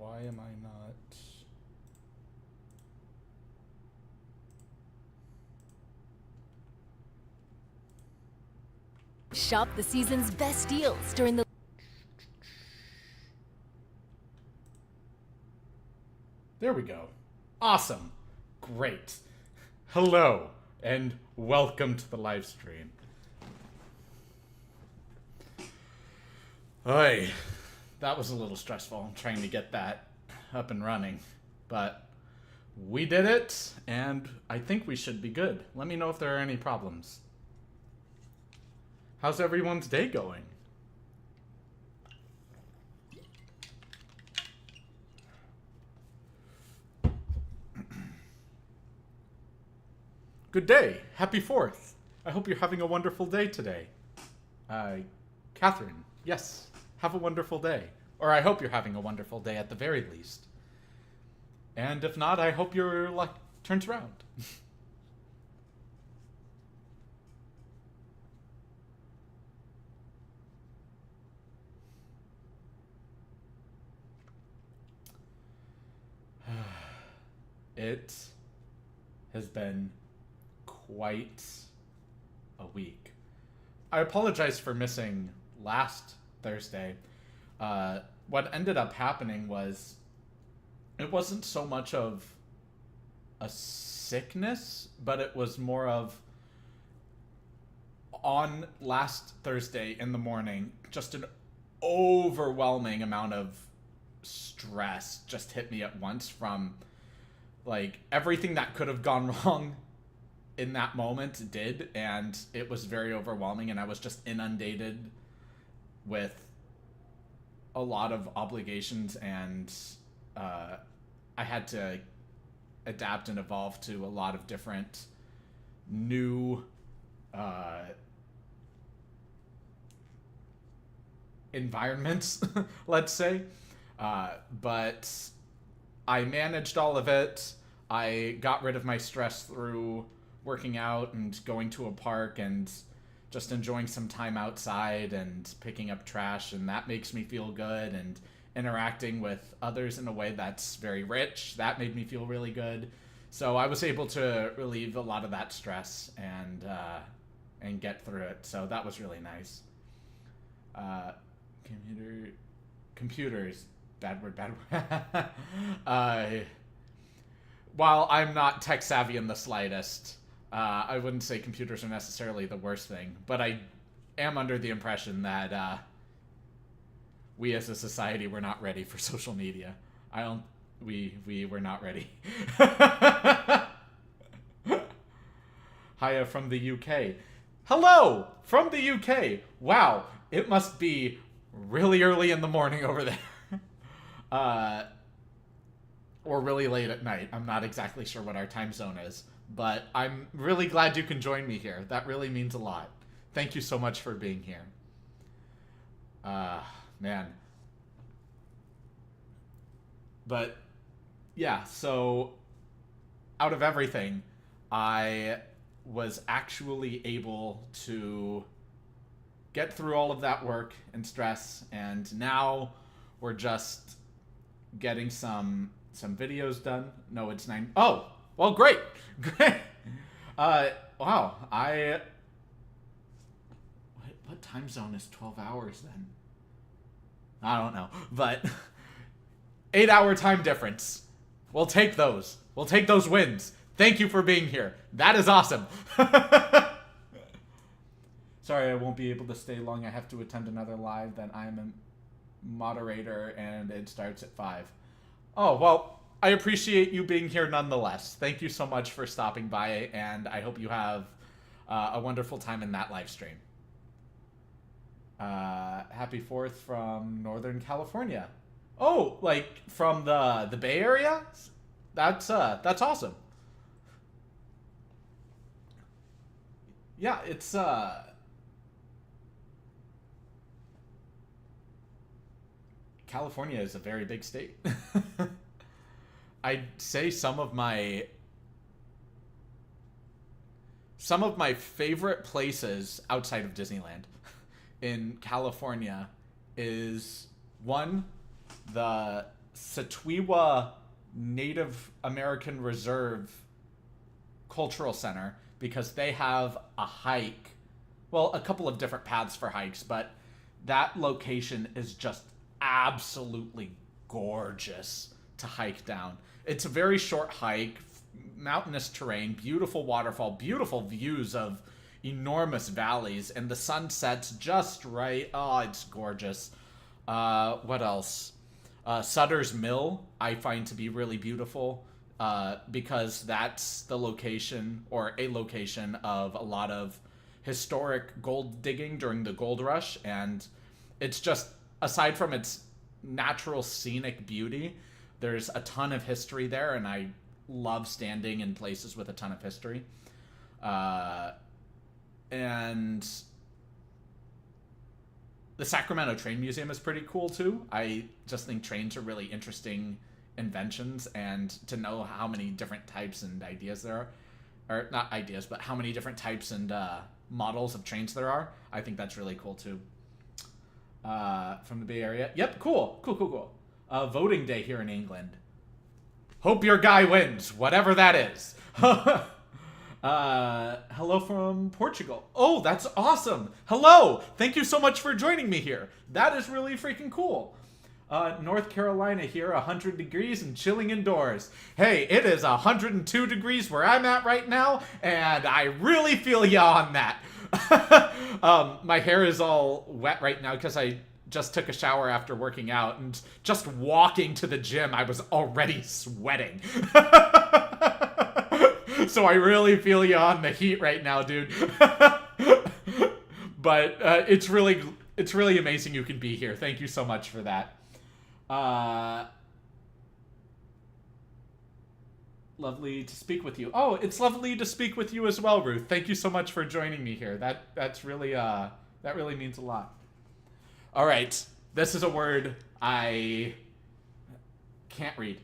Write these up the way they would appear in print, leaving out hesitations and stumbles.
Why am I not... Shop the season's best deals during the... There we go. Awesome. Great. Hello, and welcome to the live stream. Oy, that was a little stressful trying to get that up and running, but we did it, and I think we should be good. Let me know if there are any problems. How's everyone's day going? Good day. Happy 4th. I hope you're having a wonderful day today. Catherine, yes. Have a wonderful day. Or I hope you're having a wonderful day at the very least. And if not, I hope your luck turns around. It has been quite a week. I apologize for missing last Thursday. What ended up happening was it wasn't so much of a sickness, but it was more of on last Thursday in the morning, just an overwhelming amount of stress just hit me at once from like everything that could have gone wrong in that moment did, and it was very overwhelming, and I was just inundated with a lot of obligations, and I had to adapt and evolve to a lot of different new environments, let's say. But I managed all of it. I got rid of my stress through working out and going to a park and just enjoying some time outside and picking up trash, and that makes me feel good, and interacting with others in a way that's very rich, that made me feel really good. So I was able to relieve a lot of that stress and get through it, so that was really nice. Computers, bad word. While I'm not tech savvy in the slightest, I wouldn't say computers are necessarily the worst thing, but I am under the impression that we as a society were not ready for social media. We were not ready. Hiya from the UK. Hello from the UK. Wow, it must be really early in the morning over there. Or really late at night. I'm not exactly sure what our time zone is, but I'm really glad you can join me here. That really means a lot. Thank you so much for being here. Man. But, yeah, so out of everything, I was actually able to get through all of that work and stress, and now we're just getting some videos done. No, it's 9. Oh, well, great. Great. Wow. What time zone is 12 hours then? I don't know, but 8-hour time difference. We'll take those. We'll take those wins. Thank you for being here. That is awesome. Sorry, I won't be able to stay long. I have to attend another live that I'm a moderator, and it starts at 5. Oh, well, I appreciate you being here nonetheless. Thank you so much for stopping by, and I hope you have a wonderful time in that live stream. Happy 4th from Northern California. Oh, like from the Bay Area? That's awesome. Yeah, it's California is a very big state. I'd say some of my favorite places outside of Disneyland in California is one, the Satwiwa Native American Reserve Cultural Center because they have a hike. Well, a couple of different paths for hikes, but that location is just absolutely gorgeous to hike down. It's a very short hike, mountainous terrain, beautiful waterfall, beautiful views of enormous valleys, and the sun sets just right. Oh, it's gorgeous. What else? Sutter's Mill I find to be really beautiful because that's the location, or a location, of a lot of historic gold digging during the gold rush, and it's just, aside from its natural scenic beauty, there's a ton of history there, and I love standing in places with a ton of history. And the Sacramento Train Museum is pretty cool too. I just think trains are really interesting inventions, and to know how many different types and ideas there are, or not ideas, but how many different types and models of trains there are, I think that's really cool too. From the Bay Area. Yep, cool. Voting day here in England. Hope your guy wins, whatever that is. Hello from Portugal. Oh, that's awesome. Hello. Thank you so much for joining me here. That is really freaking cool. North Carolina here, 100 degrees and chilling indoors. Hey, it is 102 degrees where I'm at right now, and I really feel ya on that. My hair is all wet right now because I just took a shower after working out, and just walking to the gym, I was already sweating. So I really feel you on the heat right now, dude. But it's really amazing you can be here. Thank you so much for that. Lovely to speak with you. Oh, it's lovely to speak with you as well, Ruth. Thank you so much for joining me here. That's really that really means a lot. All right, this is a word I can't read.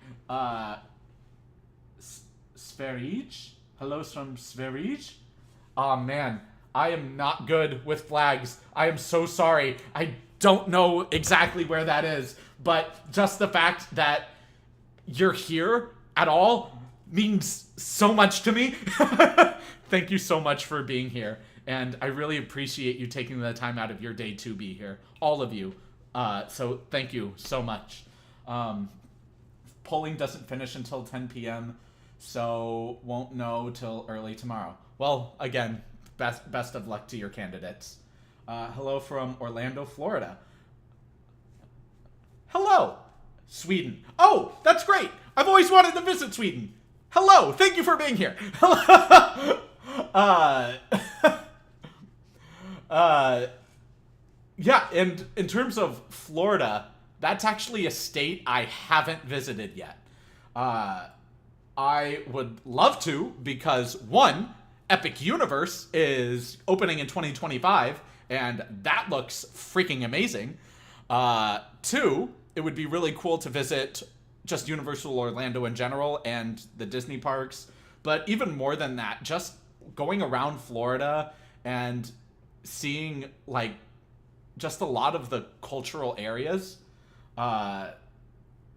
Sverige? Hello from Sverige? Oh man, I am not good with flags. I am so sorry. I don't know exactly where that is, but just the fact that you're here at all means so much to me. Thank you so much for being here, and I really appreciate you taking the time out of your day to be here. All of you. So thank you so much. Polling doesn't finish until 10 p.m., so won't know till early tomorrow. Well, again, best of luck to your candidates. Hello from Orlando, Florida. Hello, Sweden. Oh, that's great. I've always wanted to visit Sweden. Hello, thank you for being here. Yeah, and in terms of Florida, that's actually a state I haven't visited yet. I would love to, because one, Epic Universe is opening in 2025, and that looks freaking amazing. Two, it would be really cool to visit just Universal Orlando in general and the Disney parks. But even more than that, just going around Florida and seeing, like, just a lot of the cultural areas, or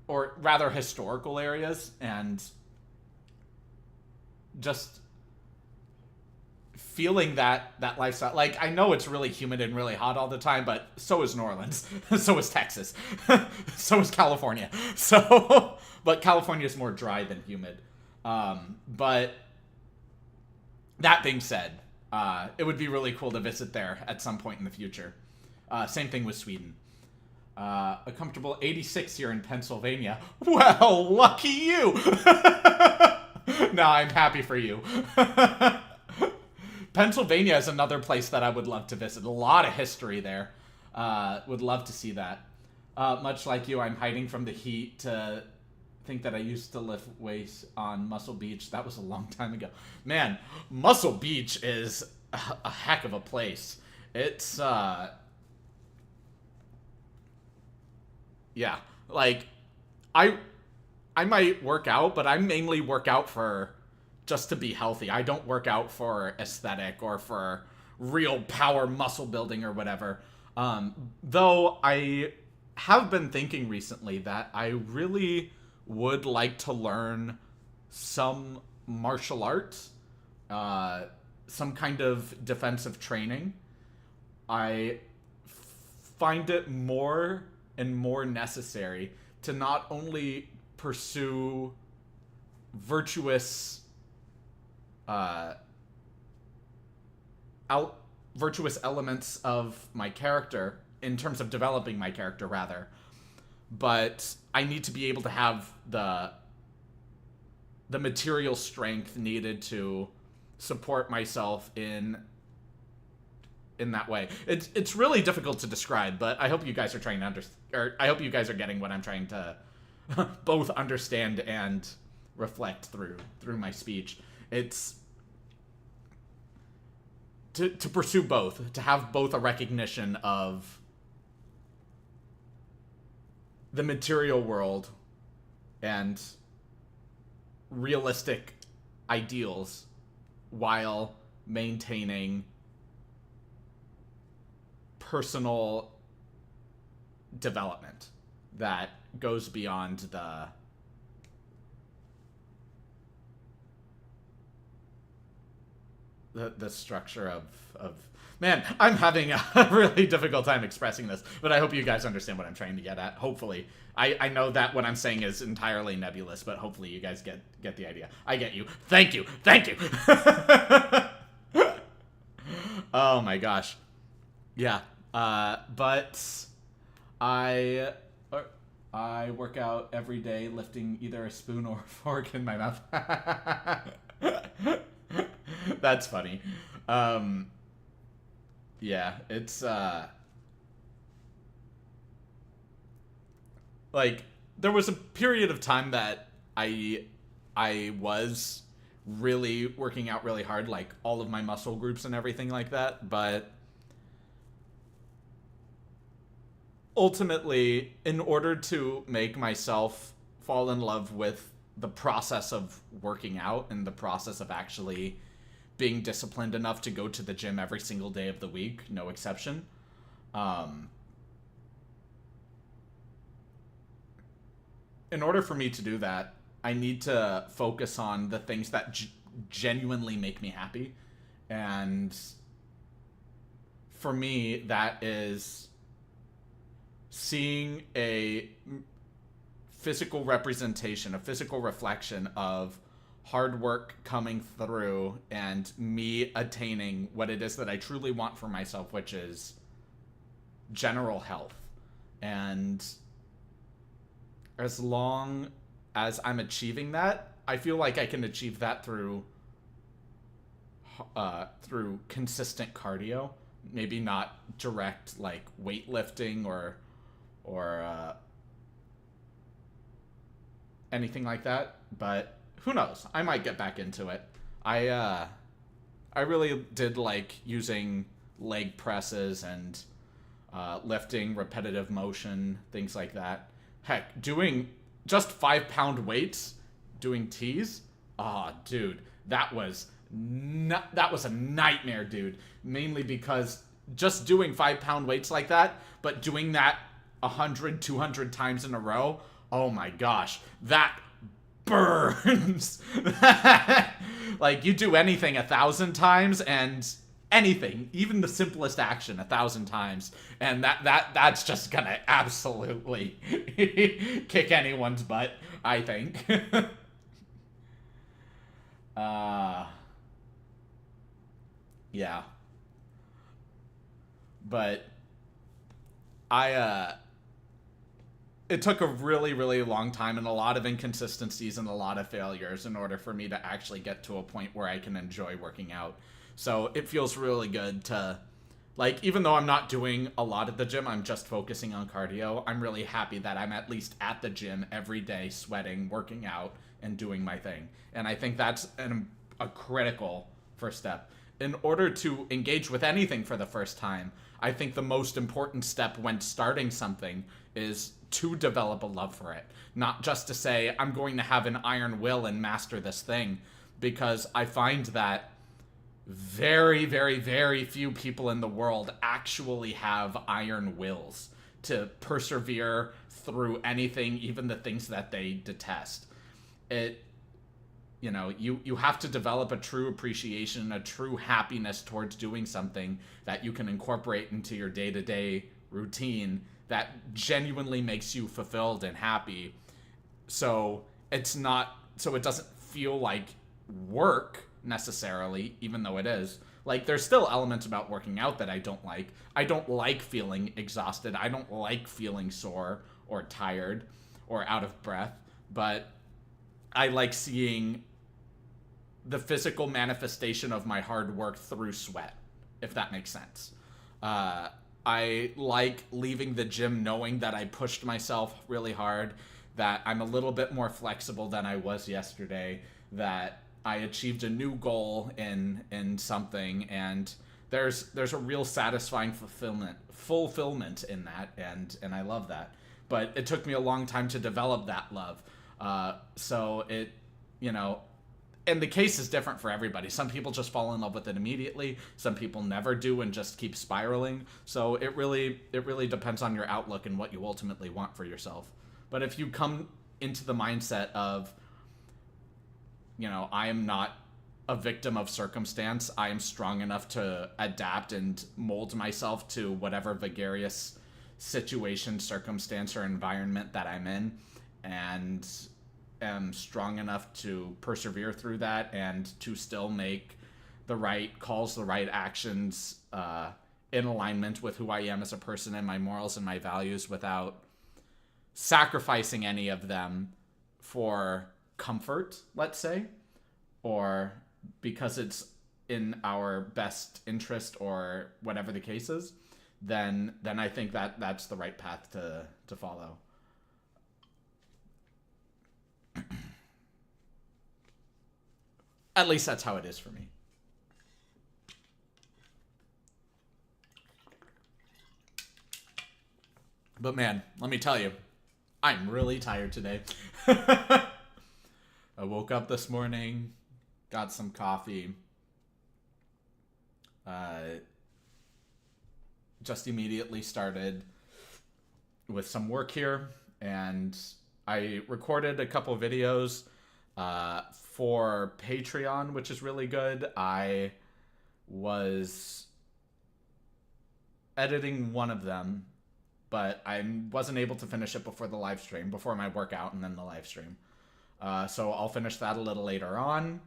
rather historical areas, and just feeling that lifestyle. Like, I know it's really humid and really hot all the time, but so is New Orleans. So is Texas. So is California. So, but California is more dry than humid. But that being said, it would be really cool to visit there at some point in the future. Same thing with Sweden. A comfortable 86 here in Pennsylvania. Well, lucky you! No, I'm happy for you. Pennsylvania is another place that I would love to visit. A lot of history there. Would love to see that. Much like you, I'm hiding from the heat to think that I used to lift weights on Muscle Beach. That was a long time ago. Man, Muscle Beach is a heck of a place. It's, yeah, like, I might work out, but I mainly work out for just to be healthy. I don't work out for aesthetic or for real power muscle building or whatever. Though I have been thinking recently that I really would like to learn some martial arts, some kind of defensive training. I find it more and more necessary to not only pursue virtuous virtuous elements of my character, in terms of developing my character rather, but I need to be able to have the material strength needed to support myself in that way. It's really difficult to describe, but I hope you guys are trying to or I hope you guys are getting what I'm trying to both understand and reflect through my speech. It's to pursue both, to have both a recognition of the material world and realistic ideals while maintaining personal development that goes beyond the structure of man, I'm having a really difficult time expressing this, but I hope you guys understand what I'm trying to get at. Hopefully. I know that what I'm saying is entirely nebulous, but hopefully you guys get the idea. I get you. Thank you. Thank you. Oh my gosh. Yeah. But I work out every day lifting either a spoon or a fork in my mouth. That's funny. Yeah, it's like there was a period of time that I was really working out really hard, like all of my muscle groups and everything like that, but ultimately, in order to make myself fall in love with the process of working out and the process of actually being disciplined enough to go to the gym every single day of the week, no exception, in order for me to do that, I need to focus on the things that genuinely make me happy. And for me, that is seeing a physical representation, a physical reflection of hard work coming through and me attaining what it is that I truly want for myself, which is general health. And as long as I'm achieving that, I feel like I can achieve that through consistent cardio. Maybe not direct like weightlifting or anything like that, but who knows? I might get back into it. I really did like using leg presses and lifting, repetitive motion, things like that. Heck, doing just 5-pound weights, doing tees. Ah, dude, that was a nightmare, dude. Mainly because just doing 5-pound weights like that, but doing that 100, 200 times in a row. Oh my gosh, that burns. Like, you do anything 1,000 times and anything, even the simplest action 1,000 times, and that's just gonna absolutely kick anyone's butt, I think. Yeah. But it took a really, really long time and a lot of inconsistencies and a lot of failures in order for me to actually get to a point where I can enjoy working out. So it feels really good to, like, even though I'm not doing a lot at the gym, I'm just focusing on cardio, I'm really happy that I'm at least at the gym every day, sweating, working out, and doing my thing. And I think that's a critical first step. In order to engage with anything for the first time, I think the most important step when starting something is to develop a love for it. Not just to say, I'm going to have an iron will and master this thing, because I find that very, very, very few people in the world actually have iron wills. to persevere through anything, even the things that they detest. You have to develop a true appreciation, a true happiness towards doing something that you can incorporate into your day-to-day routine that genuinely makes you fulfilled and happy. So it doesn't feel like work necessarily, even though it is. Like, there's still elements about working out that I don't like. I don't like feeling exhausted. I don't like feeling sore or tired or out of breath. But I like seeing the physical manifestation of my hard work through sweat, if that makes sense. I like leaving the gym knowing that I pushed myself really hard, that I'm a little bit more flexible than I was yesterday, that I achieved a new goal in something, and there's a real satisfying fulfillment in that, and I love that. But it took me a long time to develop that love. So it, and the case is different for everybody. Some people just fall in love with it immediately. Some people never do and just keep spiraling. So it really depends on your outlook and what you ultimately want for yourself. But if you come into the mindset of, I am not a victim of circumstance, I am strong enough to adapt and mold myself to whatever vagaries situation, circumstance, or environment that I'm in, and am strong enough to persevere through that and to still make the right calls, the right actions, in alignment with who I am as a person and my morals and my values, without sacrificing any of them for comfort, let's say, or because it's in our best interest or whatever the case is, then I think that's the right path to follow. At least that's how it is for me. But man, let me tell you, I'm really tired today. I woke up this morning, got some coffee, just immediately started with some work here, and I recorded a couple videos for Patreon, which is really good. I was editing one of them, but I wasn't able to finish it before the live stream, before my workout and then the live stream. So I'll finish that a little later on.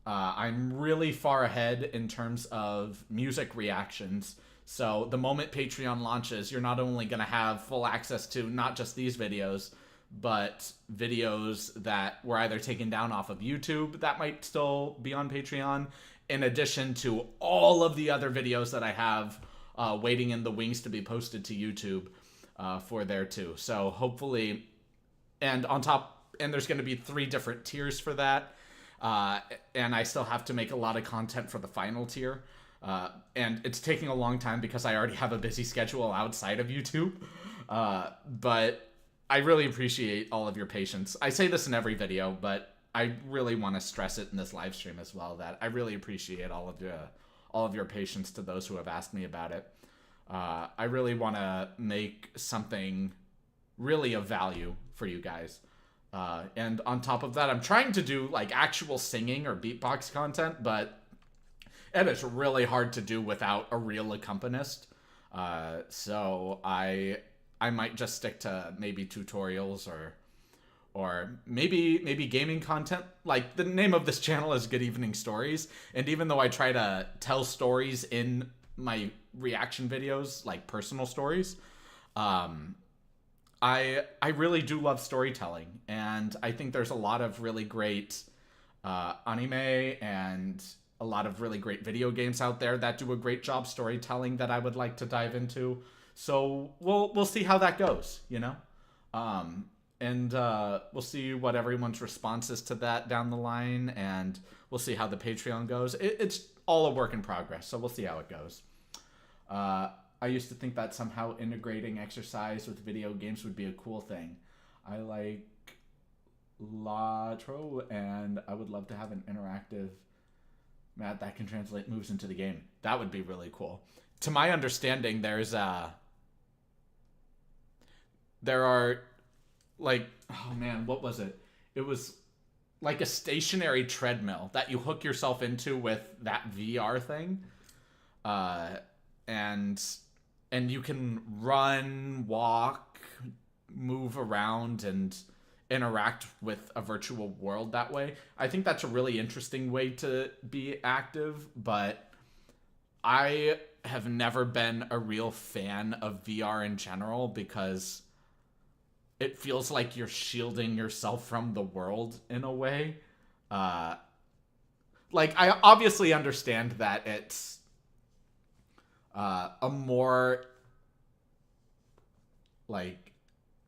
I'm really far ahead in terms of music reactions. So the moment Patreon launches, you're not only going to have full access to not just these videos, but videos that were either taken down off of YouTube that might still be on Patreon, in addition to all of the other videos that I have waiting in the wings to be posted to YouTube for there too. So hopefully, and there's going to be 3 different tiers for that. And I still have to make a lot of content for the final tier. And it's taking a long time because I already have a busy schedule outside of YouTube. But I really appreciate all of your patience. I say this in every video, but I really want to stress it in this live stream as well, that I really appreciate all of your patience to those who have asked me about it. I really want to make something really of value for you guys. And on top of that, I'm trying to do like actual singing or beatbox content, but it is really hard to do without a real accompanist. So I might just stick to maybe tutorials or maybe gaming content. Like, the name of this channel is Good Evening Stories, and even though I try to tell stories in my reaction videos, like personal stories, I really do love storytelling, and I think there's a lot of really great anime and a lot of really great video games out there that do a great job storytelling that I would like to dive into. So we'll see how that goes, and we'll see what everyone's response is to that down the line, and we'll see how the Patreon goes. It's all a work in progress, so we'll see how it goes. I used to think that somehow integrating exercise with video games would be a cool thing. I like Latro, and I would love to have an interactive mat that can translate moves into the game. That would be really cool. To my understanding, there's there are like, oh man, what was it? It was like a stationary treadmill that you hook yourself into with that VR thing. Uh, and you can run, walk, move around, and interact with a virtual world that way. I think that's a really interesting way to be active, but I have never been a real fan of VR in general because it feels like you're shielding yourself from the world in a way. Uh, like, I obviously understand that it's a more like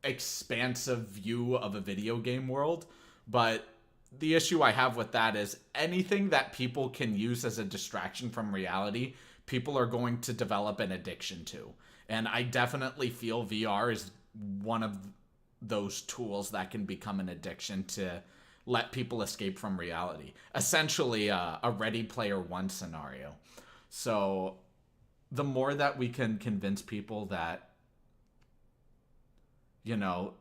expansive view of a video game world, but the issue I have with that is anything that people can use as a distraction from reality, people are going to develop an addiction to. And I definitely feel VR is one of those tools that can become an addiction to let people escape from reality. Essentially, a Ready Player One scenario. So the more that we can convince people that, you know,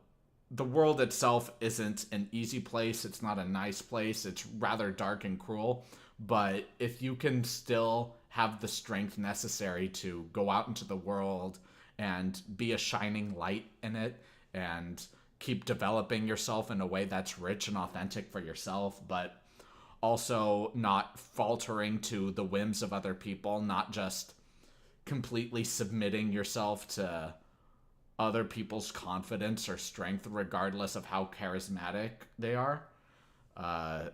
the world itself isn't an easy place, it's not a nice place, it's rather dark and cruel, but if you can still have the strength necessary to go out into the world and be a shining light in it and keep developing yourself in a way that's rich and authentic for yourself, but also not faltering to the whims of other people, not just completely submitting yourself to other people's confidence or strength, regardless of how charismatic they are. I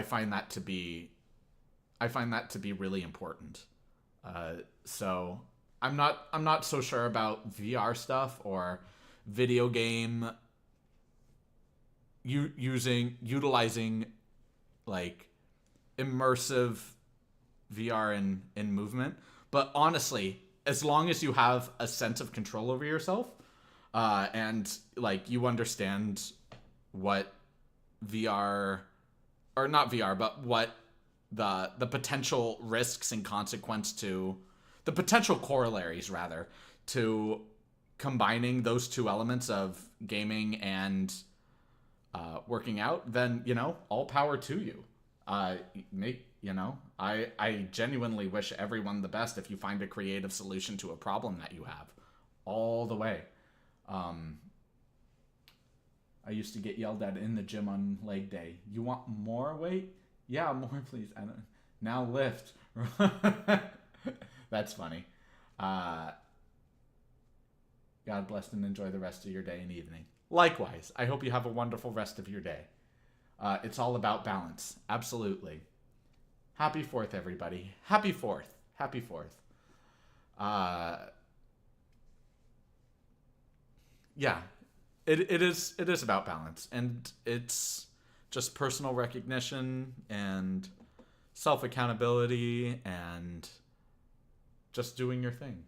find that to be really important. So I'm not so sure about VR stuff or video game utilizing like immersive VR in movement. But honestly, as long as you have a sense of control over yourself, and like you understand what VR, or not VR, but what the potential risks and consequence to the potential corollaries rather to combining those two elements of gaming and working out, then all power to you. I genuinely wish everyone the best if you find a creative solution to a problem that you have, all the way. I used to get yelled at in the gym on leg day. You want more weight? Yeah, more please. Now lift. That's funny. God bless and enjoy the rest of your day and evening. Likewise, I hope you have a wonderful rest of your day. It's all about balance. Absolutely. Happy 4th, everybody. Happy 4th. Happy 4th. Yeah, it is about balance, and it's just personal recognition and self-accountability and just doing your thing,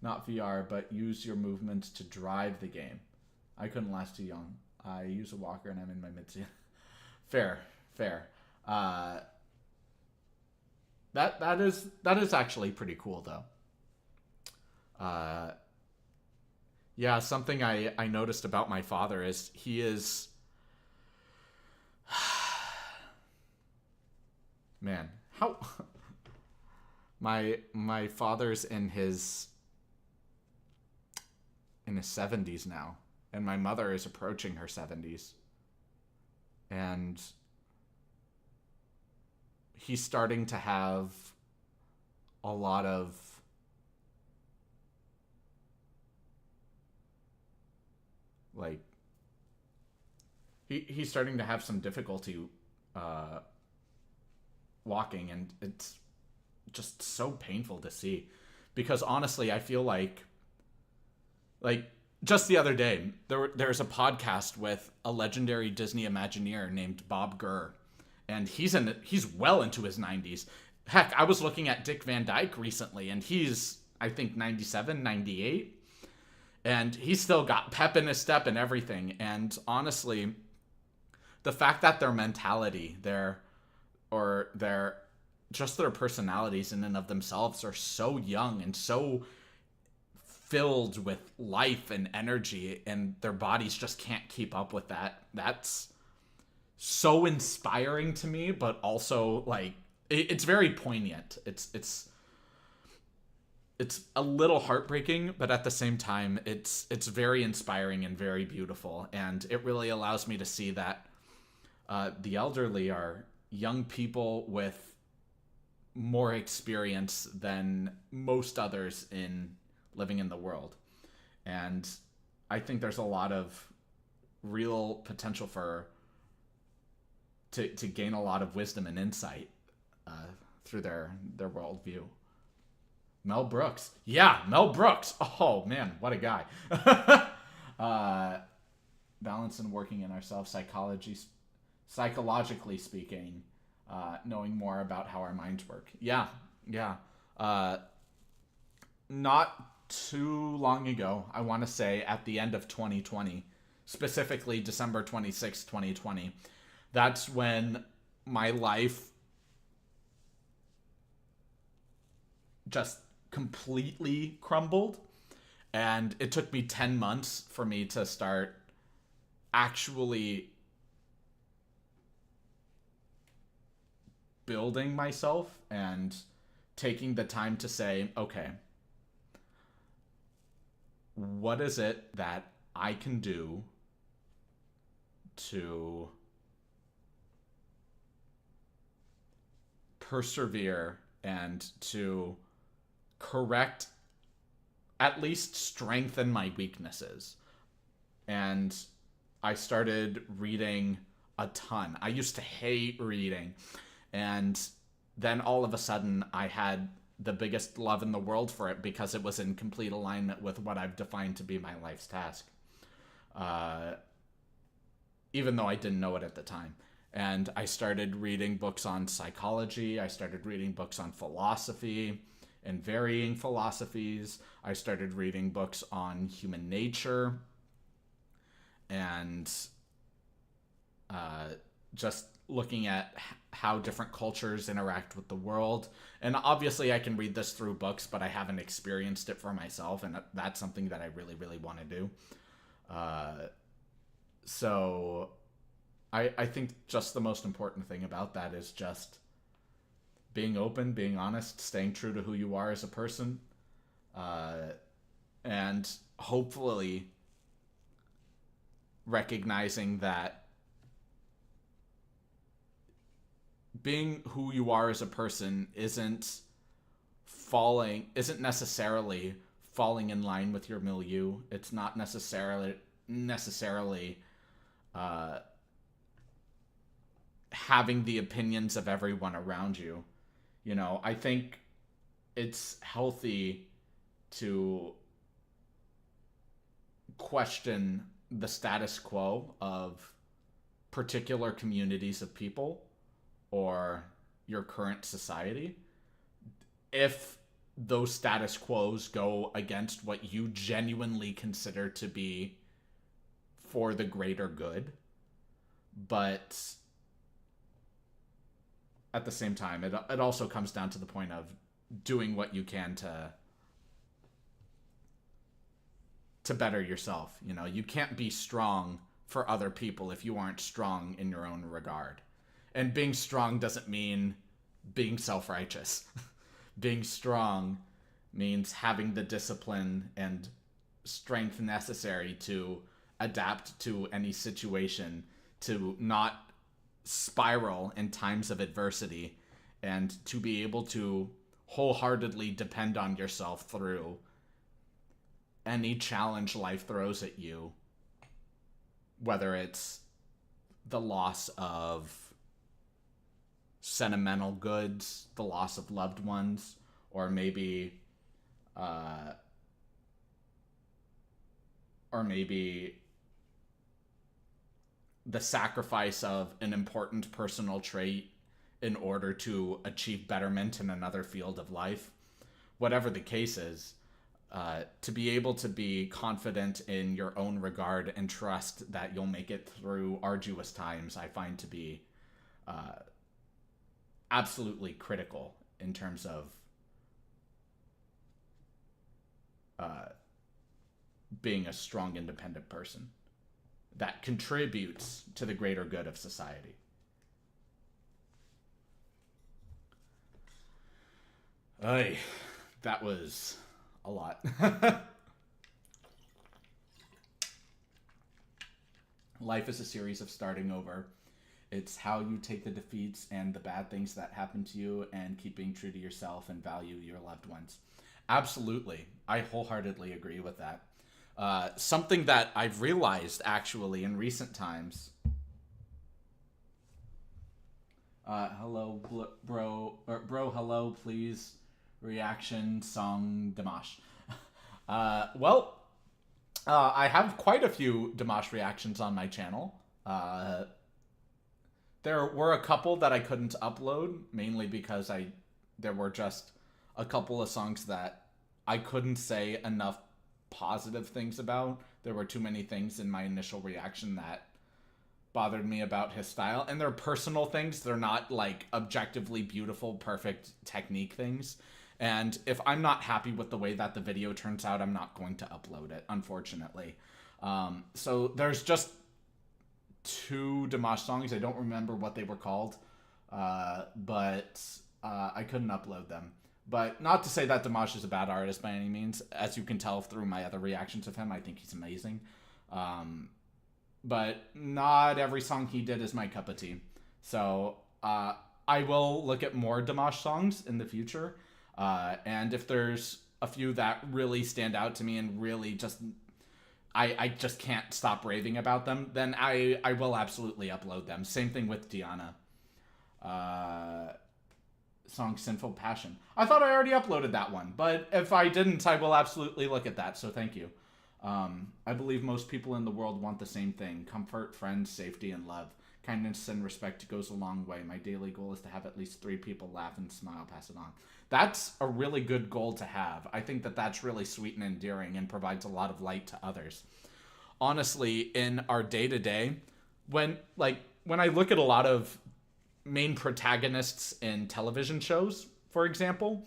Not VR, but use your movements to drive the game. I couldn't last too young. I use a walker and I'm in my mid. Fair. That is actually pretty cool though. Yeah, something I noticed about my father is he is man, how my father's in his 70s now, and my mother is approaching her 70s, and he's starting to have a lot of like he's starting to have some difficulty walking, and it's just so painful to see, because honestly I feel like just the other day there's a podcast with a legendary Disney Imagineer named Bob Gurr, and he's well into his 90s. Heck, I was looking at Dick Van Dyke recently, and he's I think 97, 98, and he's still got pep in his step and everything. And honestly, the fact that their mentality, their personalities in and of themselves are so young and so filled with life and energy, and their bodies just can't keep up with that. That's so inspiring to me, but also like it's very poignant. It's a little heartbreaking, but at the same time, it's very inspiring and very beautiful, and it really allows me to see that the elderly are young people with more experience than most others in living in the world. And I think there's a lot of real potential to gain a lot of wisdom and insight through their worldview. Mel Brooks. Yeah, Mel Brooks. Oh, man, what a guy. Balance and working in ourselves, psychologically speaking, knowing more about how our minds work. Yeah. Not too long ago, I want to say at the end of 2020, specifically December 26, 2020, that's when my life just completely crumbled, and it took me 10 months for me to start actually building myself and taking the time to say, okay, what is it that I can do to persevere and to correct, at least strengthen my weaknesses. And I started reading a ton. I used to hate reading. And then all of a sudden I had the biggest love in the world for it because it was in complete alignment with what I've defined to be my life's task. Even though I didn't know it at the time. And I started reading books on psychology. I started reading books on philosophy and varying philosophies. I started reading books on human nature and just looking at how different cultures interact with the world. And obviously I can read this through books, but I haven't experienced it for myself, and that's something that I really, really want to do. So I think just the most important thing about that is just being open, being honest, staying true to who you are as a person, and hopefully recognizing that being who you are as a person isn't necessarily falling in line with your milieu. It's not necessarily having the opinions of everyone around you. You know, I think it's healthy to question the status quo of particular communities of people or your current society if those status quos go against what you genuinely consider to be for the greater good. But at the same time, it also comes down to the point of doing what you can to better yourself. You know, you can't be strong for other people if you aren't strong in your own regard. And being strong doesn't mean being self-righteous. Being strong means having the discipline and strength necessary to adapt to any situation, to not spiral in times of adversity, and to be able to wholeheartedly depend on yourself through any challenge life throws at you, whether it's the loss of sentimental goods, the loss of loved ones, or maybe the sacrifice of an important personal trait in order to achieve betterment in another field of life. Whatever the case is, to be able to be confident in your own regard and trust that you'll make it through arduous times, I find to be absolutely critical in terms of being a strong, independent person that contributes to the greater good of society. Ay, that was a lot. Life is a series of starting over. It's how you take the defeats and the bad things that happen to you and keep being true to yourself and value your loved ones. Absolutely. I wholeheartedly agree with that. Something that I've realized actually in recent times. Hello, bro, hello, please. Reaction song Dimash. I have quite a few Dimash reactions on my channel. There were a couple that I couldn't upload, mainly because there were just a couple of songs that I couldn't say enough positive things about. There were too many things in my initial reaction that bothered me about his style, and they're personal things. They're not like objectively beautiful, perfect technique things. And if I'm not happy with the way that the video turns out, I'm not going to upload it, unfortunately. So there's just 2 Dimash songs. I don't remember what they were called, but I couldn't upload them. But not to say that Dimash is a bad artist by any means. As you can tell through my other reactions of him, I think he's amazing. But not every song he did is my cup of tea. So I will look at more Dimash songs in the future. And if there's a few that really stand out to me and really just... I just can't stop raving about them, then I will absolutely upload them. Same thing with Diana. Song Sinful Passion. I thought I already uploaded that one, but if I didn't, I will absolutely look at that, so thank you. I believe most people in the world want the same thing: comfort, friends, safety, and love. Kindness and respect goes a long way. My daily goal is to have at least 3 people laugh and smile, pass it on. That's a really good goal to have. I think that that's really sweet and endearing and provides a lot of light to others. Honestly, in our day-to-day, when I look at a lot of main protagonists in television shows, for example,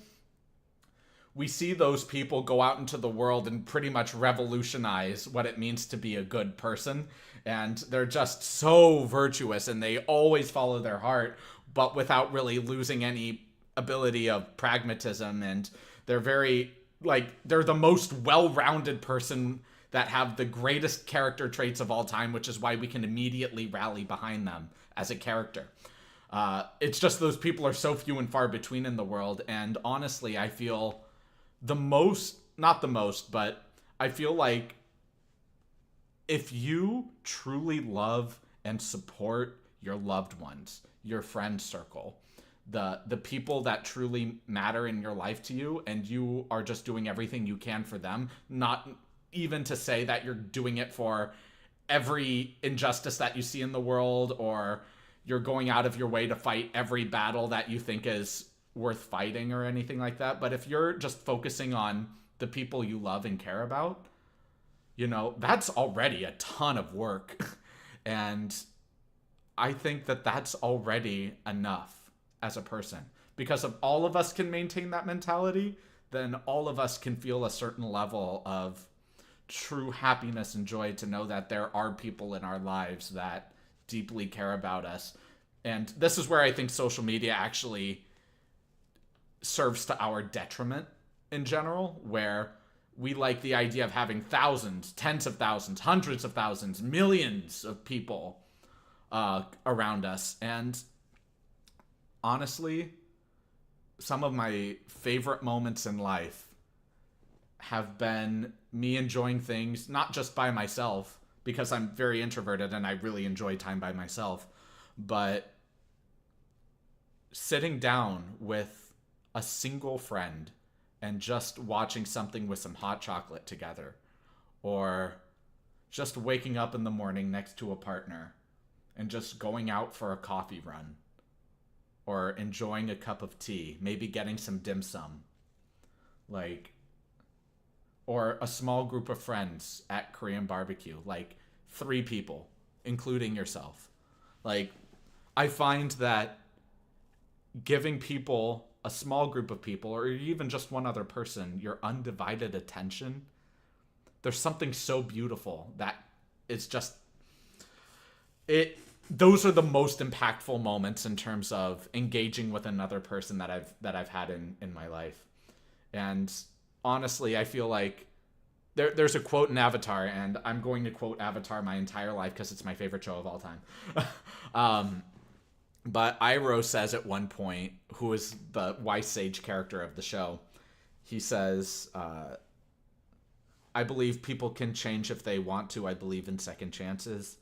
we see those people go out into the world and pretty much revolutionize what it means to be a good person. And they're just so virtuous and they always follow their heart, but without really losing any ability of pragmatism. And they're they're the most well-rounded person that have the greatest character traits of all time, which is why we can immediately rally behind them as a character. It's just those people are so few and far between in the world. And honestly, I feel but I feel like if you truly love and support your loved ones, your friend circle, the people that truly matter in your life to you, and you are just doing everything you can for them, not even to say that you're doing it for every injustice that you see in the world, or you're going out of your way to fight every battle that you think is worth fighting or anything like that. But if you're just focusing on the people you love and care about, that's already a ton of work. And I think that that's already enough as a person. Because if all of us can maintain that mentality, then all of us can feel a certain level of true happiness and joy to know that there are people in our lives that deeply care about us. And this is where I think social media actually serves to our detriment in general, where we like the idea of having thousands, tens of thousands, hundreds of thousands, millions of people around us. And honestly, some of my favorite moments in life have been me enjoying things, not just by myself, because I'm very introverted and I really enjoy time by myself, but sitting down with a single friend and just watching something with some hot chocolate together, or just waking up in the morning next to a partner and just going out for a coffee run, or enjoying a cup of tea, maybe getting some dim sum, or a small group of friends at Korean barbecue, 3 people, including yourself. I find that giving people, a small group of people, or even just one other person, your undivided attention there's something so beautiful that it's just it. Those are the most impactful moments in terms of engaging with another person that I've had in my life. And honestly, I feel like there's a quote in Avatar, and I'm going to quote Avatar my entire life because it's my favorite show of all time. But Iroh says at one point, who is the wise sage character of the show, he says, I believe people can change if they want to. I believe in second chances.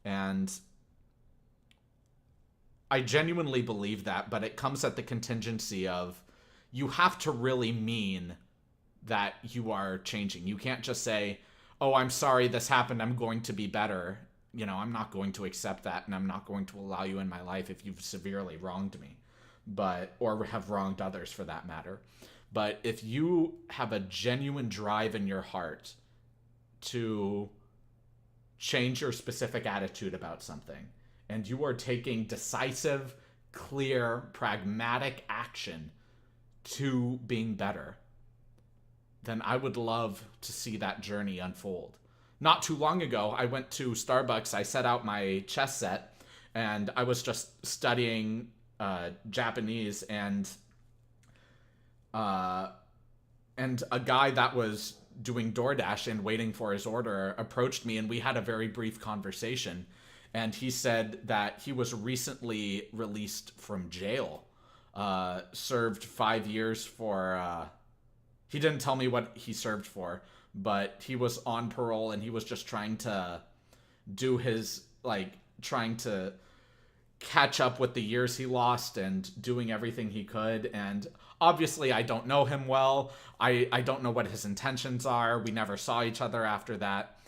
And I genuinely believe that, but it comes at the contingency of you have to really mean that you are changing. You can't just say, oh, I'm sorry this happened, I'm going to be better. You know, I'm not going to accept that, and I'm not going to allow you in my life if you've severely wronged me, or have wronged others for that matter. But if you have a genuine drive in your heart to change your specific attitude about something, and you are taking decisive, clear, pragmatic action to being better, then I would love to see that journey unfold. Not too long ago, I went to Starbucks, I set out my chess set, and I was just studying Japanese, and a guy that was doing DoorDash and waiting for his order approached me, and we had a very brief conversation. And he said that he was recently released from jail, served 5 years for... he didn't tell me what he served for, but he was on parole, and he was just trying to do his, trying to catch up with the years he lost and doing everything he could. And obviously I don't know him well. I don't know what his intentions are. We never saw each other after that.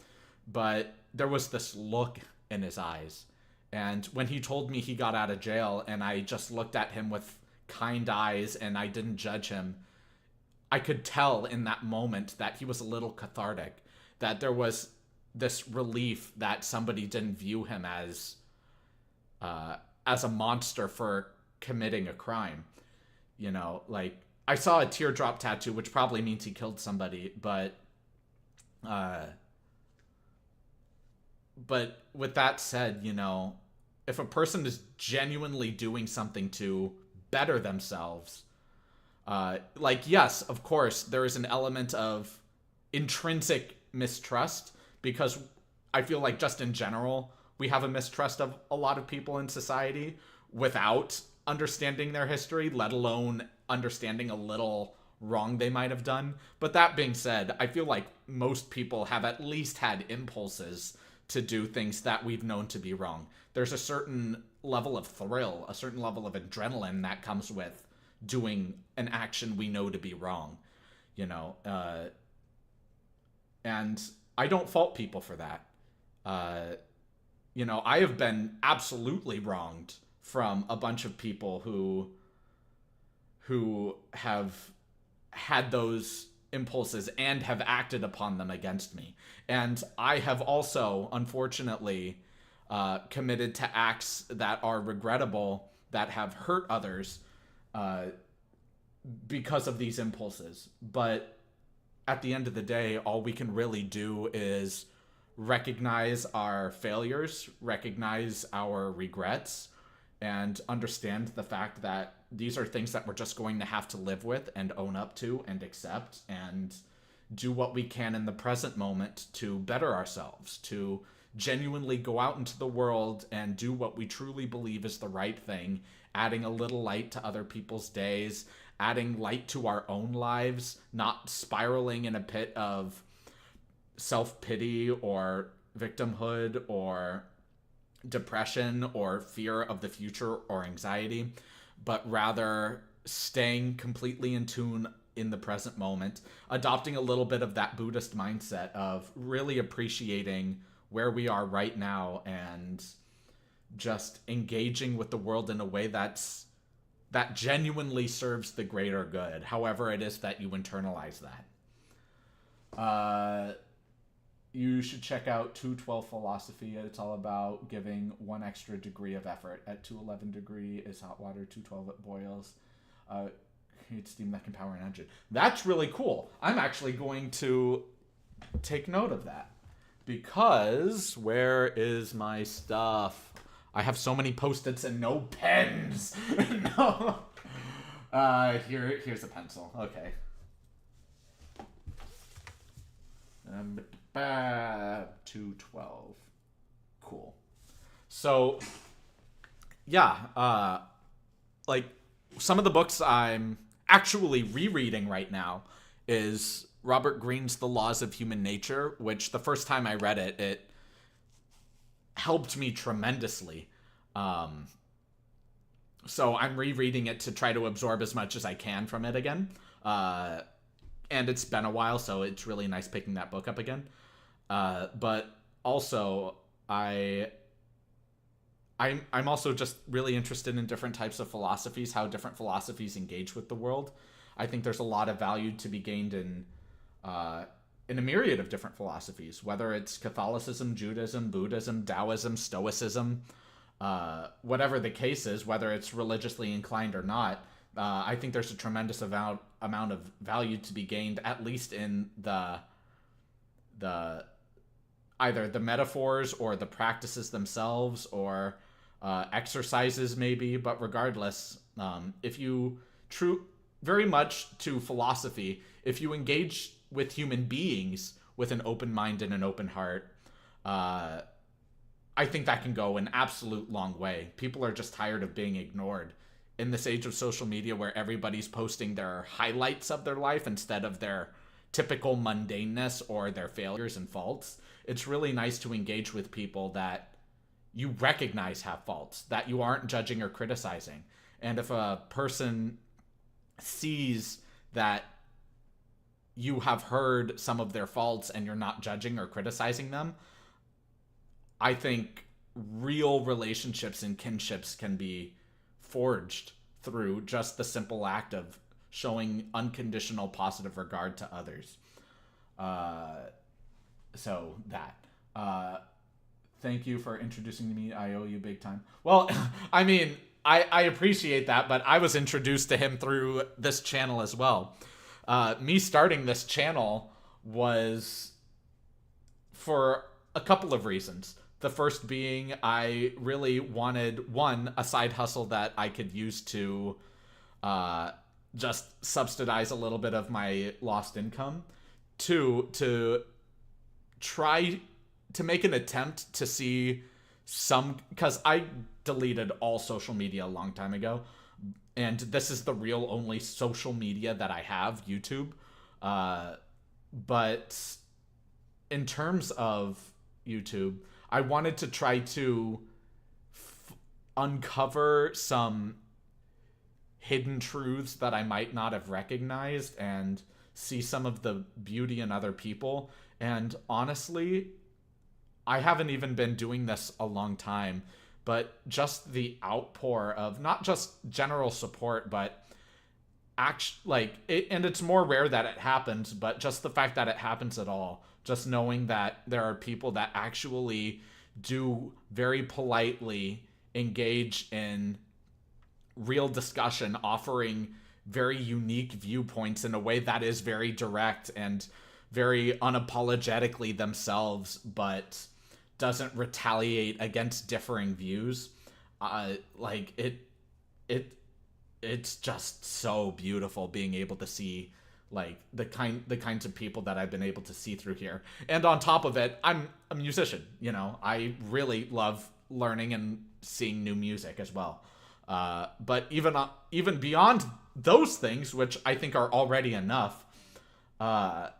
But there was this look in his eyes. And when he told me he got out of jail, and I just looked at him with kind eyes and I didn't judge him, I could tell in that moment that he was a little cathartic, that there was this relief that somebody didn't view him as a monster for committing a crime. You know, like, I saw a teardrop tattoo, which probably means he killed somebody, but with that said, you know, if a person is genuinely doing something to better themselves, yes, of course, there is an element of intrinsic mistrust, because I feel like just in general, we have a mistrust of a lot of people in society without understanding their history, let alone understanding a little wrong they might have done. But that being said, I feel like most people have at least had impulses to do things that we've known to be wrong. There's a certain level of thrill, a certain level of adrenaline that comes with doing an action we know to be wrong, you know, and I don't fault people for that. You know, I have been absolutely wronged from a bunch of people who have had those impulses and have acted upon them against me. And I have also, unfortunately, committed to acts that are regrettable, that have hurt others, because of these impulses. But at the end of the day, all we can really do is recognize our failures, recognize our regrets, and understand the fact that these are things that we're just going to have to live with and own up to and accept, and do what we can in the present moment to better ourselves, to genuinely go out into the world and do what we truly believe is the right thing, adding a little light to other people's days, adding light to our own lives, not spiraling in a pit of self-pity or victimhood or depression or fear of the future or anxiety, but rather staying completely in tune in the present moment, adopting a little bit of that Buddhist mindset of really appreciating where we are right now and just engaging with the world in a way that genuinely serves the greater good, however it is that you internalize that. You should check out 212 Philosophy. It's all about giving one extra degree of effort. At 211 degree is hot water, 212 it boils. Create steam that can power an engine. That's really cool. I'm actually going to take note of that. Because where is my stuff? I have so many Post-its and no pens. No. Here's a pencil. Okay. 212. Cool. So, yeah, like some of the books I'm actually rereading right now is Robert Greene's The Laws of Human Nature, which the first time I read it, it helped me tremendously. So I'm rereading it to try to absorb as much as I can from it again. And it's been a while, so it's really nice picking that book up again. But also, I'm also just really interested in different types of philosophies, how different philosophies engage with the world. I think there's a lot of value to be gained in a myriad of different philosophies, whether it's Catholicism, Judaism, Buddhism, Taoism, Stoicism, whatever the case is, whether it's religiously inclined or not. I think there's a tremendous amount of value to be gained, at least in the either the metaphors or the practices themselves, or exercises maybe. But regardless, if you very much to philosophy, if you engage with human beings with an open mind and an open heart, I think that can go an absolute long way. People are just tired of being ignored. In this age of social media where everybody's posting their highlights of their life instead of their typical mundaneness or their failures and faults, it's really nice to engage with people that you recognize have faults, that you aren't judging or criticizing. And if a person sees that you have heard some of their faults and you're not judging or criticizing them, I think real relationships and kinships can be forged through just the simple act of showing unconditional positive regard to others. So that. Thank you for introducing me. I owe you big time. Well, I mean, I appreciate that, but I was introduced to him through this channel as well. Me starting this channel was for a couple of reasons. The first being I really wanted, one, a side hustle that I could use to just subsidize a little bit of my lost income. Two, to try to make an attempt to see some, because I deleted all social media a long time ago, and this is the real only social media that I have, YouTube. But in terms of YouTube, I wanted to try to uncover some hidden truths that I might not have recognized and see some of the beauty in other people. And honestly, I haven't even been doing this a long time, but just the outpour of not just general support, but and it's more rare that it happens, but just the fact that it happens at all. Just knowing that there are people that actually do very politely engage in real discussion, offering very unique viewpoints in a way that is very direct and very unapologetically themselves, but doesn't retaliate against differing views. It's just so beautiful being able to see like the kinds of people that I've been able to see through here. And on top of it, I'm a musician, you know. I really love learning and seeing new music as well. But even beyond those things, which I think are already enough, I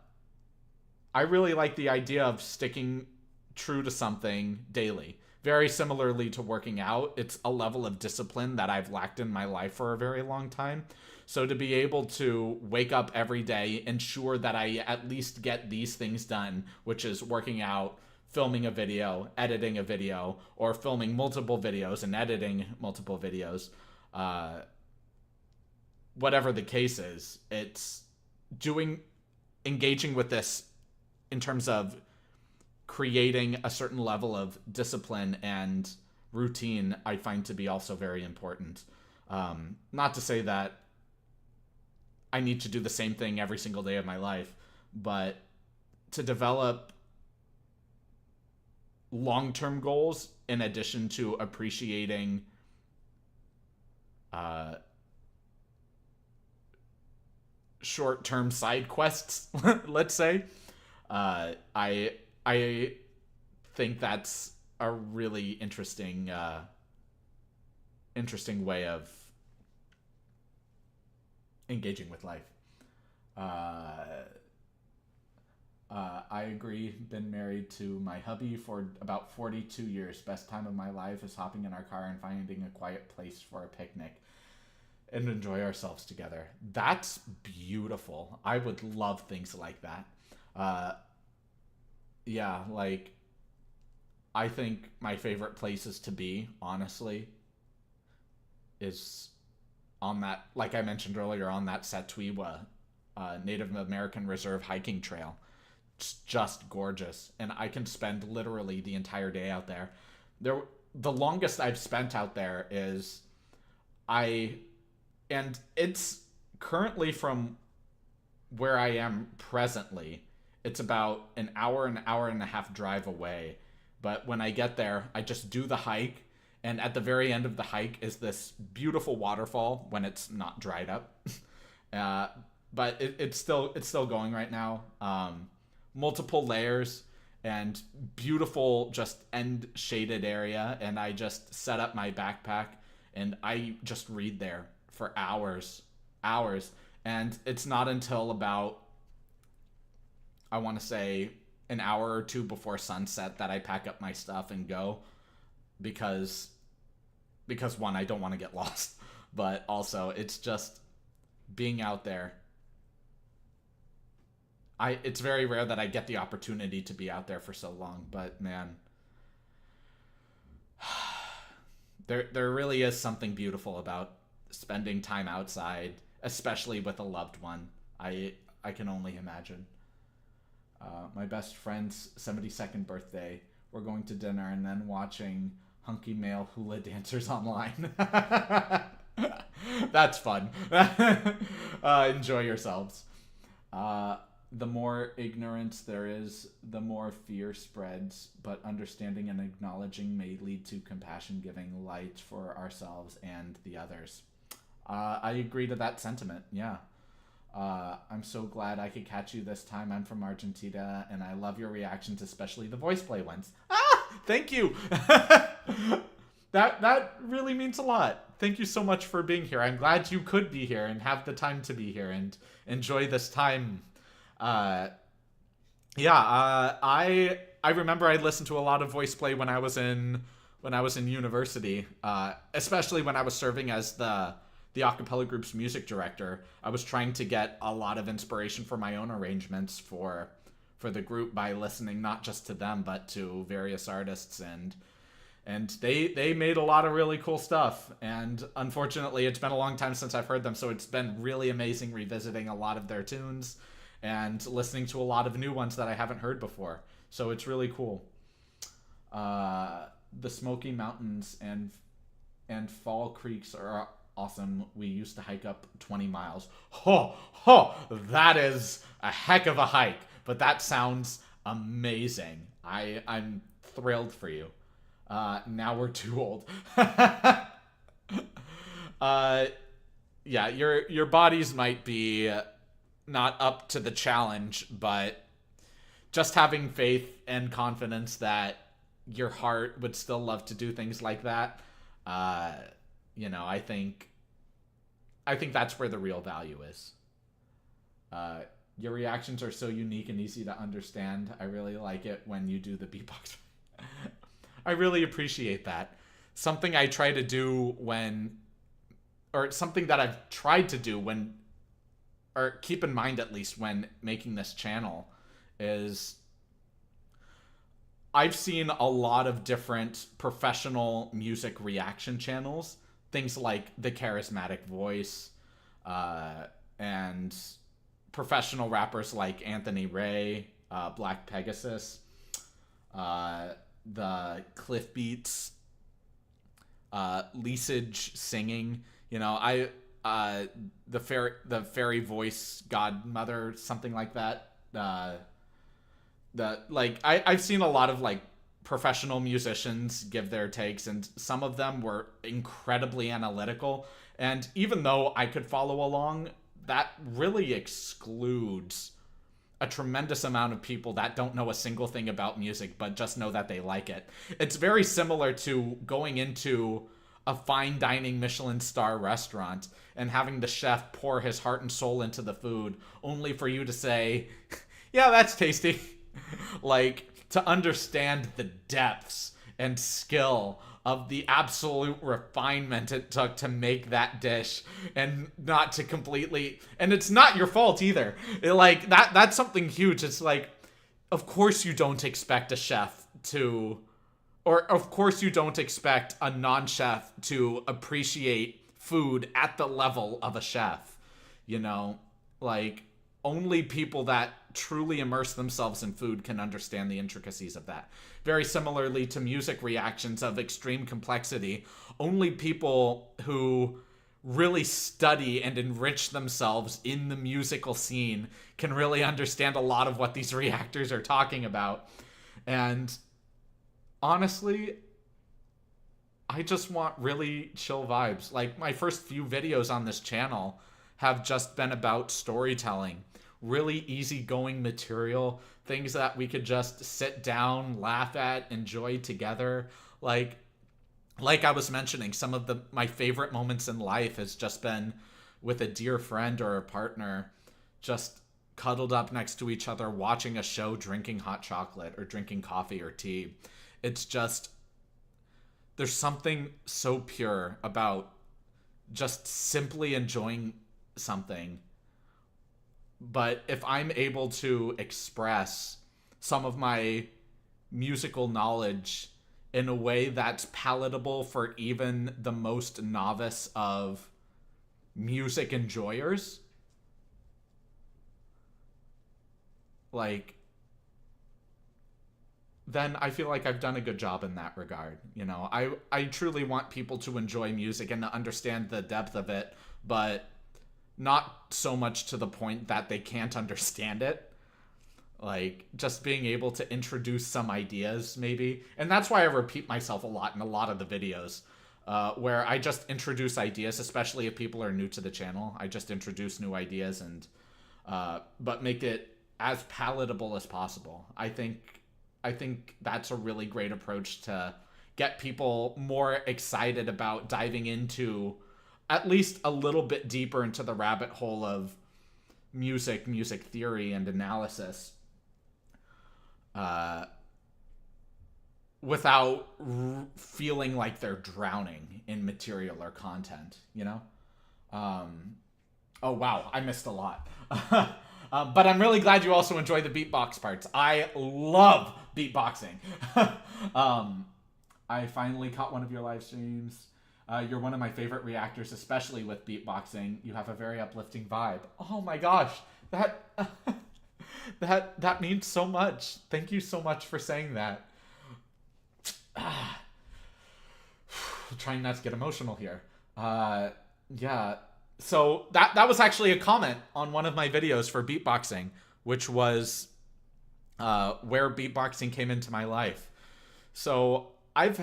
really like the idea of sticking true to something daily. Very similarly to working out, it's a level of discipline that I've lacked in my life for a very long time. So to be able to wake up every day, ensure that I at least get these things done, which is working out, filming a video, editing a video, or filming multiple videos and editing multiple videos, whatever the case is, it's engaging with this in terms of creating a certain level of discipline and routine, I find to be also very important. Not to say that I need to do the same thing every single day of my life, but to develop long-term goals in addition to appreciating short-term side quests, let's say. I think that's a really interesting way of engaging with life. I agree. Been married to my hubby for about 42 years. Best time of my life is hopping in our car and finding a quiet place for a picnic and enjoy ourselves together. That's beautiful. I would love things like that. Yeah, like, I think my favorite places to be, honestly, is on that, like I mentioned earlier, on that Satwiwa Native American Reserve hiking trail. It's just gorgeous, and I can spend literally the entire day out there. The longest I've spent out there is and it's currently from where I am presently. It's about an hour and a half drive away. But when I get there, I just do the hike, and at the very end of the hike is this beautiful waterfall when it's not dried up. But it's still going right now. Multiple layers and beautiful just end shaded area, and I just set up my backpack and I just read there for hours. And it's not until about, I want to say, an hour or two before sunset that I pack up my stuff and go, because one, I don't want to get lost, but also it's just being out there. It's very rare that I get the opportunity to be out there for so long, but man, there really is something beautiful about spending time outside, especially with a loved one. I can only imagine. My best friend's 72nd birthday. We're going to dinner and then watching hunky male hula dancers online. That's fun. Enjoy yourselves. The more ignorance there is, the more fear spreads, but understanding and acknowledging may lead to compassion, giving light for ourselves and the others. I agree to that sentiment, yeah. I'm so glad I could catch you this time. I'm from Argentina, and I love your reactions, especially the voice play ones. Thank you! That really means a lot. Thank you so much for being here. I'm glad you could be here and have the time to be here and enjoy this time. I remember I listened to a lot of voice play when I was in university, especially when I was serving as the a cappella group's music director. I was trying to get a lot of inspiration for my own arrangements for the group by listening not just to them but to various artists, and they made a lot of really cool stuff, and unfortunately it's been a long time since I've heard them, so it's been really amazing revisiting a lot of their tunes and listening to a lot of new ones that I haven't heard before. So it's really cool. The Smoky Mountains and Fall Creeks are awesome. We used to hike up 20 miles. That is a heck of a hike, but that sounds amazing. I'm thrilled for you. Now we're too old. Yeah, your bodies might be not up to the challenge, but just having faith and confidence that your heart would still love to do things like that, I think that's where the real value is. Your reactions are so unique and easy to understand. I really like it when you do the beatbox. I really appreciate that. Something I try to do something that I've tried to do or keep in mind at least when making this channel, is I've seen a lot of different professional music reaction channels, things like The Charismatic Voice, and professional rappers like Anthony Ray, Black Pegasus, the Cliff Beats, Leasage Singing, the fairy voice godmother, something like that. I've seen a lot of like professional musicians give their takes, and some of them were incredibly analytical. And even though I could follow along, that really excludes a tremendous amount of people that don't know a single thing about music, but just know that they like it. It's very similar to going into a fine dining Michelin star restaurant and having the chef pour his heart and soul into the food, only for you to say, yeah, that's tasty. Like, to understand the depths and skill of the absolute refinement it took to make that dish, and not to completely, and it's not your fault either. That's something huge. It's like, of course you don't expect a chef to, or of course you don't expect a non-chef to appreciate food at the level of a chef. You know, like, only people that truly immerse themselves in food can understand the intricacies of that. Very similarly to music reactions of extreme complexity, only people who really study and enrich themselves in the musical scene can really understand a lot of what these reactors are talking about. And honestly, I just want really chill vibes. Like, my first few videos on this channel have just been about storytelling. Really easygoing material, things that we could just sit down, laugh at, enjoy together. Like I was mentioning, some of my favorite moments in life has just been with a dear friend or a partner, just cuddled up next to each other, watching a show, drinking hot chocolate or drinking coffee or tea. It's just, there's something so pure about just simply enjoying something. But if I'm able to express some of my musical knowledge in a way that's palatable for even the most novice of music enjoyers, like, then I feel like I've done a good job in that regard. You know, I truly want people to enjoy music and to understand the depth of it, but not so much to the point that they can't understand it. Like, just being able to introduce some ideas, maybe. And that's why I repeat myself a lot in a lot of the videos, where I just introduce ideas, especially if people are new to the channel. I just introduce new ideas, and but make it as palatable as possible. I think that's a really great approach to get people more excited about diving into at least a little bit deeper into the rabbit hole of music theory and analysis, without feeling like they're drowning in material or content, you know? Oh, wow, I missed a lot. But I'm really glad you also enjoy the beatbox parts. I love beatboxing. I finally caught one of your live streams. You're one of my favorite reactors, especially with beatboxing. You have a very uplifting vibe. Oh my gosh, that means so much. Thank you so much for saying that. Trying not to get emotional here. Yeah. So that was actually a comment on one of my videos for beatboxing, which was where beatboxing came into my life. So I've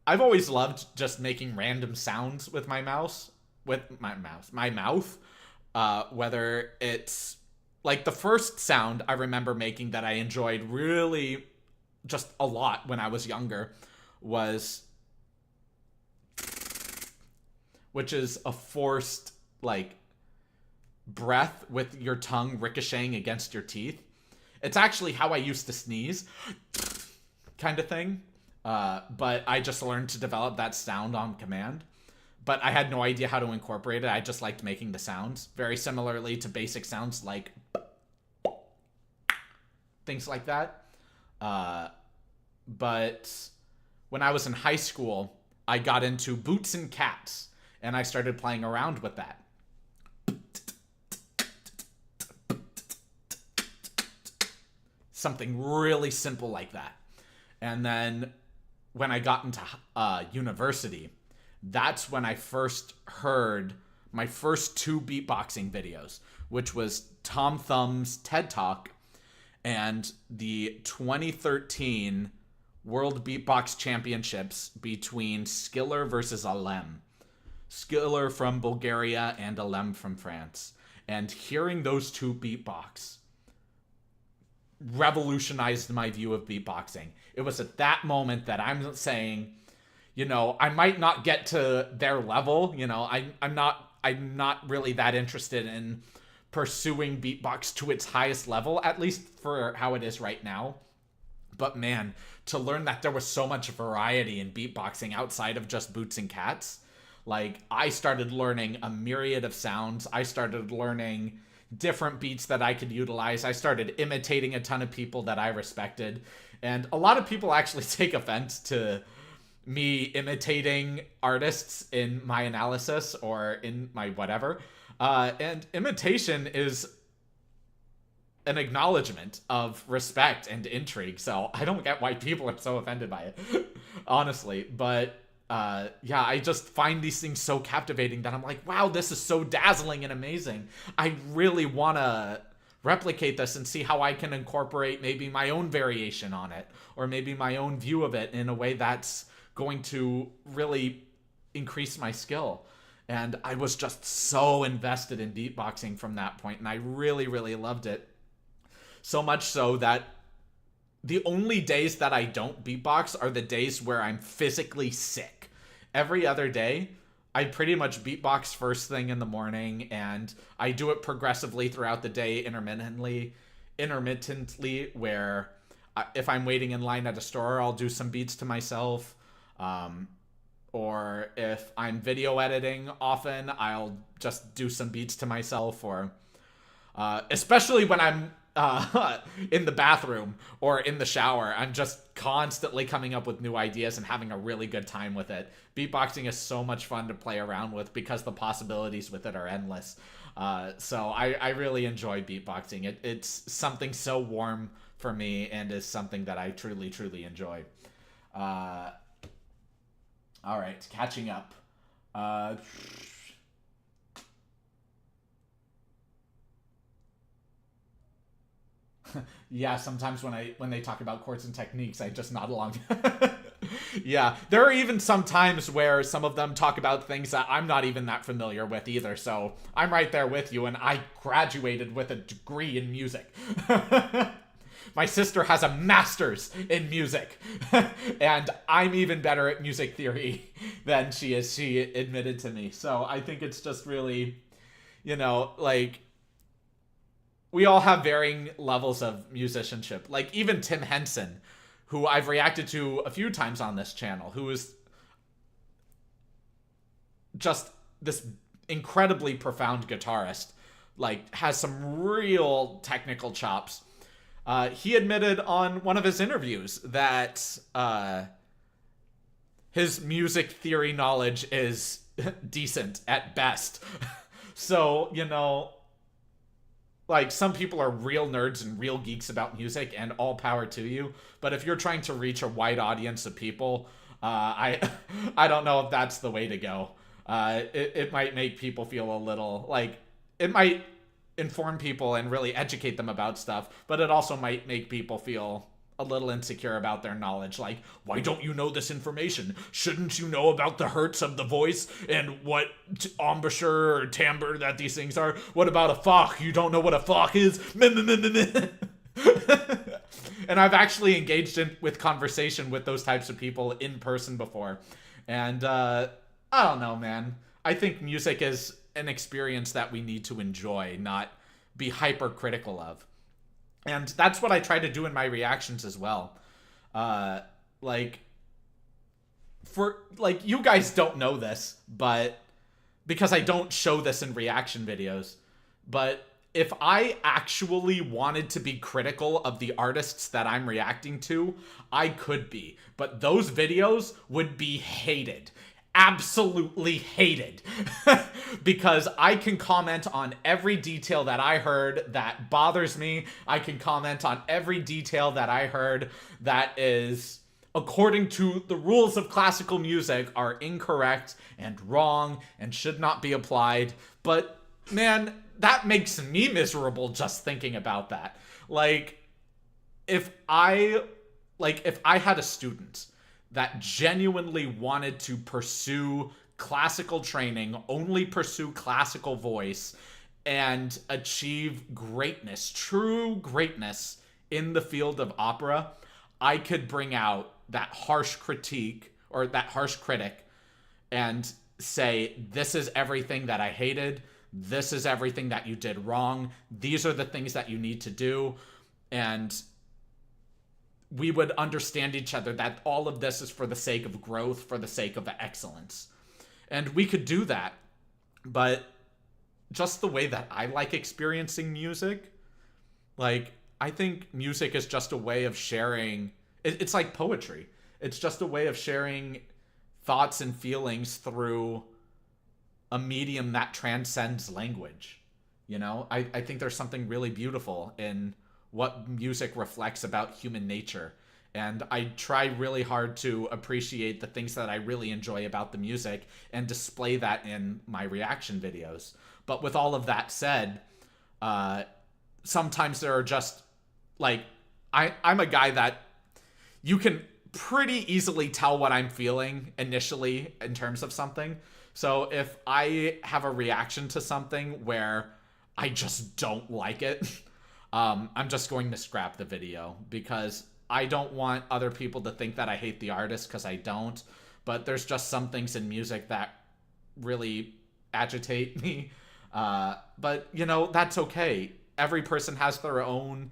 always loved just making random sounds with my mouth, whether it's like the first sound I remember making that I enjoyed really just a lot when I was younger was, which is a forced like breath with your tongue ricocheting against your teeth. It's actually how I used to sneeze, kind of thing. But I just learned to develop that sound on command. But I had no idea how to incorporate it. I just liked making the sounds. Very similarly to basic sounds like things like that. But when I was in high school, I got into Boots and Cats, and I started playing around with that. Something really simple like that. And then when I got into university, that's when I first heard my first two beatboxing videos, which was Tom Thumb's TED Talk and the 2013 World Beatbox Championships between Skiller versus Alem. Skiller from Bulgaria and Alem from France. And hearing those two beatbox revolutionized my view of beatboxing. It was at that moment that I'm saying, you know, I might not get to their level. You know, I'm not really that interested in pursuing beatbox to its highest level, at least for how it is right now. But man, to learn that there was so much variety in beatboxing outside of just Boots and Cats, like I started learning a myriad of sounds. I started learning different beats that I could utilize. I started imitating a ton of people that I respected. And a lot of people actually take offense to me imitating artists in my analysis or in my whatever. And imitation is an acknowledgement of respect and intrigue. So I don't get why people are so offended by it, honestly. But yeah, I just find these things so captivating that I'm like, wow, this is so dazzling and amazing. I really want to replicate this and see how I can incorporate maybe my own variation on it, or maybe my own view of it in a way that's going to really increase my skill. And I was just so invested in beatboxing from that point, and I really, really loved it. So much so that the only days that I don't beatbox are the days where I'm physically sick. Every other day, I pretty much beatbox first thing in the morning, and I do it progressively throughout the day, intermittently, where if I'm waiting in line at a store, I'll do some beats to myself. Or if I'm video editing often, I'll just do some beats to myself, or especially when I'm in the bathroom or in the shower, I'm just constantly coming up with new ideas and having a really good time with it. Beatboxing is so much fun to play around with because the possibilities with it are endless. So I really enjoy beatboxing. It's something so warm for me and is something that I truly, truly enjoy. All right, catching up. Yeah, sometimes when they talk about chords and techniques, I just nod along. Yeah, there are even some times where some of them talk about things that I'm not even that familiar with either, so I'm right there with you, and I graduated with a degree in music. My sister has a master's in music, and I'm even better at music theory than she is, she admitted to me. So I think it's just really, you know, like, we all have varying levels of musicianship. Like, even Tim Henson, who I've reacted to a few times on this channel, who is just this incredibly profound guitarist, like, has some real technical chops. He admitted on one of his interviews that his music theory knowledge is decent at best. So, you know, like, some people are real nerds and real geeks about music, and all power to you. But if you're trying to reach a wide audience of people, I don't know if that's the way to go. It might make people feel a little, like, it might inform people and really educate them about stuff, but it also might make people feel a little insecure about their knowledge. Like, why don't you know this information? Shouldn't you know about the hertz of the voice and what embouchure or timbre that these things are? What about a Fach? You don't know what a Fach is? And I've actually engaged with conversation with those types of people in person before. And I don't know, man. I think music is an experience that we need to enjoy, not be hypercritical of. And that's what I try to do in my reactions as well. Like, you guys don't know this, but because I don't show this in reaction videos, but if I actually wanted to be critical of the artists that I'm reacting to, I could be. But those videos would be hated. Absolutely hated. Because I can comment on every detail that I heard that bothers me. I can comment on every detail that I heard that is, according to the rules of classical music, are incorrect and wrong and should not be applied. But man, that makes me miserable just thinking about that. Like, if I if I had a student that genuinely wanted to pursue classical training, only pursue classical voice, and achieve greatness, true greatness in the field of opera, I could bring out that harsh critique or that harsh critic and say, this is everything that I hated. This is everything that you did wrong. These are the things that you need to do. And we would understand each other that all of this is for the sake of growth, for the sake of excellence. And we could do that. But just the way that I like experiencing music, like, I think music is just a way of sharing. It's like poetry. It's just a way of sharing thoughts and feelings through a medium that transcends language. You know, I think there's something really beautiful in what music reflects about human nature. And I try really hard to appreciate the things that I really enjoy about the music and display that in my reaction videos. But with all of that said, sometimes there are just, like, I'm a guy that you can pretty easily tell what I'm feeling initially in terms of something. So if I have a reaction to something where I just don't like it, I'm just going to scrap the video, because I don't want other people to think that I hate the artist, because I don't. But there's just some things in music that really agitate me. But, you know, that's okay. Every person has their own,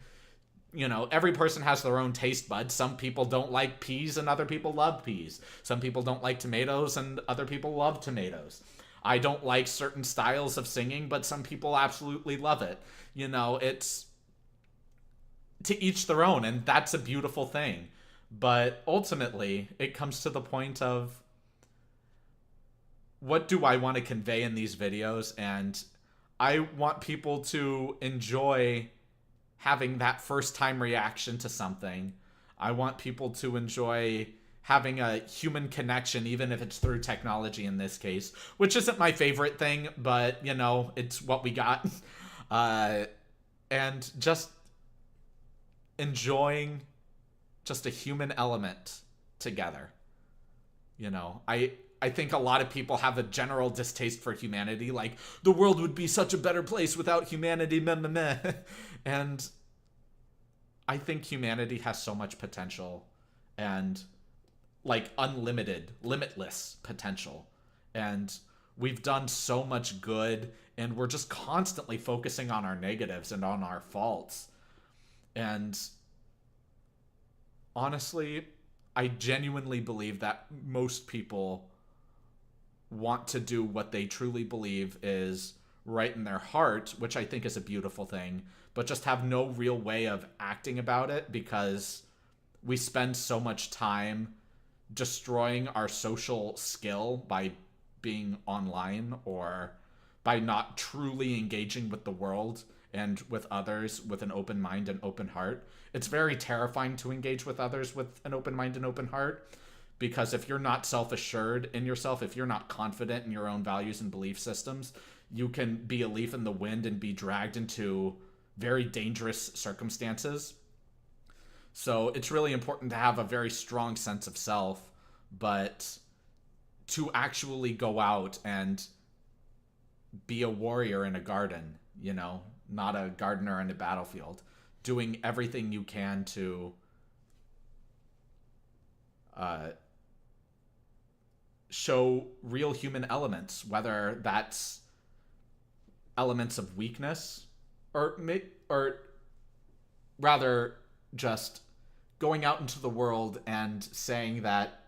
every person has their own taste buds. Some people don't like peas and other people love peas. Some people don't like tomatoes and other people love tomatoes. I don't like certain styles of singing, but some people absolutely love it. It's to each their own, and that's a beautiful thing. But ultimately, it comes to the point of, what do I want to convey in these videos? And I want people to enjoy having that first time reaction to something. I want people to enjoy having a human connection, even if it's through technology in this case, which isn't my favorite thing, but, it's what we got. And just enjoying just a human element together. I think a lot of people have a general distaste for humanity, like, the world would be such a better place without humanity, meh, meh, meh. And I think humanity has so much potential, and, like, unlimited, limitless potential. And we've done so much good, and we're just constantly focusing on our negatives and on our faults. And honestly, I genuinely believe that most people want to do what they truly believe is right in their heart, which I think is a beautiful thing, but just have no real way of acting about it, because we spend so much time destroying our social skill by being online, or by not truly engaging with the world and with others with an open mind and open heart. It's very terrifying to engage with others with an open mind and open heart, because if you're not self-assured in yourself, if you're not confident in your own values and belief systems, you can be a leaf in the wind and be dragged into very dangerous circumstances. So it's really important to have a very strong sense of self, but to actually go out and be a warrior in a garden, not a gardener in a battlefield, doing everything you can to show real human elements, whether that's elements of weakness, or rather just going out into the world and saying that,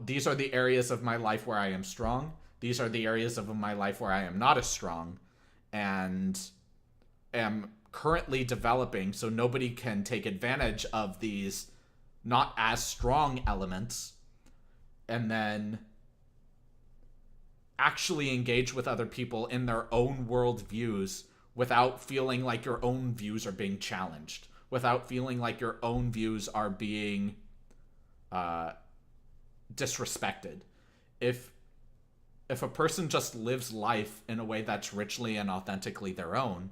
these are the areas of my life where I am strong. These are the areas of my life where I am not as strong, and am currently developing, so nobody can take advantage of these not as strong elements. And then actually engage with other people in their own world views without feeling like your own views are being challenged, without feeling like your own views are being disrespected. If a person just lives life in a way that's richly and authentically their own,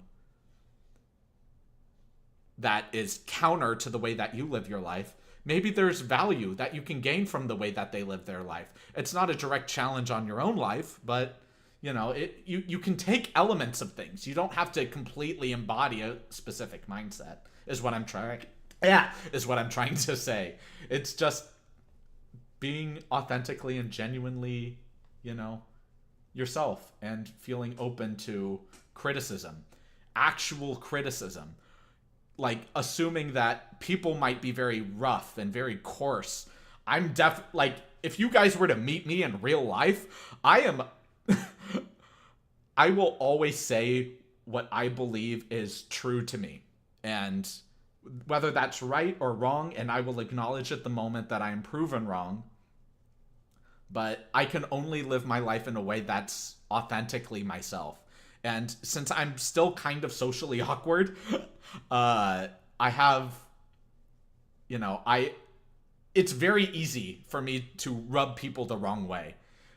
that is counter to the way that you live your life. Maybe there's value that you can gain from the way that they live their life. It's not a direct challenge on your own life, but you can take elements of things. You don't have to completely embody a specific mindset, is what I'm trying to say. It's just being authentically and genuinely, yourself, and feeling open to criticism, actual criticism. Like, assuming that people might be very rough and very coarse. If you guys were to meet me in real life, I will always say what I believe is true to me. And whether that's right or wrong, and I will acknowledge at the moment that I am proven wrong, but I can only live my life in a way that's authentically myself. And since I'm still kind of socially awkward, it's very easy for me to rub people the wrong way.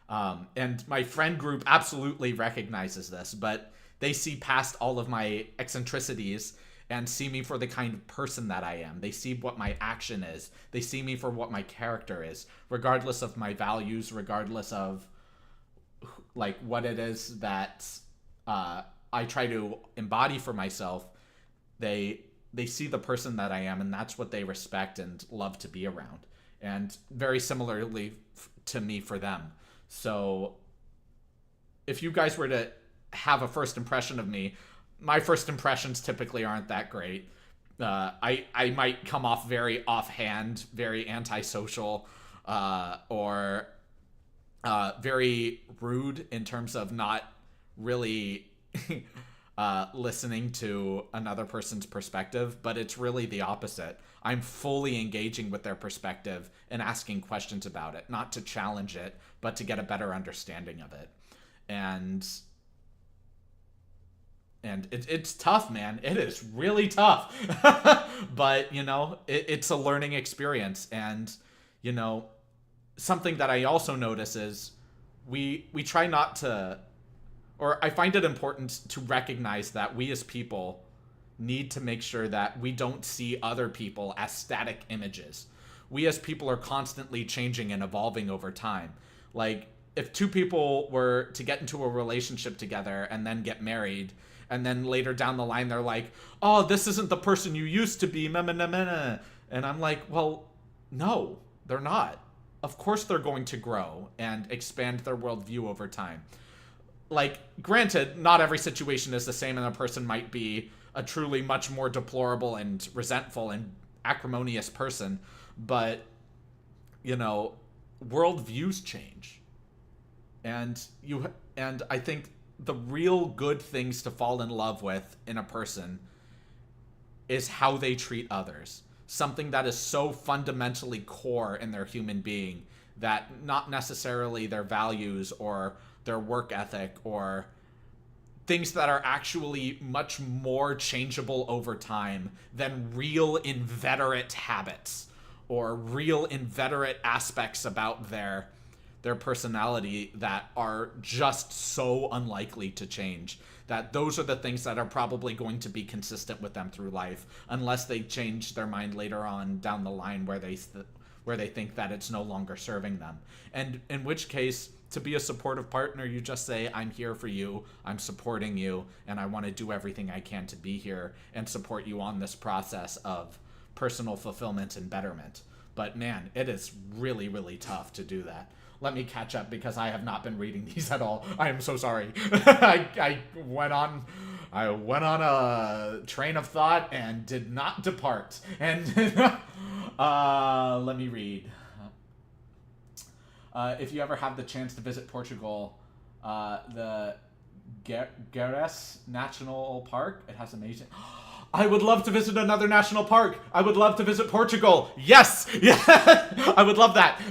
And my friend group absolutely recognizes this, but they see past all of my eccentricities and see me for the kind of person that I am. They see what my action is. They see me for what my character is, regardless of my values, regardless of like what it is that I try to embody for myself. They see the person that I am, and that's what they respect and love to be around. And very similarly to me for them. So if you guys were to have a first impression of me, my first impressions typically aren't that great. I might come off very offhand, very antisocial, or very rude in terms of not really listening to another person's perspective, but it's really the opposite. I'm fully engaging with their perspective and asking questions about it, not to challenge it, but to get a better understanding of it. And it's tough, man. It is really tough. But, it's a learning experience. And, something that I also notice is we try not to, or I find it important to recognize that we as people need to make sure that we don't see other people as static images. We as people are constantly changing and evolving over time. Like, if two people were to get into a relationship together and then get married, and then later down the line they're like, oh, this isn't the person you used to be, and I'm like, well, no, they're not. Of course they're going to grow and expand their worldview over time. Like, granted, not every situation is the same, and a person might be a truly much more deplorable and resentful and acrimonious person, but, worldviews change. And I think the real good things to fall in love with in a person is how they treat others. Something that is so fundamentally core in their human being that not necessarily their values or their work ethic or things that are actually much more changeable over time than real inveterate habits or real inveterate aspects about their personality that are just so unlikely to change, that those are the things that are probably going to be consistent with them through life, unless they change their mind later on down the line where they think that it's no longer serving them. And in which case, to be a supportive partner, you just say, I'm here for you, I'm supporting you, and I want to do everything I can to be here and support you on this process of personal fulfillment and betterment. But man, it is really, really tough to do that. Let me catch up because I have not been reading these at all. I am so sorry. I went on a train of thought and did not depart. And let me read. If you ever have the chance to visit Portugal, the Gerês National Park, it has amazing... I would love to visit another national park. I would love to visit Portugal. Yes! Yeah! I would love that.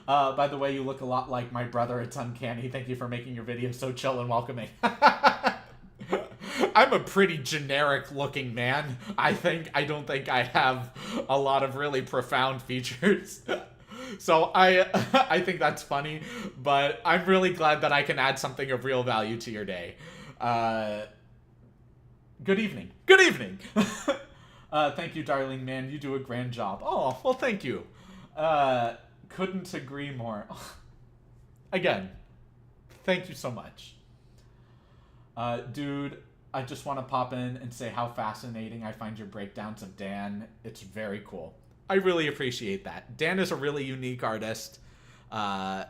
By the way, you look a lot like my brother. It's uncanny. Thank you for making your video so chill and welcoming. I'm a pretty generic looking man. I don't think I have a lot of really profound features. So I think that's funny, but I'm really glad that I can add something of real value to your day. Good evening. Good evening. Thank you, darling man. You do a grand job. Oh, well, thank you. Couldn't agree more. Again, thank you so much. Dude, I just want to pop in and say how fascinating I find your breakdowns of Dan. It's very cool. I really appreciate that. Dan is a really unique artist, and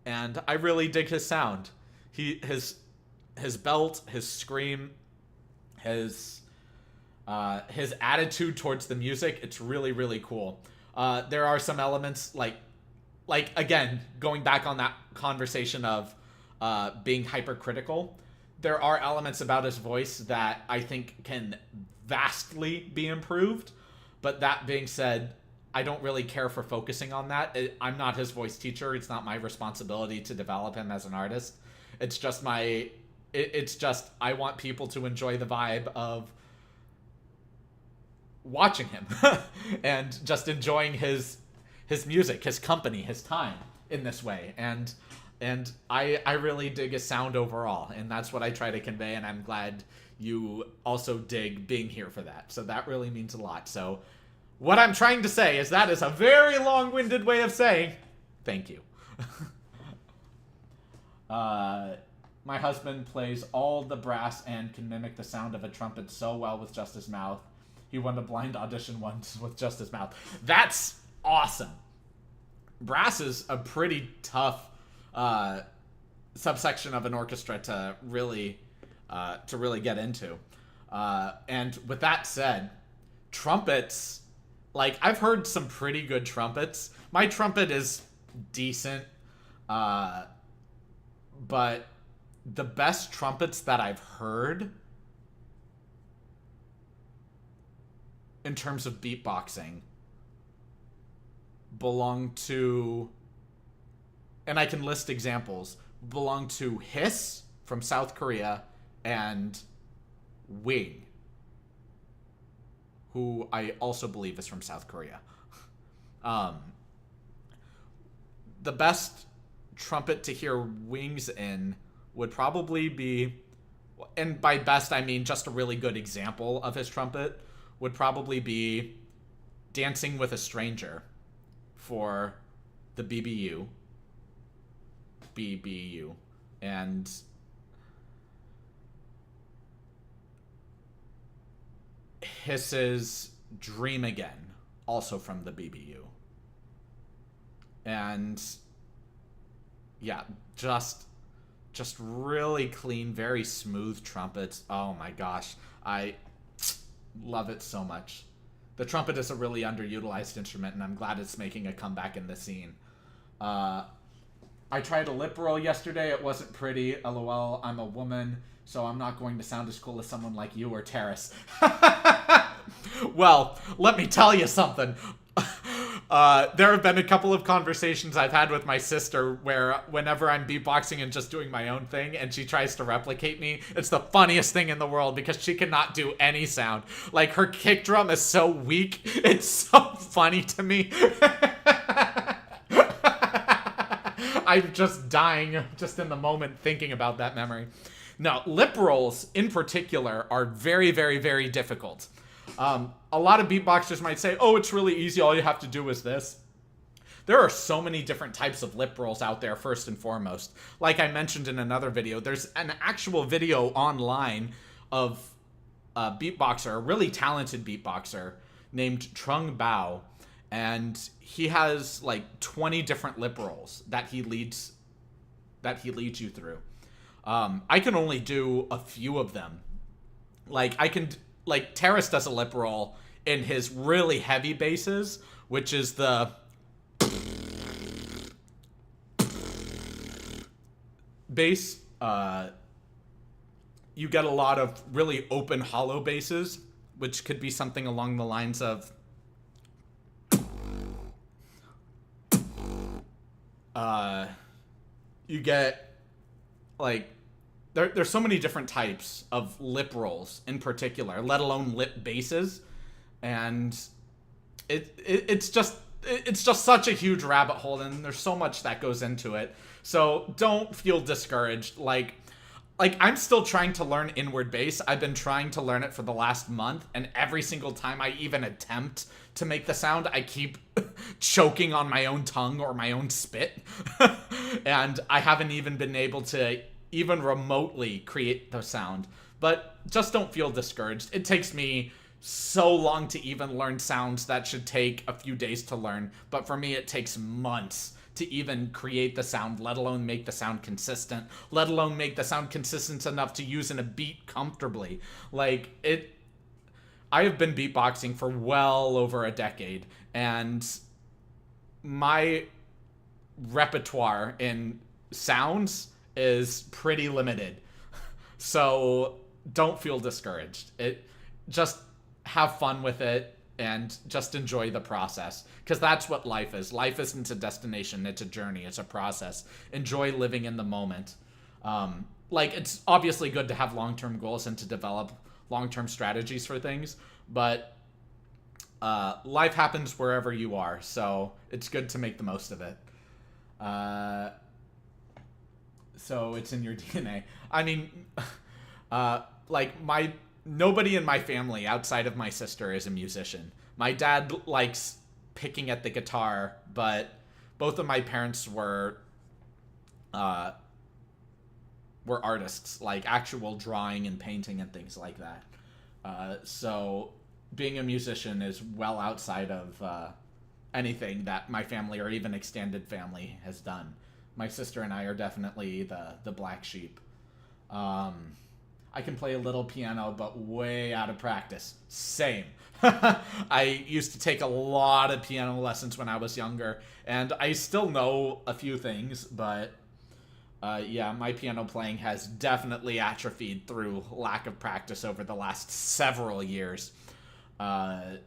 I really dig his sound. His belt, his scream, his attitude towards the music, it's really, really cool. There are some elements like again, going back on that conversation of being hypercritical, there are elements about his voice that I think can vastly be improved. But that being said, I don't really care for focusing on that. I'm not his voice teacher. It's not my responsibility to develop him as an artist. It's just it's just I want people to enjoy the vibe of watching him and just enjoying his music, his company, his time in this way. And I really dig his sound overall, and that's what I try to convey, and I'm glad you also dig being here for that. So that really means a lot. So what I'm trying to say is that is a very long-winded way of saying thank you. My husband plays all the brass and can mimic the sound of a trumpet so well with just his mouth. He won a blind audition once with just his mouth. That's awesome. Brass is a pretty tough subsection of an orchestra to really get into. And with that said, trumpets, like, I've heard some pretty good trumpets. My trumpet is decent, but the best trumpets that I've heard in terms of beatboxing belong to, and I can list examples, belong to Hiss from South Korea and Wing, who I also believe is from South Korea. The best trumpet to hear Wings in would probably be, and by best I mean just a really good example of his trumpet, would probably be Dancing with a Stranger for the BBU. And Hiss's Dream Again, also from the BBU. And yeah, just really clean, very smooth trumpets. Oh my gosh, I love it so much. The trumpet is a really underutilized instrument, and I'm glad it's making a comeback in the scene. I tried a lip roll yesterday. It wasn't pretty. LOL, I'm a woman, so I'm not going to sound as cool as someone like you or Terrace. Well, let me tell you something. There have been a couple of conversations I've had with my sister where whenever I'm beatboxing and just doing my own thing and she tries to replicate me, it's the funniest thing in the world because she cannot do any sound. Like, her kick drum is so weak. It's so funny to me. I'm just dying just in the moment thinking about that memory. Now, lip rolls in particular are very, very, very difficult. A lot of beatboxers might say, oh, it's really easy. All you have to do is this. There are so many different types of lip rolls out there, first and foremost. Like I mentioned in another video, there's an actual video online of a beatboxer, a really talented beatboxer named Trung Bao. And he has like 20 different lip rolls that he leads you through. I can only do a few of them. Like Terrace does a lip roll in his really heavy basses, which is the bass. You get a lot of really open, hollow basses, which could be something along the lines of you get like there's so many different types of lip rolls in particular, let alone lip basses, and it's just such a huge rabbit hole, and there's so much that goes into it. So don't feel discouraged. Like, like, I'm still trying to learn inward bass. I've been trying to learn it for the last month, and every single time I even attempt to make the sound, I keep choking on my own tongue or my own spit. And I haven't even been able to even remotely create the sound. But just don't feel discouraged. It takes me so long to even learn sounds that should take a few days to learn. But for me, it takes months to even create the sound, let alone make the sound consistent, let alone make the sound consistent enough to use in a beat comfortably. Like, I have been beatboxing for well over a decade, and my repertoire in sounds is pretty limited. So don't feel discouraged. Just have fun with it and just enjoy the process, because that's what life is. Life isn't a destination, it's a journey, it's a process. Enjoy living in the moment. Like, it's obviously good to have long-term goals and to develop long-term strategies for things, but life happens wherever you are, so it's good to make the most of it. So it's in your DNA. I mean, like, nobody in my family outside of my sister is a musician. My dad likes picking at the guitar, but both of my parents were artists, like actual drawing and painting and things like that. So being a musician is well outside of anything that my family or even extended family has done. My sister and I are definitely the black sheep. I can play a little piano, but way out of practice. Same. I used to take a lot of piano lessons when I was younger, and I still know a few things, but yeah, my piano playing has definitely atrophied through lack of practice over the last several years. But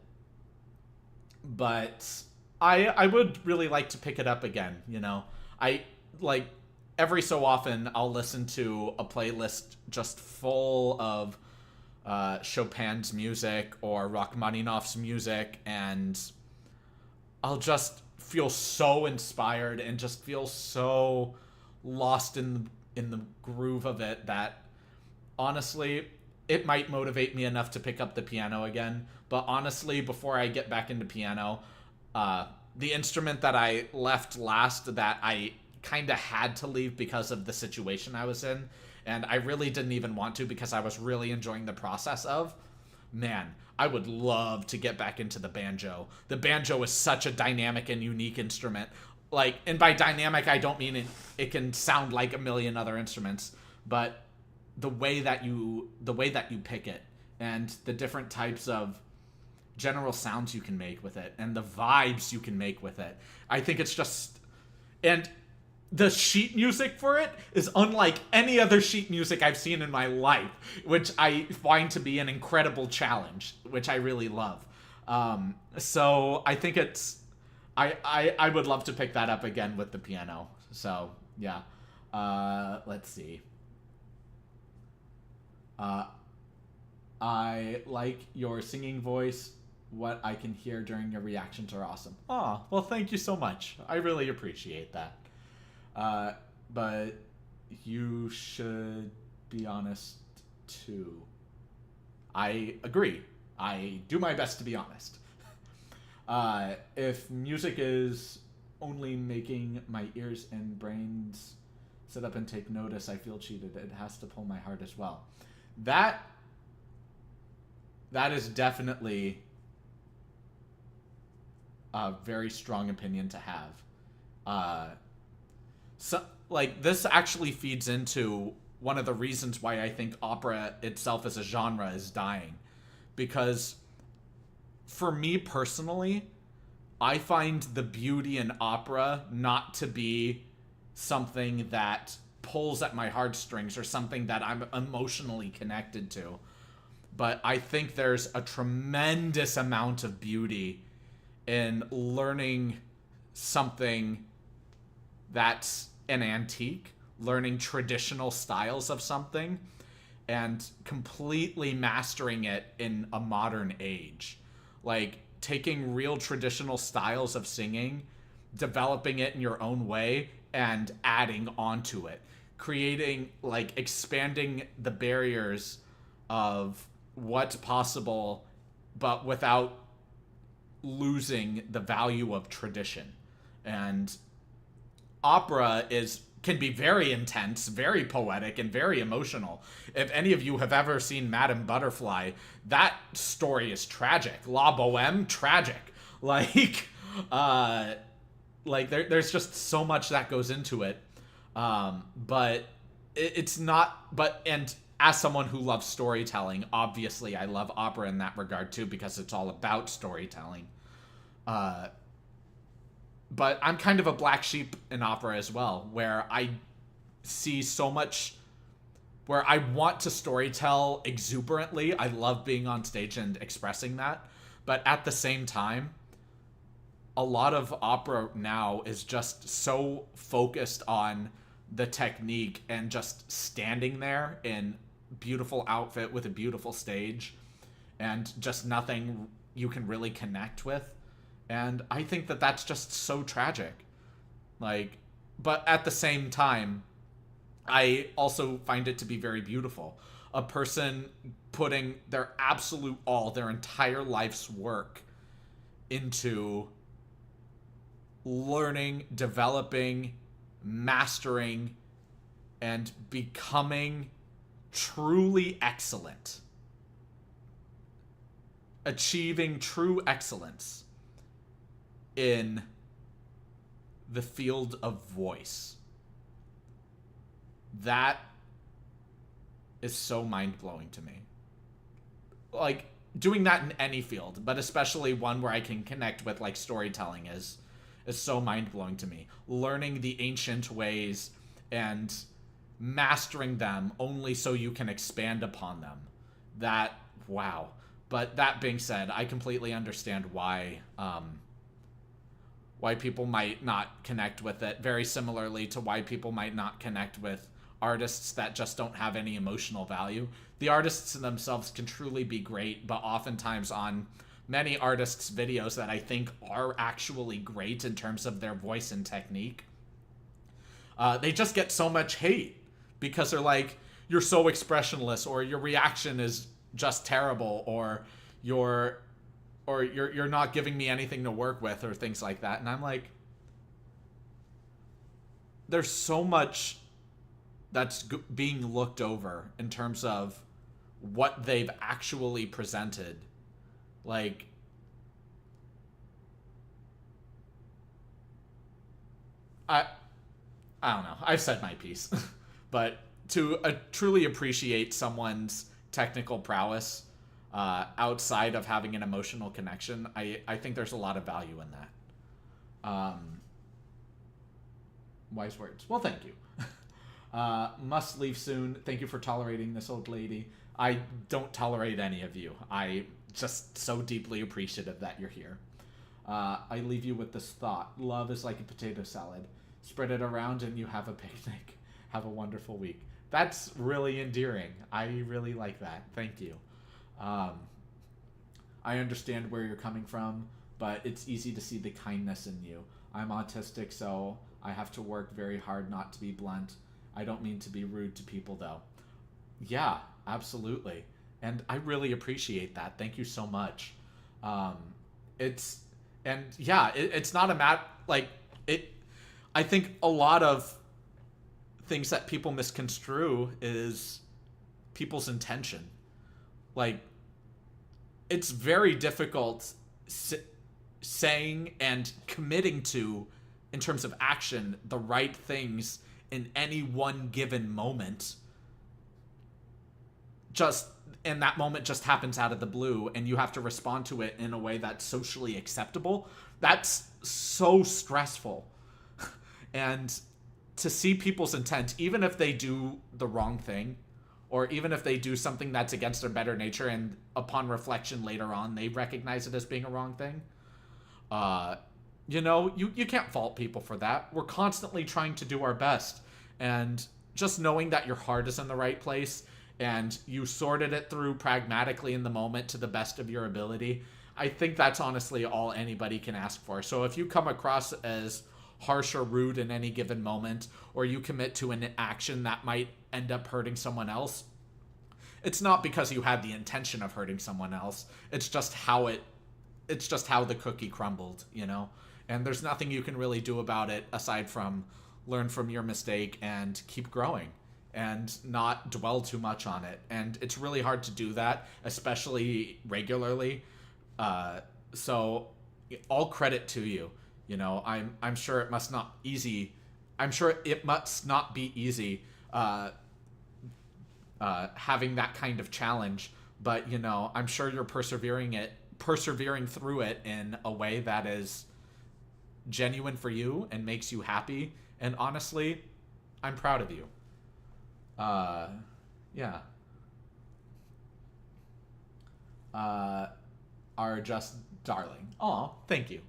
I would really like to pick it up again, you know? Every so often, I'll listen to a playlist just full of Chopin's music or Rachmaninoff's music, and I'll just feel so inspired and just feel so lost in the groove of it that, honestly, it might motivate me enough to pick up the piano again. But honestly, before I get back into piano, the instrument that I left last, that I kind of had to leave because of the situation I was in, and I really didn't even want to because I was really enjoying the process of, man, I would love to get back into the banjo. The banjo is such a dynamic and unique instrument. Like, and by dynamic, I don't mean it can sound like a million other instruments, but the way that you pick it and the different types of general sounds you can make with it and the vibes you can make with it. I think it's just, and the sheet music for it is unlike any other sheet music I've seen in my life, which I find to be an incredible challenge, which I really love. So I think I would love to pick that up again with the piano. So yeah, let's see. I like your singing voice. What I can hear during your reactions are awesome. Aw, well, thank you so much. I really appreciate that. But you should be honest too. I agree. I do my best to be honest. If music is only making my ears and brains sit up and take notice, I feel cheated. It has to pull my heart as well. That is definitely a very strong opinion to have. So, like, this actually feeds into one of the reasons why I think opera itself as a genre is dying. Because for me personally, I find the beauty in opera not to be something that pulls at my heartstrings or something that I'm emotionally connected to. But I think there's a tremendous amount of beauty in learning something that's an antique, learning traditional styles of something, and completely mastering it in a modern age. Like, taking real traditional styles of singing, developing it in your own way, and adding onto it. creating, like, expanding the barriers of what's possible, but without losing the value of tradition. And opera can be very intense, very poetic, and very emotional. If any of you have ever seen Madame Butterfly, that story is tragic. La Boheme, tragic. There's just so much that goes into it. But it's not. And as someone who loves storytelling, obviously I love opera in that regard too, because it's all about storytelling. But I'm kind of a black sheep in opera as well, where I see so much, where I want to storytell exuberantly. I love being on stage and expressing that. But at the same time, a lot of opera now is just so focused on the technique and just standing there in beautiful outfit with a beautiful stage and just nothing you can really connect with. And I think that that's just so tragic. But at the same time, I also find it to be very beautiful. A person putting their absolute all, their entire life's work into learning, developing, mastering, and becoming truly excellent. Achieving true excellence in the field of voice. That is so mind-blowing to me. Like, doing that in any field, but especially one where I can connect with, like, storytelling is so mind-blowing to me. Learning the ancient ways and mastering them only so you can expand upon them. Wow. But that being said, I completely understand why people might not connect with it, very similarly to why people might not connect with artists that just don't have any emotional value. The artists themselves can truly be great, but oftentimes on many artists' videos that I think are actually great in terms of their voice and technique, they just get so much hate because they're like, you're so expressionless, or your reaction is just terrible, or you're not giving me anything to work with, or things like that. And I'm like, there's so much that's being looked over in terms of what they've actually presented. Like, I don't know. I've said my piece. But to truly appreciate someone's technical prowess outside of having an emotional connection, I think there's a lot of value in that. Wise words. Well, thank you. Must leave soon. Thank you for tolerating this old lady. I don't tolerate any of you. I just so deeply appreciative that you're here. I leave you with this thought. Love is like a potato salad. Spread it around and you have a picnic. Have a wonderful week. That's really endearing. I really like that. Thank you. I understand where you're coming from, but it's easy to see the kindness in you. I'm autistic, so I have to work very hard not to be blunt. I don't mean to be rude to people, though. Yeah, absolutely. And I really appreciate that. Thank you so much. It's not a matter, I think a lot of things that people misconstrue is people's intention. Like, it's very difficult saying and committing to, in terms of action, the right things in any one given moment. And that moment just happens out of the blue, and you have to respond to it in a way that's socially acceptable. That's so stressful. And to see people's intent, even if they do the wrong thing, or even if they do something that's against their better nature, and upon reflection later on, they recognize it as being a wrong thing. You can't fault people for that. We're constantly trying to do our best. And just knowing that your heart is in the right place and you sorted it through pragmatically in the moment to the best of your ability, I think that's honestly all anybody can ask for. So if you come across as harsh or rude in any given moment, or you commit to an action that might end up hurting someone else, it's not because you had the intention of hurting someone else. It's just how the cookie crumbled, you know? And there's nothing you can really do about it aside from learn from your mistake and keep growing and not dwell too much on it. And it's really hard to do that, especially regularly. So all credit to you. You know, I'm sure it must not easy. I'm sure it must not be easy having that kind of challenge, but you know, I'm sure you're persevering through it in a way that is genuine for you and makes you happy. And honestly, I'm proud of you. Yeah. Are just darling. Aw, thank you.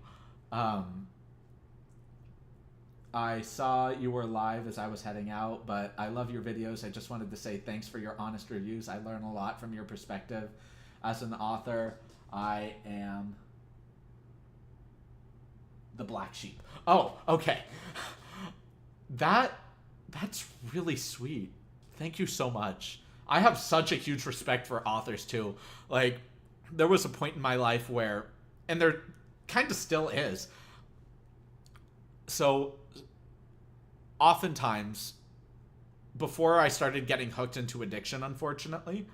I saw you were live as I was heading out, but I love your videos. I just wanted to say thanks for your honest reviews. I learn a lot from your perspective. As an author, I am the black sheep. Oh, okay. That's really sweet. Thank you so much. I have such a huge respect for authors too. Like, there was a point in my life where, and there kind of still is. So, oftentimes, before I started getting hooked into addiction, unfortunately,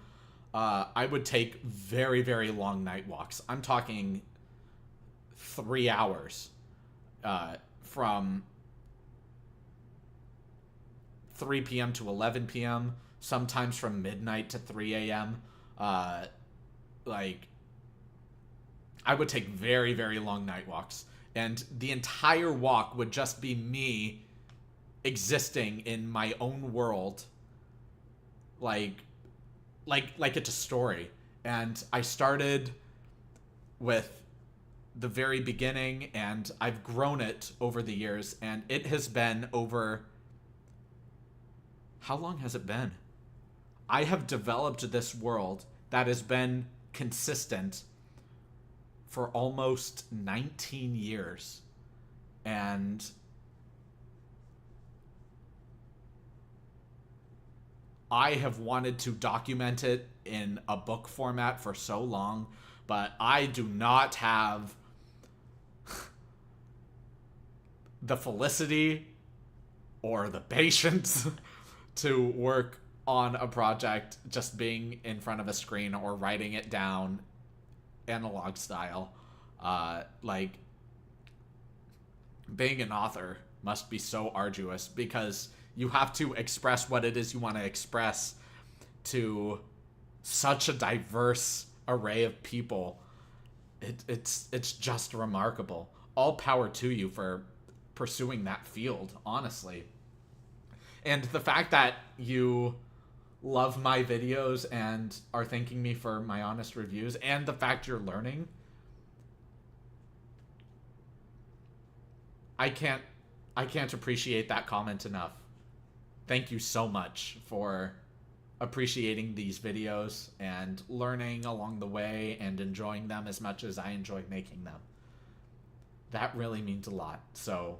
I would take very, very long night walks. I'm talking 3 hours from 3 p.m. to 11 p.m., sometimes from midnight to 3 a.m. Like, I would take very, very long night walks. And the entire walk would just be me existing in my own world. Like it's a story. And I started with the very beginning, and I've grown it over the years, and it has been over... How long has it been? I have developed this world that has been consistent for almost 19 years. And I have wanted to document it in a book format for so long, but I do not have the felicity or the patience to work on a project just being in front of a screen or writing it down analog style. Like, being an author must be so arduous because you have to express what it is you want to express to such a diverse array of people. It's just remarkable. All power to you for pursuing that field, honestly. And the fact that you love my videos and are thanking me for my honest reviews, and the fact you're learning, I can't appreciate that comment enough. Thank you so much for appreciating these videos and learning along the way and enjoying them as much as I enjoy making them. That really means a lot. So,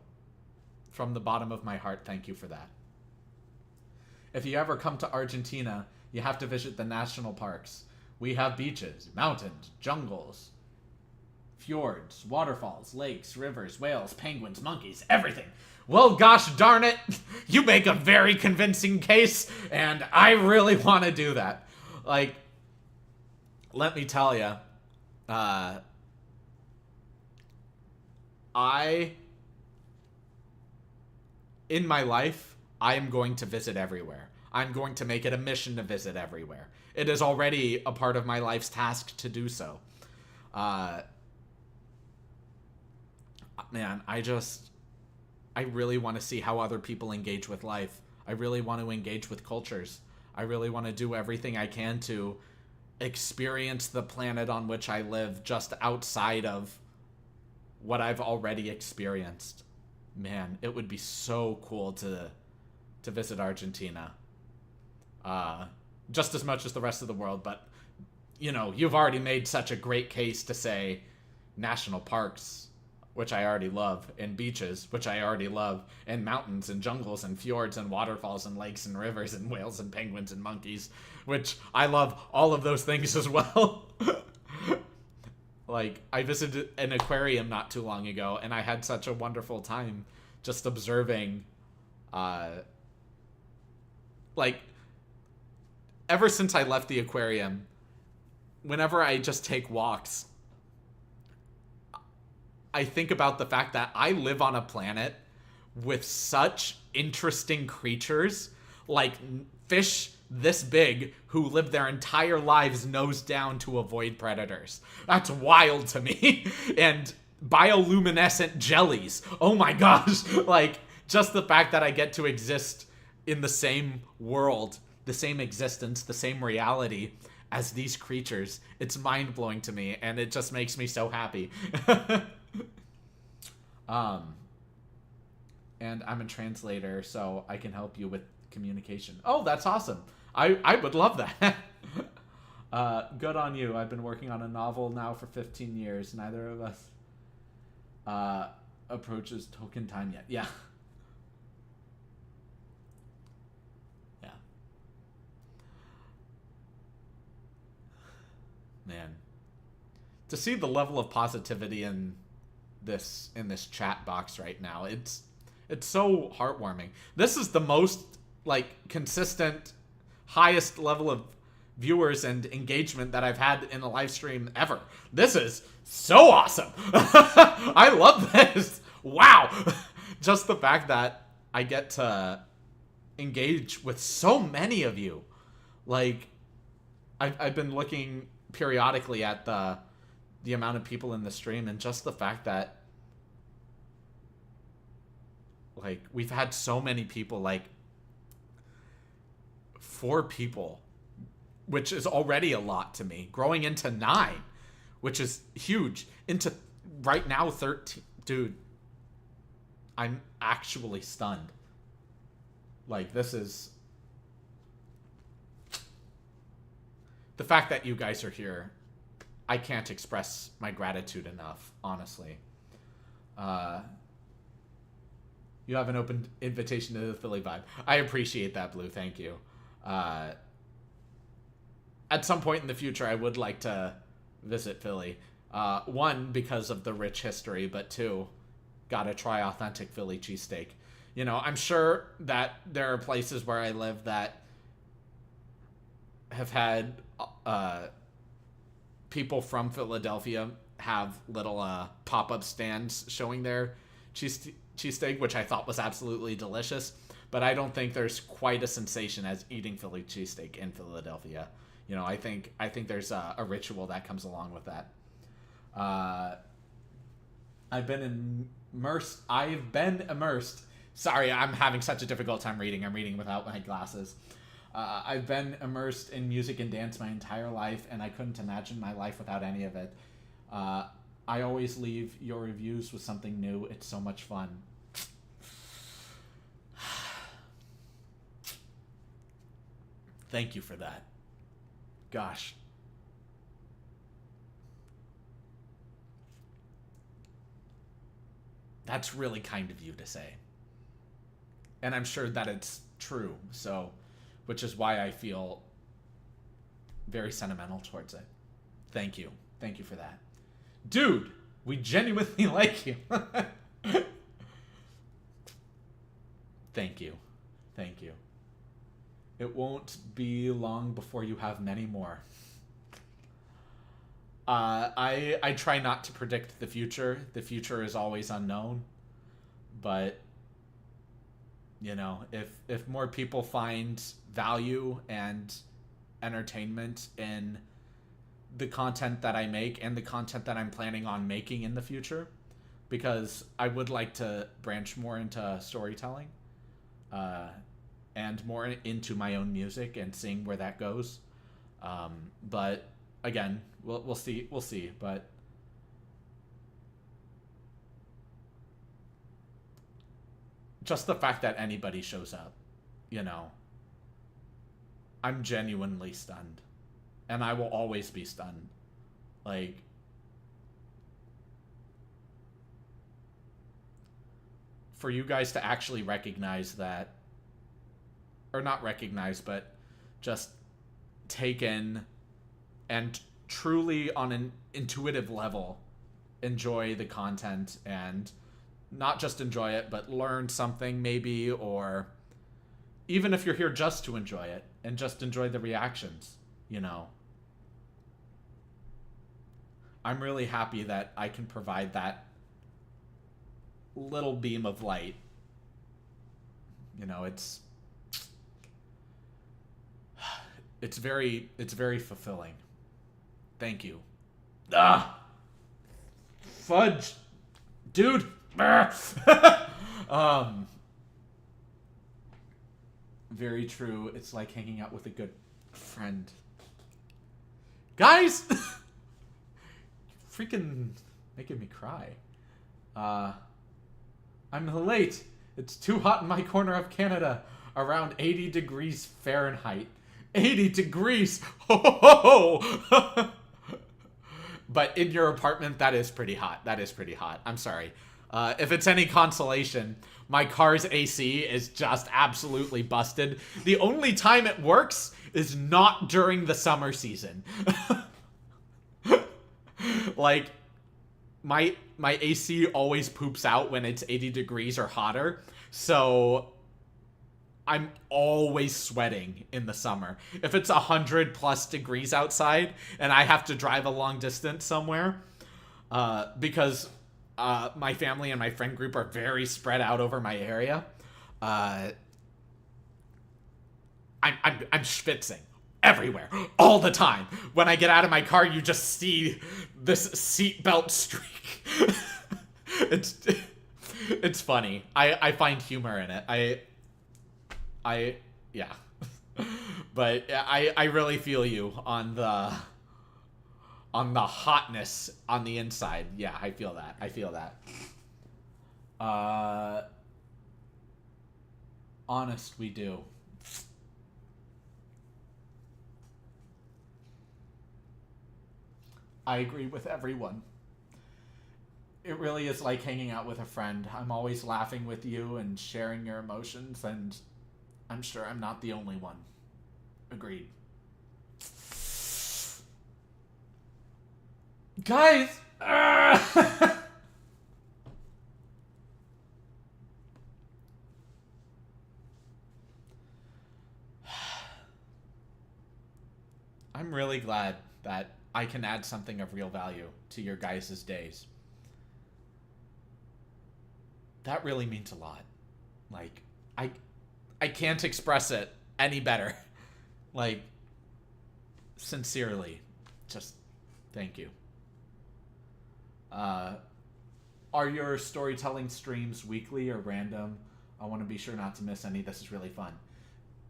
from the bottom of my heart, thank you for that. If you ever come to Argentina, you have to visit the national parks. We have beaches, mountains, jungles, fjords, waterfalls, lakes, rivers, whales, penguins, monkeys, everything. Well, gosh darn it, you make a very convincing case, and I really want to do that. Like, let me tell you, in my life, I am going to visit everywhere. I'm going to make it a mission to visit everywhere. It is already a part of my life's task to do so. Man, I really want to see how other people engage with life. I really want to engage with cultures. I really want to do everything I can to experience the planet on which I live just outside of what I've already experienced. Man, it would be so cool to visit Argentina. Just as much as the rest of the world, but, you know, you've already made such a great case to say national parks which I already love, and beaches, which I already love, and mountains and jungles and fjords and waterfalls and lakes and rivers and whales and penguins and monkeys, which I love all of those things as well. Like, I visited an aquarium not too long ago, and I had such a wonderful time just observing, like, ever since I left the aquarium, whenever I just take walks, I think about the fact that I live on a planet with such interesting creatures, like fish this big who live their entire lives nose down to avoid predators. That's wild to me. And bioluminescent jellies. Oh my gosh. Like, just the fact that I get to exist in the same world, the same existence, the same reality as these creatures, it's mind-blowing to me, and it just makes me so happy. And I'm a translator, so I can help you with communication. Oh, that's awesome. I would love that. Good on you. I've been working on a novel now for 15 years. Neither of us approaches token time yet. Yeah. Yeah. Man. To see the level of positivity in this chat box right now, it's so heartwarming. This is the most, like, consistent, highest level of viewers and engagement that I've had in a live stream ever. This is so awesome. I love this. Wow. Just the fact that I get to engage with so many of you. Like, I've been looking periodically at the amount of people in the stream, and just the fact that, like, we've had so many people, like 4 people, which is already a lot to me, growing into 9, which is huge, into right now 13. Dude, I'm actually stunned. Like, this is the fact that you guys are here. I can't express my gratitude enough, honestly. You have an open invitation to the Philly vibe. I appreciate that, Blue. Thank you. At some point in the future, I would like to visit Philly. 1, because of the rich history, but 2, gotta try authentic Philly cheesesteak. You know, I'm sure that there are places where I live that have had people from Philadelphia have little pop-up stands showing their cheesesteak, which I thought was absolutely delicious. But I don't think there's quite a sensation as eating Philly cheesesteak in Philadelphia. You know, I think there's a ritual that comes along with that. I've been immersed. Sorry, I'm having such a difficult time reading. I'm reading without my glasses. I've been immersed in music and dance my entire life, and I couldn't imagine my life without any of it. I always leave your reviews with something new. It's so much fun. Thank you for that. Gosh. That's really kind of you to say. And I'm sure that it's true, so, which is why I feel very sentimental towards it. Thank you. Thank you for that. Dude, we genuinely like you. Thank you. Thank you. It won't be long before you have many more. I try not to predict the future. The future is always unknown. But, you know, if more people find value and entertainment in the content that I make and the content that I'm planning on making in the future, because I would like to branch more into storytelling, and more into my own music and seeing where that goes. But again, we'll see. But just the fact that anybody shows up, you know, I'm genuinely stunned. And I will always be stunned. Like, for you guys to actually recognize that, or not recognize, but just take in and truly on an intuitive level enjoy the content, and not just enjoy it, but learn something maybe, or even if you're here just to enjoy it and just enjoy the reactions, you know. I'm really happy that I can provide that little beam of light. You know, it's very fulfilling. Thank you. Ah! Fudge! Dude! Very true. It's like hanging out with a good friend. Guys! Freaking making me cry. I'm late. It's too hot in my corner of Canada. Around 80 degrees Fahrenheit. 80 degrees! Ho ho ho! But in your apartment, that is pretty hot. That is pretty hot. I'm sorry. If it's any consolation, my car's AC is just absolutely busted. The only time it works is not during the summer season. Like, my AC always poops out when it's 80 degrees or hotter, so I'm always sweating in the summer. If it's 100+ degrees outside and I have to drive a long distance somewhere, because my family and my friend group are very spread out over my area, I'm schwitzing everywhere, all the time. When I get out of my car, you just see this seatbelt streak. It's funny. I find humor in it. Yeah. But I really feel you on the hotness on the inside. Yeah, I feel that. Honest, we do. I agree with everyone. It really is like hanging out with a friend. I'm always laughing with you and sharing your emotions, and I'm sure I'm not the only one. Agreed. Guys! I'm really glad that I can add something of real value to your guys' days. That really means a lot. Like, I can't express it any better. Like, sincerely, just thank you. Are your storytelling streams weekly or random? I want to be sure not to miss any. This is really fun.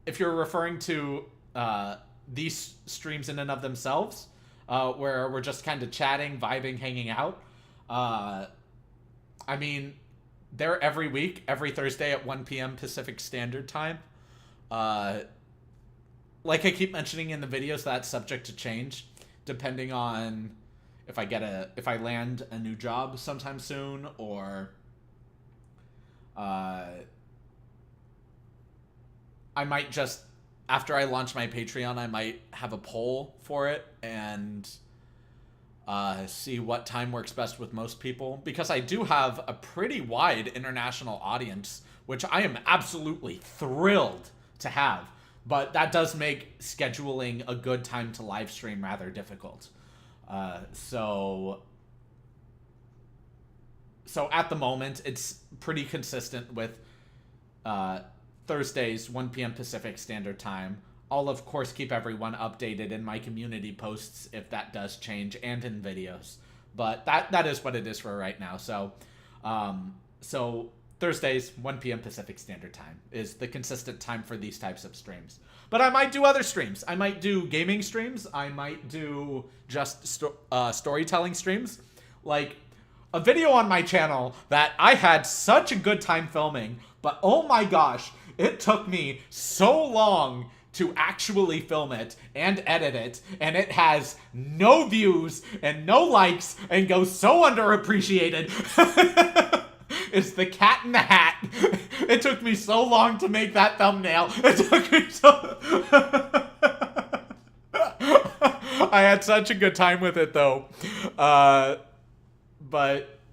If you're referring to these streams in and of themselves, where we're just kind of chatting, vibing, hanging out, I mean, they're every week, every Thursday at 1 p.m. Pacific Standard Time. Like I keep mentioning in the videos, that's subject to change depending on if I land a new job sometime soon, or I might just, after I launch my Patreon, I might have a poll for it and see what time works best with most people, because I do have a pretty wide international audience, which I am absolutely thrilled to have, but that does make scheduling a good time to live stream rather difficult. So at the moment, it's pretty consistent with Thursdays, 1 p.m. Pacific Standard Time. I'll, of course, keep everyone updated in my community posts if that does change, and in videos. But that is what it is for right now. So Thursdays, 1 p.m. Pacific Standard Time is the consistent time for these types of streams. But I might do other streams. I might do gaming streams. I might do just storytelling streams. Like a video on my channel that I had such a good time filming, but oh my gosh, it took me so long to actually film it and edit it, and it has no views and no likes and goes so underappreciated. is the Cat in the Hat. It took me so long to make that thumbnail. It took me so... I had such a good time with it, though. But,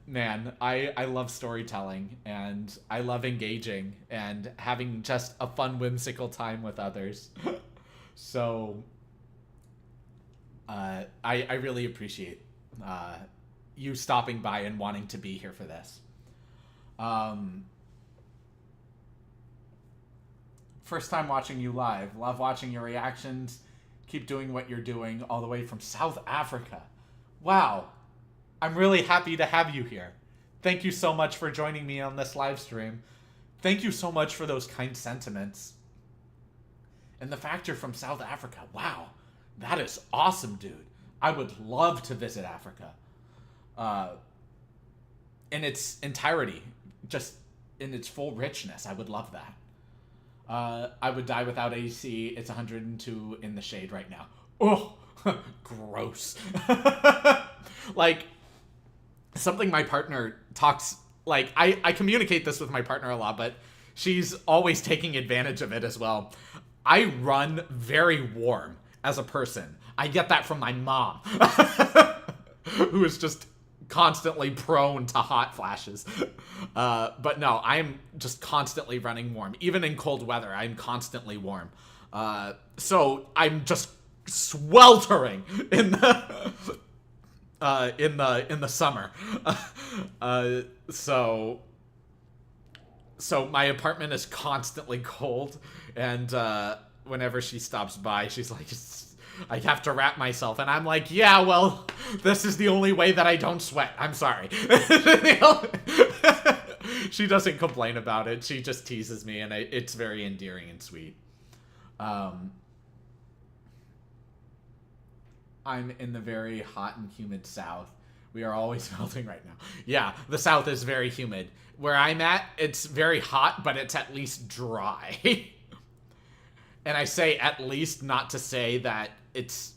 man, I love storytelling, and I love engaging, and having just a fun, whimsical time with others. So, I really appreciate you stopping by and wanting to be here for this. First time watching you live. Love watching your reactions. Keep doing what you're doing all the way from South Africa. Wow. I'm really happy to have you here. Thank you so much for joining me on this live stream. Thank you so much for those kind sentiments. And the fact you're from South Africa. Wow. That is awesome, dude. I would love to visit Africa. In its entirety. Just in its full richness. I would love that. I would die without AC. It's 102 in the shade right now. Oh, gross. Like, something my partner talks... Like, I communicate this with my partner a lot, but she's always taking advantage of it as well. I run very warm as a person. I get that from my mom, who is just constantly prone to hot flashes. But no, I'm just constantly running warm. Even in cold weather, I'm constantly warm. So I'm just sweltering in the summer. So my apartment is constantly cold, and whenever she stops by, she's like, I have to wrap myself, and I'm like, yeah, well, this is the only way that I don't sweat. I'm sorry. She doesn't complain about it. She just teases me, and it's very endearing and sweet. I'm in the very hot and humid South. We are always melting right now. Yeah, the South is very humid. Where I'm at, it's very hot, but it's at least dry. And I say at least not to say that it's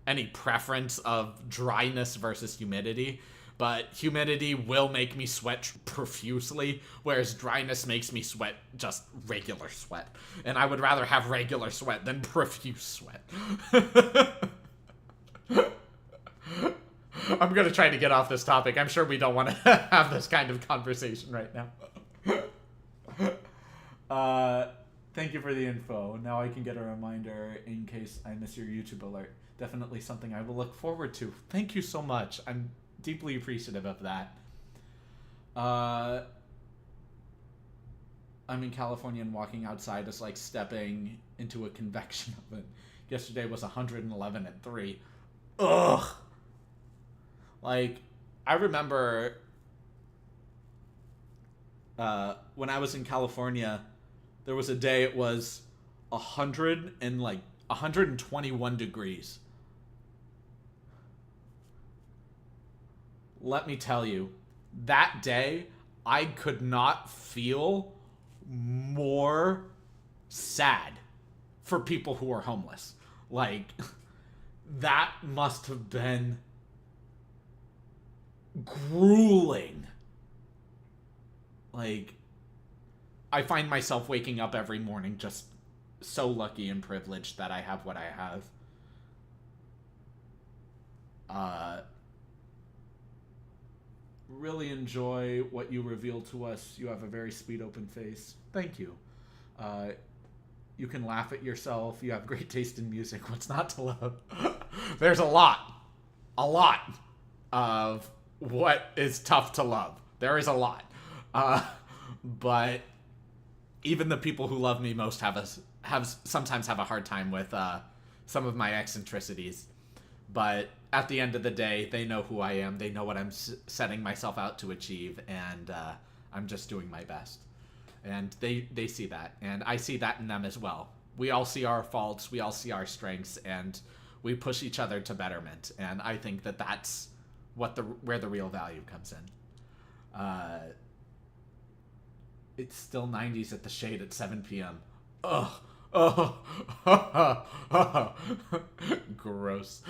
any preference of dryness versus humidity, but humidity will make me sweat profusely, whereas dryness makes me sweat just regular sweat. And I would rather have regular sweat than profuse sweat. I'm going to try to get off this topic. I'm sure we don't want to have this kind of conversation right now. Thank you for the info. Now I can get a reminder in case I miss your YouTube alert. Definitely something I will look forward to. Thank you so much. I'm deeply appreciative of that. I'm in California, and walking outside is like stepping into a convection oven. Yesterday was 111 at 3. Ugh. Like, I remember when I was in California, there was a day it was 121 degrees. Let me tell you, that day, I could not feel more sad for people who are homeless. Like, that must have been grueling. Like, I find myself waking up every morning just so lucky and privileged that I have what I have. Really enjoy what you reveal to us. You have a very sweet, open face. Thank you. You can laugh at yourself. You have great taste in music. What's not to love? There's a lot of what is tough to love. There is a lot. But even the people who love me most sometimes have a hard time with some of my eccentricities. But at the end of the day, they know who I am. They know what I'm setting myself out to achieve, and I'm just doing my best. And they see that, and I see that in them as well. We all see our faults, we all see our strengths, and we push each other to betterment. And I think that that's where the real value comes in. It's still 90s at the shade at 7 p.m. Ugh. Oh. Gross.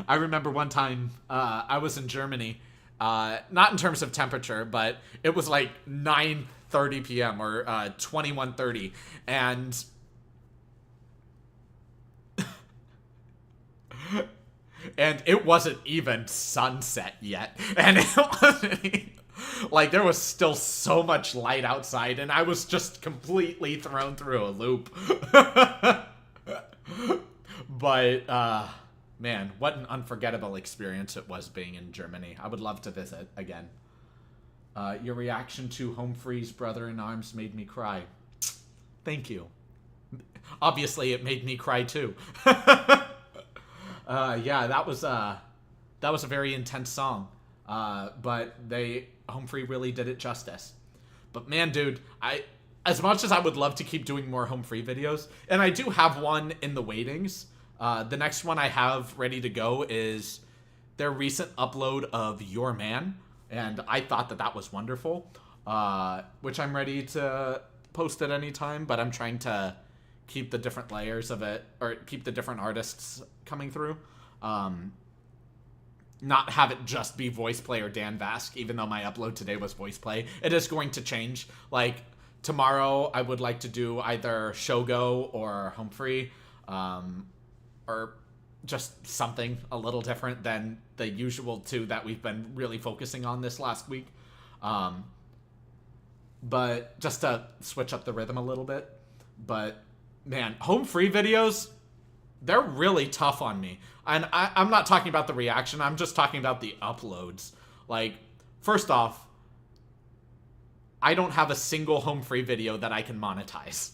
I remember one time I was in Germany, Not in terms of temperature, but it was like 9:30 p.m. or 21:30, and it wasn't even sunset yet, and it wasn't like there was still so much light outside, and I was just completely thrown through a loop. But man, what an unforgettable experience it was being in Germany. I would love to visit again. Your reaction to Humphrey's brother in arms made me cry. Thank you. Obviously, it made me cry too. Yeah, that was a very intense song. But Humphrey really did it justice. But man, dude, as much as I would love to keep doing more Humphrey videos, and I do have one in the waitings. The next one I have ready to go is their recent upload of Your Man, and I thought that was wonderful, which I'm ready to post at any time, but I'm trying to keep the different layers of it, or keep the different artists coming through. Not have it just be voice play or Dan Vask, even though my upload today was voice play. It is going to change. Like, tomorrow I would like to do either Shogo or Humphrey, or just something a little different than the usual two that we've been really focusing on this last week. But just to switch up the rhythm a little bit. But, man, home free videos, they're really tough on me. And I'm not talking about the reaction, I'm just talking about the uploads. Like, first off, I don't have a single home free video that I can monetize.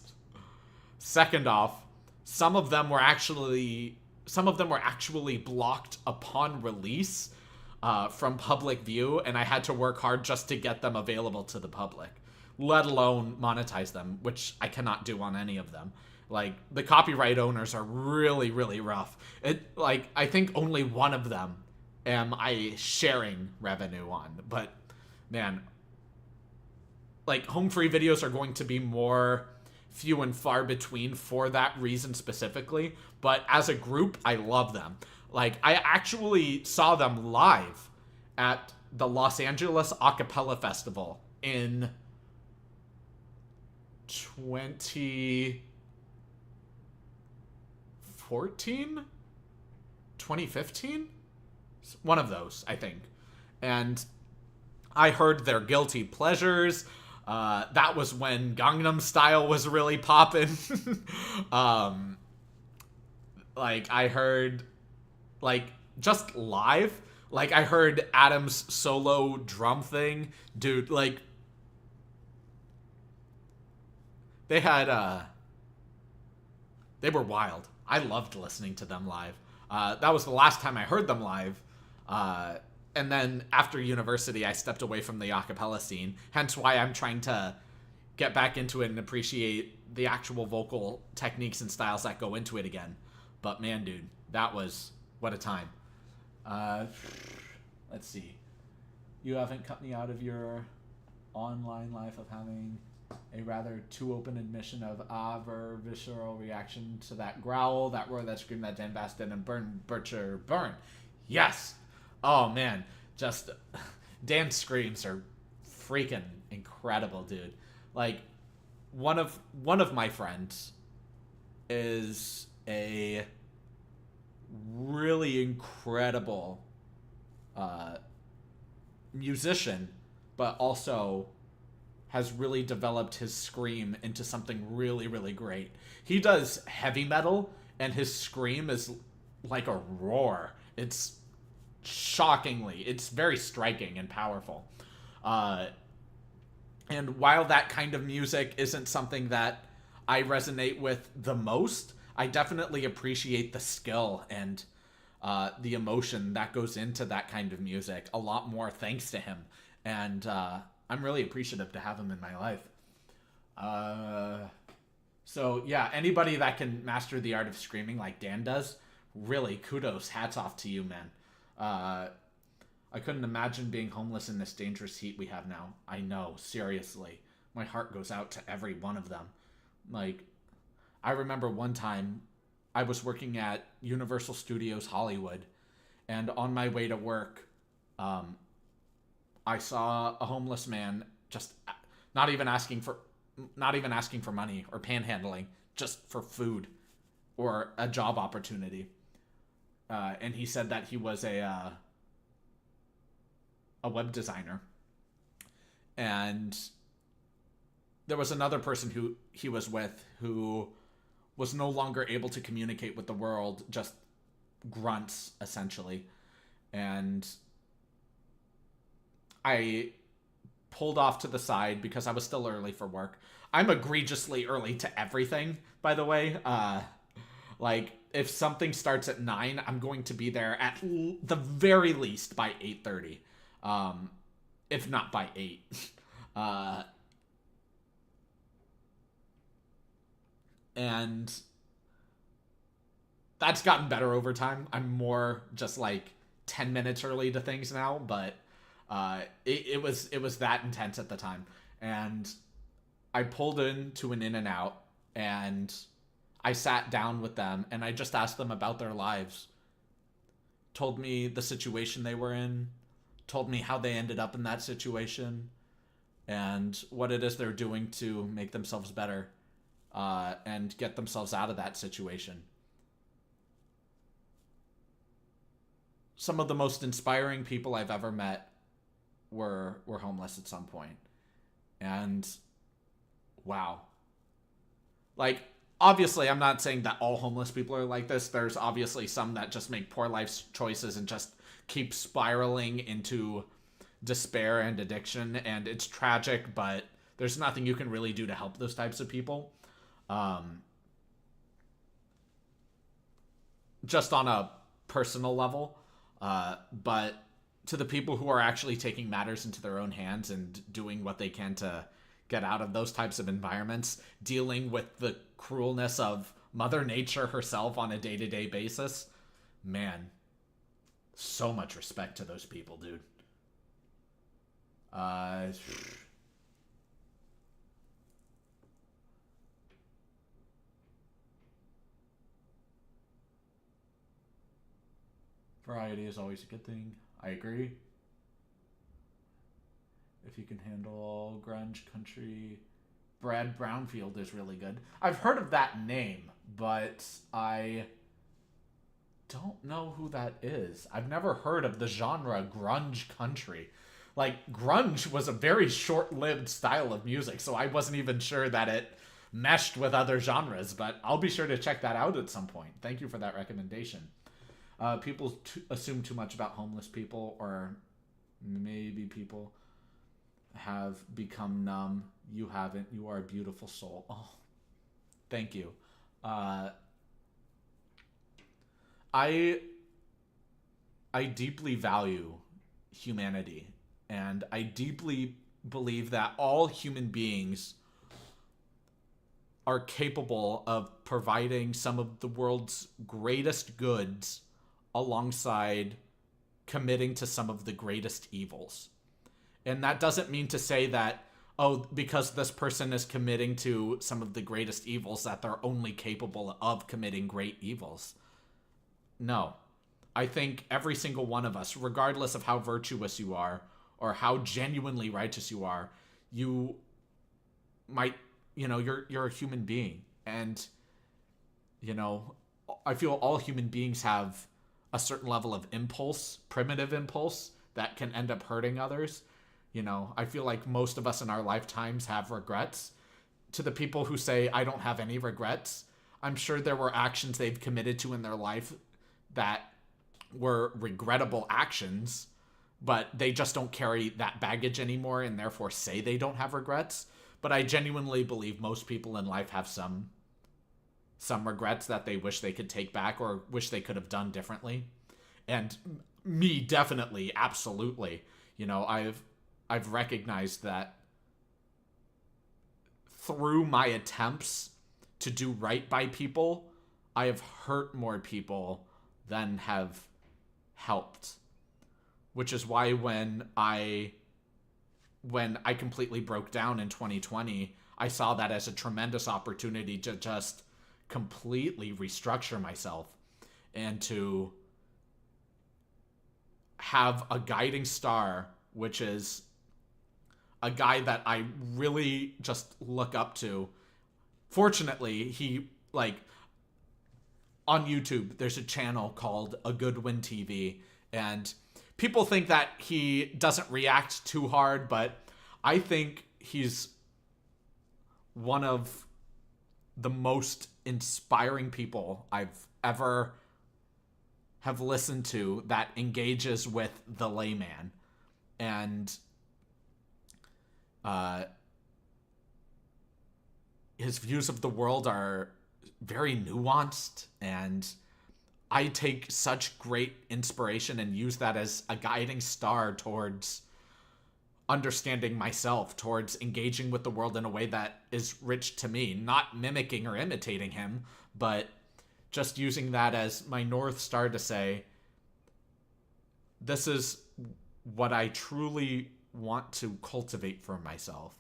Second off, some of them were actually blocked upon release from public view, and I had to work hard just to get them available to the public, let alone monetize them, which I cannot do on any of them. Like, the copyright owners are really, really rough. I think only one of them am I sharing revenue on. But, man, like, home free videos are going to be more few and far between for that reason specifically. But as a group, I love them. Like, I actually saw them live at the Los Angeles Acapella Festival in 2014? 2015? One of those, I think. And I heard their Guilty Pleasures. That was when Gangnam Style was really poppin'. Like, I heard, like, just live, like, I heard Adam's solo drum thing. Dude, like, they had, they were wild. I loved listening to them live. That was the last time I heard them live. And then after university, I stepped away from the acapella scene. Hence why I'm trying to get back into it and appreciate the actual vocal techniques and styles that go into it again. But man, dude, that was, what a time. Let's see. You haven't cut me out of your online life of having a rather too open admission of visceral reaction to that growl, that roar, that scream, that Dan Bass did, and burn, Butcher, burn. Yes! Oh, man. Just, Dan's screams are freaking incredible, dude. Like, one of my friends is a really incredible musician, but also has really developed his scream into something really, really great. He does heavy metal, and his scream is like a roar. It's very striking and powerful. And while that kind of music isn't something that I resonate with the most, I definitely appreciate the skill and the emotion that goes into that kind of music a lot more thanks to him. And I'm really appreciative to have him in my life. So yeah, anybody that can master the art of screaming like Dan does, really kudos, hats off to you, man. I couldn't imagine being homeless in this dangerous heat we have now. I know, seriously. My heart goes out to every one of them. Like, I remember one time I was working at Universal Studios Hollywood, and on my way to work, I saw a homeless man just not even asking for money or panhandling, just for food or a job opportunity. And he said that he was a web designer, and there was another person who he was with who was no longer able to communicate with the world, just grunts essentially. And I pulled off to the side because I was still early for work. I'm egregiously early to everything, by the way. Like, if something starts at 9, I'm going to be there at the very least by 8:30. If not by 8. And that's gotten better over time. I'm more just like 10 minutes early to things now, but it was that intense at the time. And I pulled into an In-N-Out, and I sat down with them, and I just asked them about their lives. Told me the situation they were in, told me how they ended up in that situation, and what it is they're doing to make themselves better, and get themselves out of that situation. Some of the most inspiring people I've ever met were homeless at some point. And wow. Like, obviously, I'm not saying that all homeless people are like this. There's obviously some that just make poor life choices and just keep spiraling into despair and addiction, and it's tragic, but there's nothing you can really do to help those types of people. Just on a personal level. But to the people who are actually taking matters into their own hands and doing what they can to get out of those types of environments, dealing with the cruelness of Mother Nature herself on a day-to-day basis, man, so much respect to those people, dude. Variety is always a good thing. I agree. If you can handle grunge country, Brad Brownfield is really good. I've heard of that name, but I don't know who that is. I've never heard of the genre grunge country. Like, grunge was a very short-lived style of music, so I wasn't even sure that it meshed with other genres, but I'll be sure to check that out at some point. Thank you for that recommendation. People assume too much about homeless people, or maybe people have become numb. You haven't. You are a beautiful soul. Oh, thank you. I deeply value humanity, and I deeply believe that all human beings are capable of providing some of the world's greatest goods alongside committing to some of the greatest evils. And that doesn't mean to say that, oh, because this person is committing to some of the greatest evils, that they're only capable of committing great evils. No. I think every single one of us, regardless of how virtuous you are or how genuinely righteous you are, you might, you're a human being. And, I feel all human beings have a certain level of impulse, primitive impulse, that can end up hurting others. I feel like most of us in our lifetimes have regrets. To the people who say, I don't have any regrets, I'm sure there were actions they've committed to in their life that were regrettable actions, but they just don't carry that baggage anymore and therefore say they don't have regrets. But I genuinely believe most people in life have some regrets that they wish they could take back or wish they could have done differently. And me, definitely, absolutely. I've recognized that through my attempts to do right by people, I have hurt more people than have helped. Which is why when I completely broke down in 2020, I saw that as a tremendous opportunity to just completely restructure myself and to have a guiding star which is a guy that I really just look up to. Fortunately, he, like, on YouTube, there's a channel called A Good Win TV, and people think that he doesn't react too hard, but I think he's one of the most inspiring people I've ever have listened to that engages with the layman. And his views of the world are very nuanced, and I take such great inspiration and use that as a guiding star towards understanding myself, towards engaging with the world in a way that is rich to me, not mimicking or imitating him, but just using that as my North Star to say, this is what I truly want to cultivate for myself.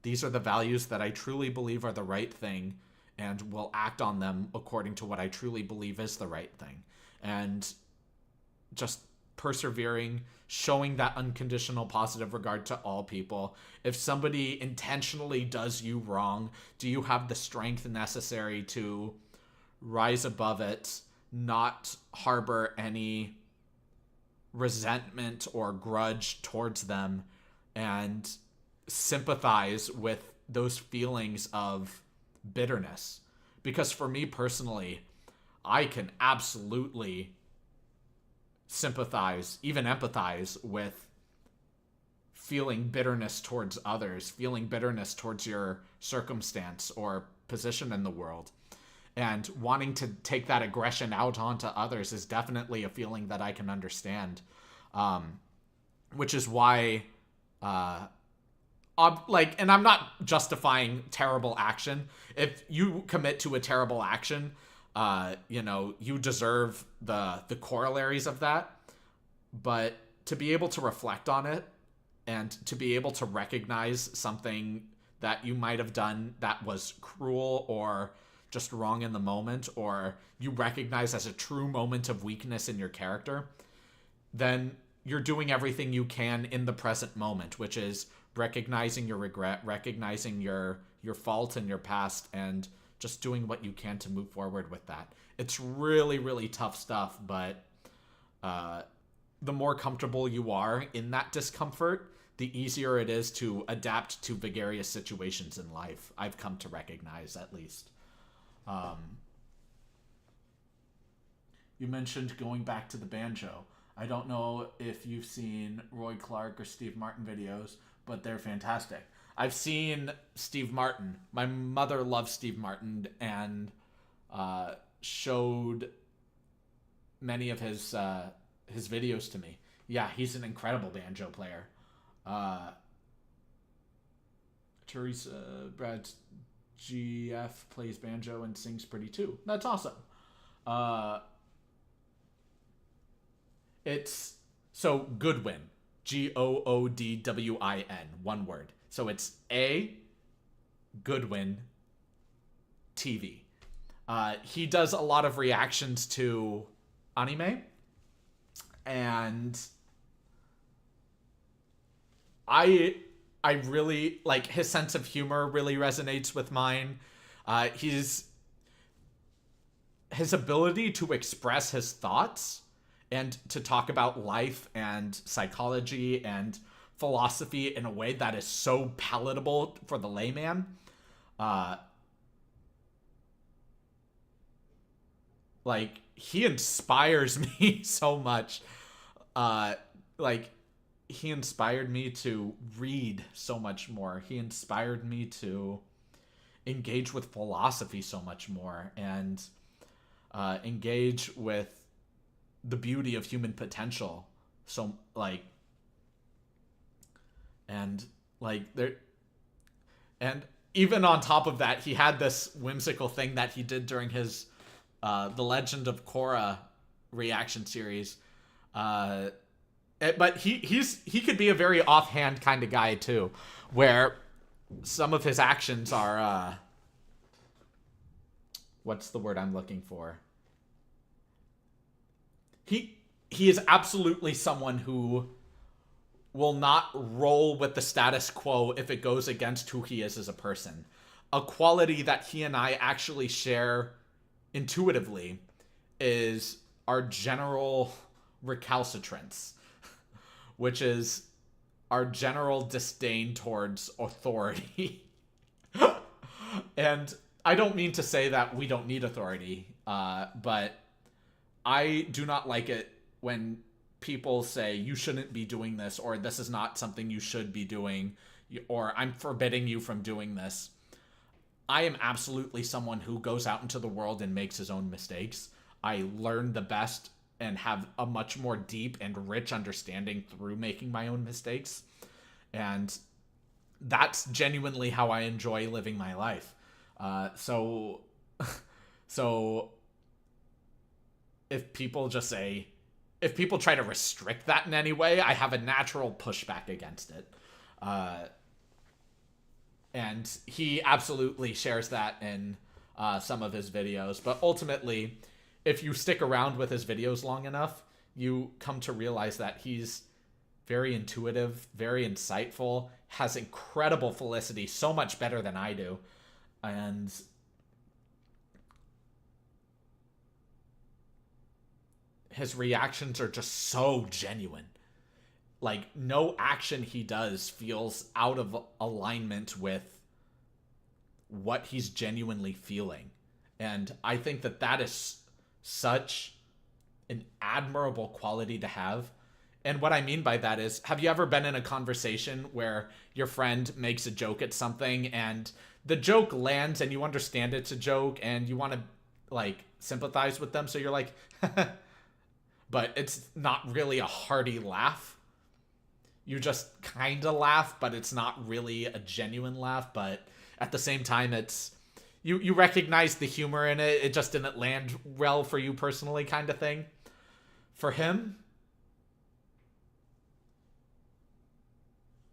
These are the values that I truly believe are the right thing, and will act on them according to what I truly believe is the right thing. And just persevering, showing that unconditional positive regard to all people. If somebody intentionally does you wrong, do you have the strength necessary to rise above it, not harbor any resentment or grudge towards them, and sympathize with those feelings of bitterness? Because for me personally, I can absolutely sympathize, even empathize with feeling bitterness towards others, feeling bitterness towards your circumstance or position in the world. And wanting to take that aggression out onto others is definitely a feeling that I can understand. Which is why, and I'm not justifying terrible action. If you commit to a terrible action, you deserve the corollaries of that. But to be able to reflect on it and to be able to recognize something that you might have done that was cruel or just wrong in the moment, or you recognize as a true moment of weakness in your character, then you're doing everything you can in the present moment, which is recognizing your regret, recognizing your fault and your past, and just doing what you can to move forward with that. It's really, really tough stuff, but the more comfortable you are in that discomfort, the easier it is to adapt to vigorous situations in life. I've come to recognize, at least. You mentioned going back to the banjo. I don't know if you've seen Roy Clark or Steve Martin videos, but they're fantastic. I've seen Steve Martin. My mother loves Steve Martin and showed many of his videos to me. Yeah, he's an incredible banjo player. Teresa Brad GF plays banjo and sings pretty too. That's awesome. It's so Goodwin, Goodwin, one word. So it's A Goodwin TV. He does a lot of reactions to anime, and I really like his sense of humor. Really resonates with mine. His ability to express his thoughts and to talk about life and psychology and philosophy in a way that is so palatable for the layman. Like, he inspires me so much. He inspired me to read so much more. He inspired me to engage with philosophy so much more, and engage with the beauty of human potential. And even on top of that, he had this whimsical thing that he did during his The Legend of Korra reaction series. But he could be a very offhand kind of guy too, where some of his actions are what's the word I'm looking for? He is absolutely someone who will not roll with the status quo if it goes against who he is as a person. A quality that he and I actually share intuitively is our general recalcitrance, which is our general disdain towards authority. And I don't mean to say that we don't need authority, but I do not like it when people say you shouldn't be doing this, or this is not something you should be doing, or I'm forbidding you from doing this. I am absolutely someone who goes out into the world and makes his own mistakes. I learn the best and have a much more deep and rich understanding through making my own mistakes. And that's genuinely how I enjoy living my life. So if people try to restrict that in any way, I have a natural pushback against it. And he absolutely shares that in some of his videos. But ultimately, if you stick around with his videos long enough, you come to realize that he's very intuitive, very insightful, has incredible felicity, so much better than I do. And his reactions are just so genuine. Like, no action he does feels out of alignment with what he's genuinely feeling. And I think that that is such an admirable quality to have. And what I mean by that is, have you ever been in a conversation where your friend makes a joke at something and the joke lands and you understand it's a joke and you want to, like, sympathize with them? So you're like, but it's not really a hearty laugh. You just kind of laugh, but it's not really a genuine laugh. But at the same time, it's you recognize the humor in it. It just didn't land well for you personally, kind of thing. For him,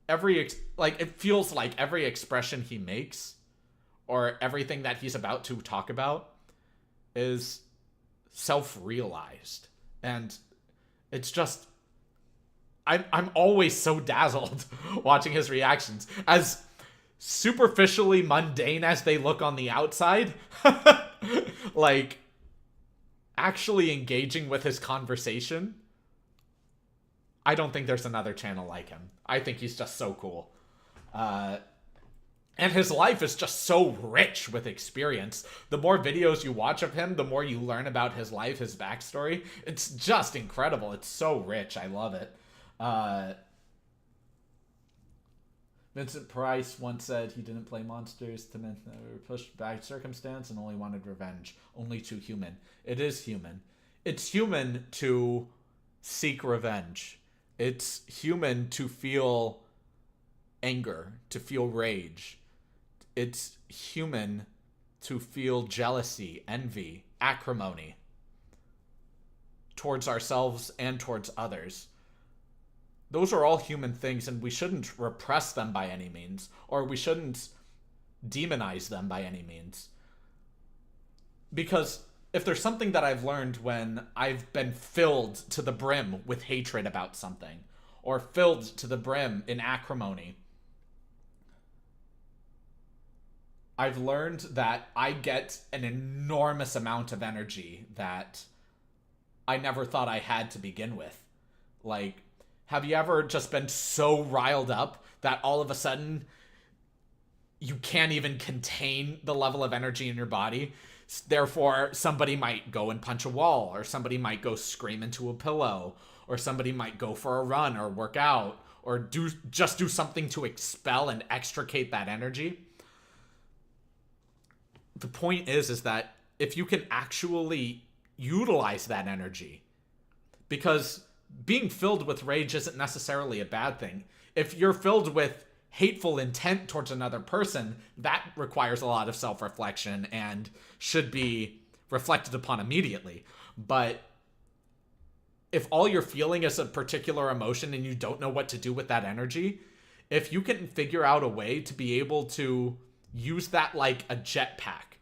it feels like every expression he makes or everything that he's about to talk about is self-realized. And it's just, I'm always so dazzled watching his reactions. As superficially mundane as they look on the outside, like, actually engaging with his conversation, I don't think there's another channel like him. I think he's just so cool. And his life is just so rich with experience. The more videos you watch of him, the more you learn about his life, his backstory. It's just incredible. It's so rich. I love it. Vincent Price once said he didn't play monsters to men that were pushed by circumstance and only wanted revenge. Only too human. It is human. It's human to seek revenge. It's human to feel anger, to feel rage. It's human to feel jealousy, envy, acrimony towards ourselves and towards others. Those are all human things, and we shouldn't repress them by any means, or we shouldn't demonize them by any means. Because if there's something that I've learned when I've been filled to the brim with hatred about something, or filled to the brim in acrimony, I've learned that I get an enormous amount of energy that I never thought I had to begin with. Like, have you ever just been so riled up that all of a sudden you can't even contain the level of energy in your body? Therefore, somebody might go and punch a wall, or somebody might go scream into a pillow, or somebody might go for a run or work out, or do something to expel and extricate that energy. The point is that if you can actually utilize that energy, because being filled with rage isn't necessarily a bad thing. If you're filled with hateful intent towards another person, that requires a lot of self-reflection and should be reflected upon immediately. But if all you're feeling is a particular emotion and you don't know what to do with that energy, if you can figure out a way to be able to use that like a jetpack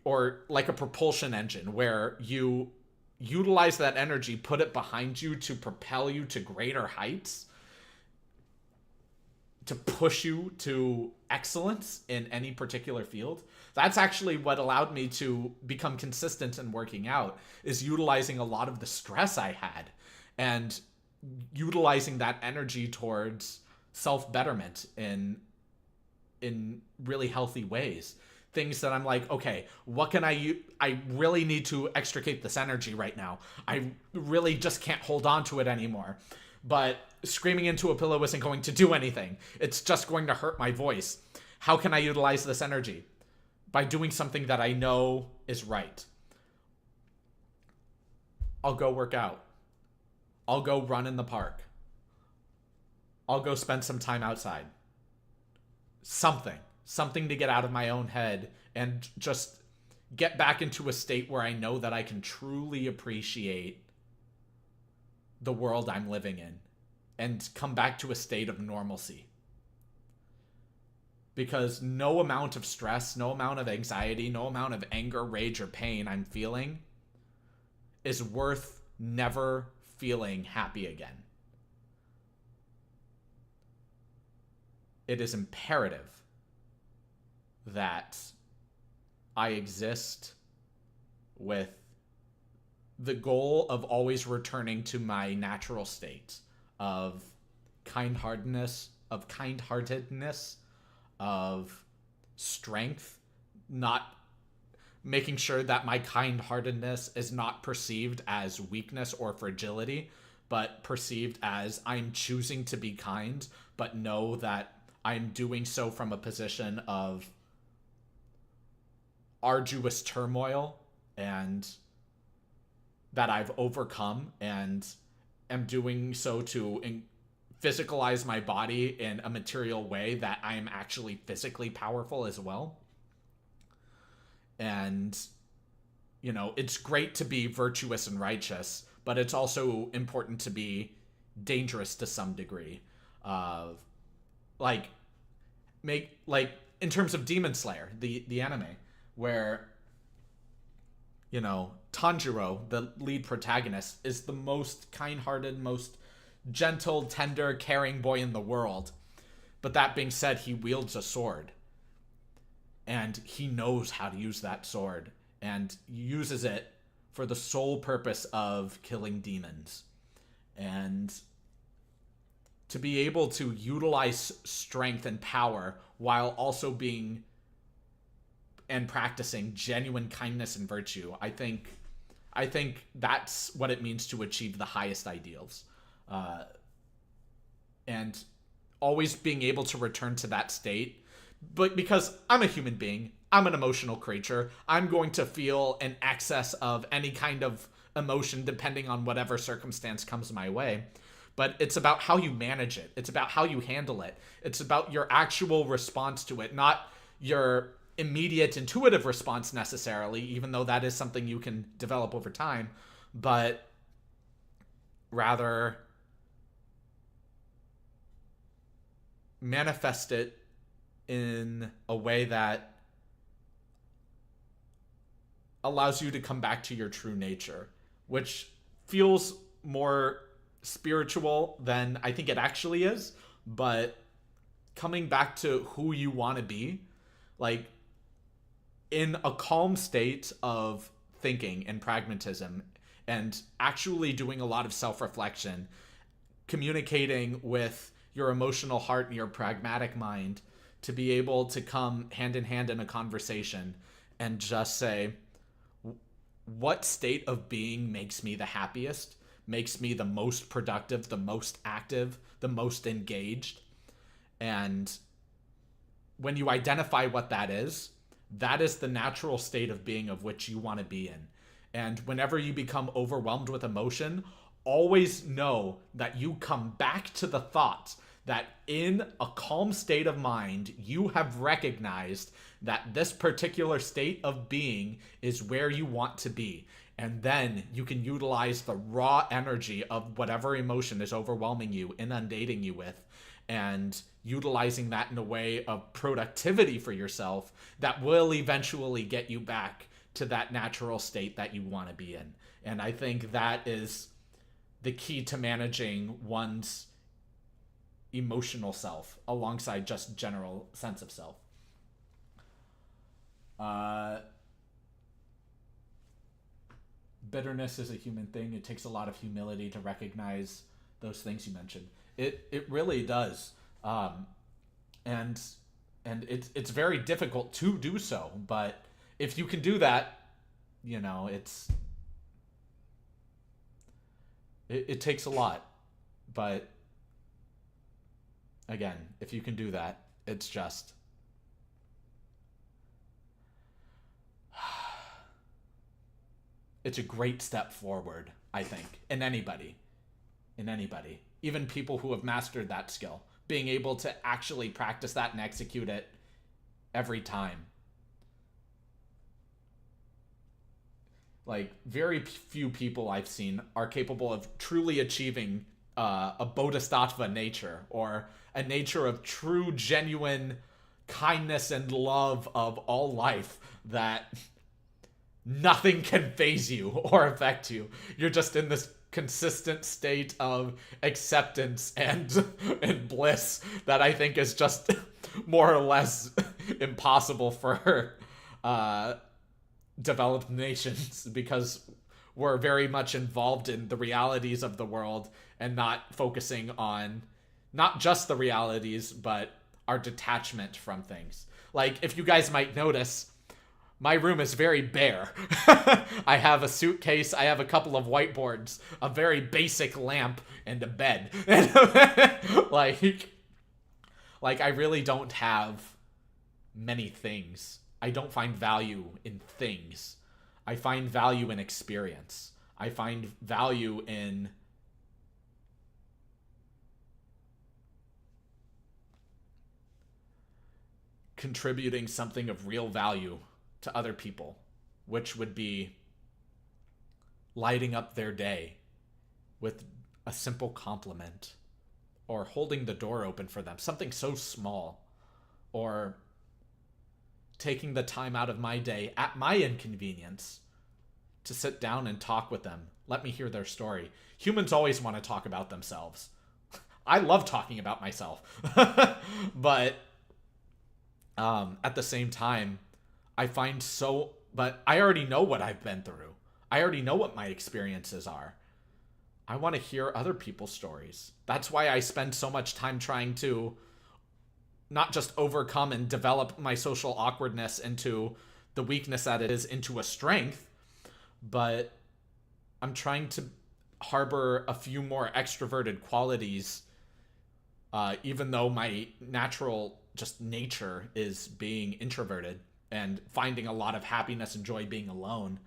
or like a propulsion engine, where you utilize that energy, put it behind you to propel you to greater heights, push you to excellence in any particular field. That's actually what allowed me to become consistent in working out, is utilizing a lot of the stress I had and utilizing that energy towards self-betterment in really healthy ways. Things that I'm like, okay, what can I really need to extricate this energy right now. I really just can't hold on to it anymore. But screaming into a pillow isn't going to do anything. It's just going to hurt my voice. How can I utilize this energy? By doing something that I know is right. I'll go work out. I'll go run in the park. I'll go spend some time outside. Something to get out of my own head and just get back into a state where I know that I can truly appreciate the world I'm living in and come back to a state of normalcy. Because no amount of stress, no amount of anxiety, no amount of anger, rage, or pain I'm feeling is worth never feeling happy again. It is imperative that I exist with the goal of always returning to my natural state of kindheartedness, of strength, not making sure that my kindheartedness is not perceived as weakness or fragility, but perceived as I'm choosing to be kind, but know that I'm doing so from a position of arduous turmoil and that I've overcome, and am doing so to physicalize my body in a material way that I am actually physically powerful as well. And, you know, it's great to be virtuous and righteous, but it's also important to be dangerous to some degree. In terms of Demon Slayer, the anime, where, you know, Tanjiro, the lead protagonist, is the most kind-hearted, most gentle, tender, caring boy in the world. But that being said, he wields a sword. And he knows how to use that sword. And uses it for the sole purpose of killing demons. And to be able to utilize strength and power while also being and practicing genuine kindness and virtue, I think that's what it means to achieve the highest ideals. And always being able to return to that state. But because I'm a human being, I'm an emotional creature, I'm going to feel an excess of any kind of emotion depending on whatever circumstance comes my way. But it's about how you manage it. It's about how you handle it. It's about your actual response to it, not your immediate intuitive response necessarily, even though that is something you can develop over time, but rather manifest it in a way that allows you to come back to your true nature, which feels more spiritual than I think it actually is, but coming back to who you want to be, like in a calm state of thinking and pragmatism, and actually doing a lot of self-reflection, communicating with your emotional heart and your pragmatic mind to be able to come hand in hand in a conversation and just say, what state of being makes me the happiest, makes me the most productive, the most active, the most engaged? And when you identify what that is the natural state of being of which you want to be in. And whenever you become overwhelmed with emotion, always know that you come back to the thought that in a calm state of mind, you have recognized that this particular state of being is where you want to be. And then you can utilize the raw energy of whatever emotion is overwhelming you, inundating you with, and utilizing that in a way of productivity for yourself that will eventually get you back to that natural state that you want to be in. And I think that is the key to managing one's emotional self alongside just general sense of self. Bitterness is a human thing. It takes a lot of humility to recognize those things you mentioned. It really does. And it's very difficult to do so, but if you can do that, you know, it takes a lot. But again, if you can do that, it's just it's a great step forward, I think, in anybody. Even people who have mastered that skill, being able to actually practice that and execute it every time. Like, very few people I've seen are capable of truly achieving a bodhisattva nature, or a nature of true, genuine kindness and love of all life, that nothing can faze you or affect you. You're just in this consistent state of acceptance and bliss that I think is just more or less impossible for developed nations, because we're very much involved in the realities of the world and not focusing on not just the realities, but our detachment from things. Like, if you guys might notice, my room is very bare. I have a suitcase, I have a couple of whiteboards, a very basic lamp, and a bed. like I really don't have many things. I don't find value in things. I find value in experience. I find value in contributing something of real value to other people, which would be lighting up their day with a simple compliment, or holding the door open for them, something so small, or taking the time out of my day at my inconvenience to sit down and talk with them. Let me hear their story. Humans always want to talk about themselves. I love talking about myself. But at the same time, I find but I already know what I've been through. I already know what my experiences are. I want to hear other people's stories. That's why I spend so much time trying to not just overcome and develop my social awkwardness into the weakness that it is into a strength, but I'm trying to harbor a few more extroverted qualities, even though my natural just nature is being introverted and finding a lot of happiness and joy being alone.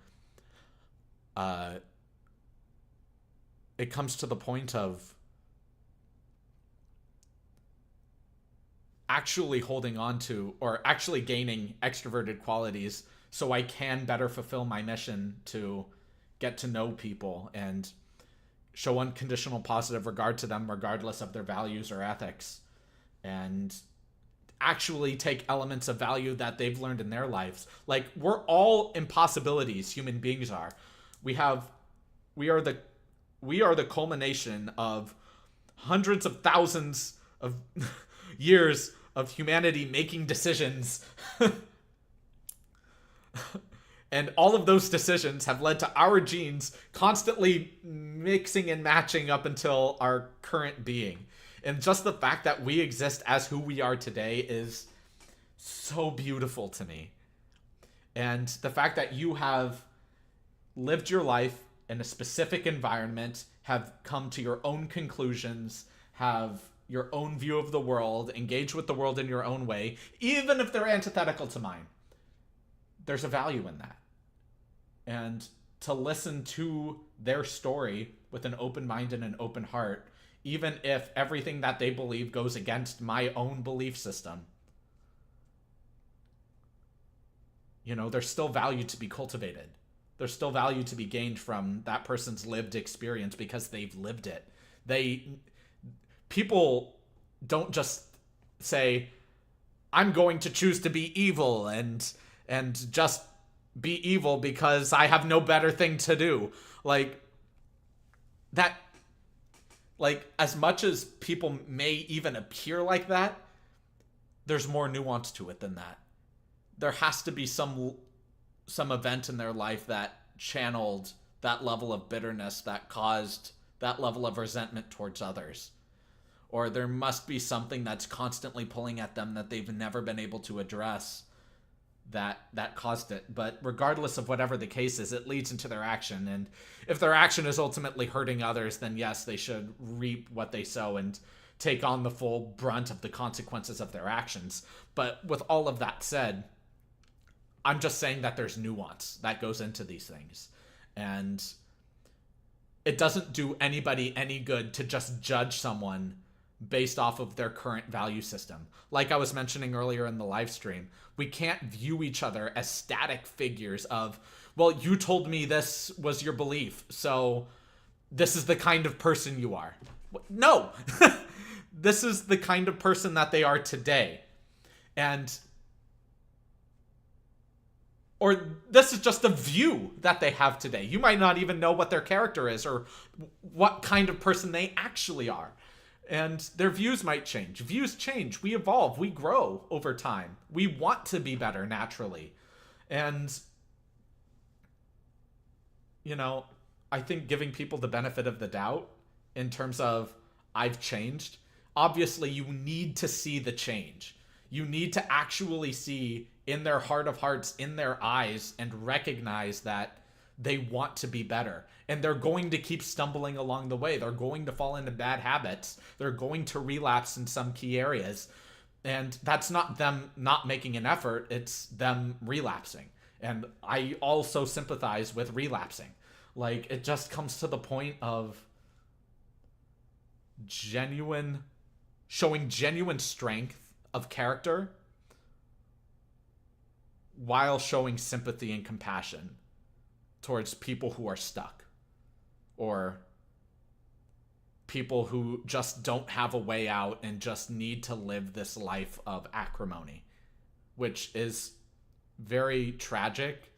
It comes to the point of actually holding on to, or actually gaining extroverted qualities so I can better fulfill my mission to get to know people and show unconditional positive regard to them regardless of their values or ethics, and actually take elements of value that they've learned in their lives. Like, we're all impossibilities, human beings are. We are the culmination of hundreds of thousands of years of humanity making decisions. And all of those decisions have led to our genes constantly mixing and matching up until our current being. And just the fact that we exist as who we are today is so beautiful to me. And the fact that you have lived your life in a specific environment, have come to your own conclusions, have your own view of the world, engage with the world in your own way, even if they're antithetical to mine. There's a value in that. And to listen to their story with an open mind and an open heart, even if everything that they believe goes against my own belief system, you know, there's still value to be cultivated. There's still value to be gained from that person's lived experience because they've lived it. People don't just say, I'm going to choose to be evil and just be evil because I have no better thing to do. Like, Like, as much as people may even appear like that, there's more nuance to it than that. There has to be some event in their life that channeled that level of bitterness, that caused that level of resentment towards others. Or there must be something that's constantly pulling at them that they've never been able to address that caused it. But regardless of whatever the case is, it leads into their action. And if their action is ultimately hurting others, then yes, they should reap what they sow and take on the full brunt of the consequences of their actions. But with all of that said, I'm just saying that there's nuance that goes into these things. And it doesn't do anybody any good to just judge someone based off of their current value system. Like I was mentioning earlier in the live stream, we can't view each other as static figures of, well, you told me this was your belief, so this is the kind of person you are. No! This is the kind of person that they are today. Or this is just a view that they have today. You might not even know what their character is or what kind of person they actually are. And their views might change. Views change. We evolve. We grow over time. We want to be better naturally. And, you know, I think giving people the benefit of the doubt in terms of I've changed, obviously you need to see the change. You need to actually see in their heart of hearts, in their eyes, and recognize that they want to be better. And they're going to keep stumbling along the way. They're going to fall into bad habits. They're going to relapse in some key areas. And that's not them not making an effort. It's them relapsing. And I also sympathize with relapsing. Like, it just comes to the point of showing genuine strength of character while showing sympathy and compassion towards people who are stuck or people who just don't have a way out and just need to live this life of acrimony, which is very tragic,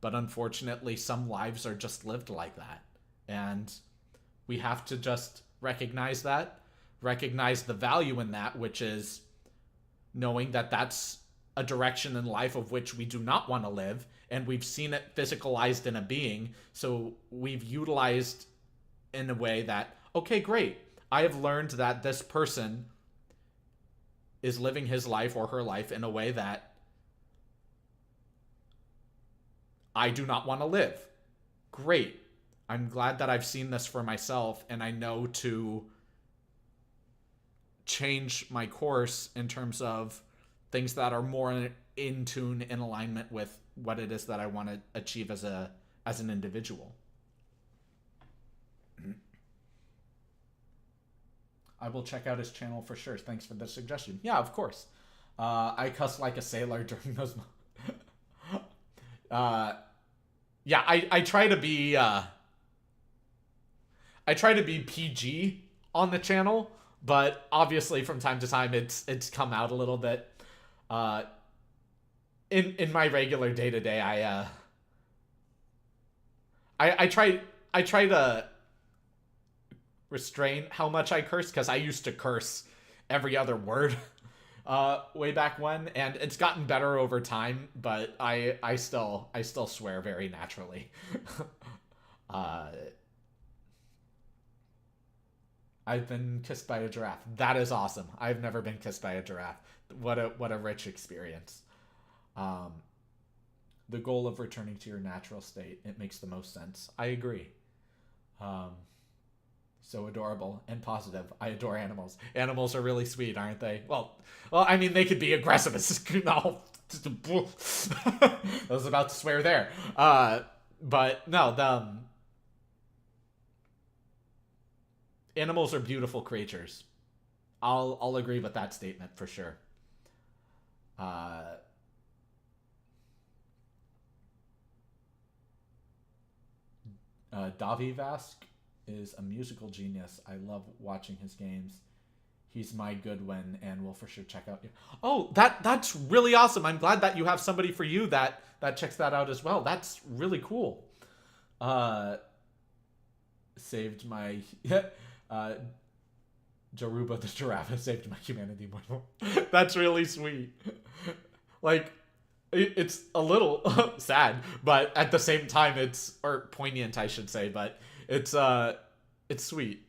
but unfortunately some lives are just lived like that. And we have to just recognize that, recognize the value in that, which is knowing that that's a direction in life of which we do not want to live, and we've seen it physicalized in a being, so we've utilized in a way that, okay, great, I have learned that this person is living his life or her life in a way that I do not want to live. Great. I'm glad that I've seen this for myself, and I know to change my course in terms of things that are more in tune, in alignment with what it is that I want to achieve as an individual. I will check out his channel for sure. Thanks for the suggestion. Yeah, of course. I cuss like a sailor during those. Yeah, I try to be. I try to be PG on the channel, but obviously from time to time it's come out a little bit. In my regular day to day, I try to restrain how much I curse, because I used to curse every other word way back when, and it's gotten better over time, but I still swear very naturally. I've been kissed by a giraffe. That is awesome. I've never been kissed by a giraffe. What a rich experience. The goal of returning to your natural state, it makes the most sense. I agree. So adorable and positive. I adore animals. Animals are really sweet, aren't they? Well, I mean, they could be aggressive. No, I was about to swear there. But no, animals are beautiful creatures. I'll agree with that statement for sure. Davi Vask is a musical genius. I love watching his games. He's my good one, and we'll for sure check out. Oh, that's really awesome. I'm glad that you have somebody for you that checks that out as well. That's really cool. Saved my Jaruba the giraffe has saved my humanity more. That's really sweet. Like, it's a little sad, but at the same time, or poignant, I should say, but it's sweet.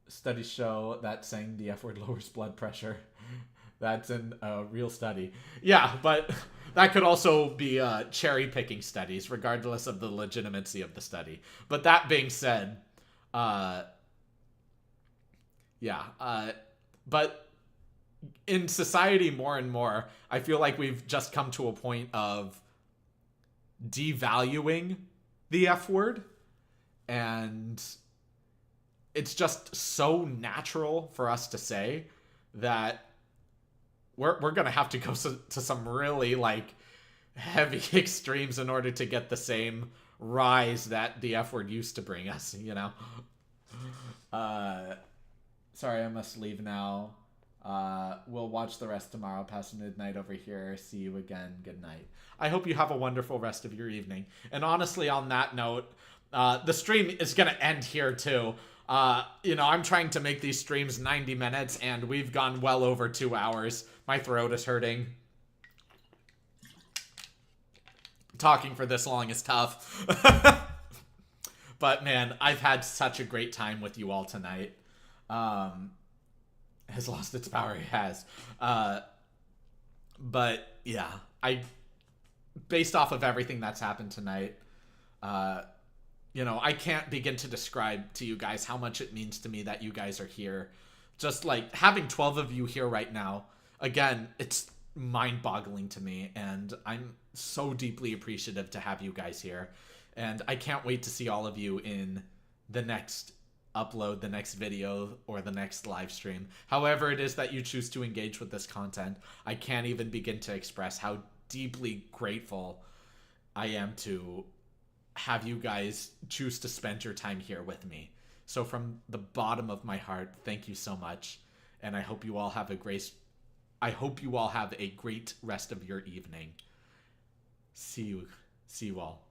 Studies show that saying the F word lowers blood pressure. That's in a real study. Yeah, but that could also be cherry picking studies, regardless of the legitimacy of the study. But that being said, but in society more and more, I feel like we've just come to a point of devaluing the F word, and it's just so natural for us to say that we're gonna have to go to some really like heavy extremes in order to get the same rise that the F word used to bring us, you know? Sorry, I must leave now. We'll watch the rest tomorrow past midnight over here. See you again. Good night. I hope you have a wonderful rest of your evening. And honestly, on that note, the stream is going to end here too. I'm trying to make these streams 90 minutes and we've gone well over 2 hours. My throat is hurting. Talking for this long is tough. But man, I've had such a great time with you all tonight. Has lost its power, it has. But yeah, based off of everything that's happened tonight, I can't begin to describe to you guys how much it means to me that you guys are here. Just like having 12 of you here right now, again, it's mind-boggling to me, and I'm so deeply appreciative to have you guys here. And I can't wait to see all of you in the next upload, the next video, or the next live stream. However it is that you choose to engage with this content, I can't even begin to express how deeply grateful I am to have you guys choose to spend your time here with me. So from the bottom of my heart, thank you so much. And I hope you all have a great rest of your evening. See you all.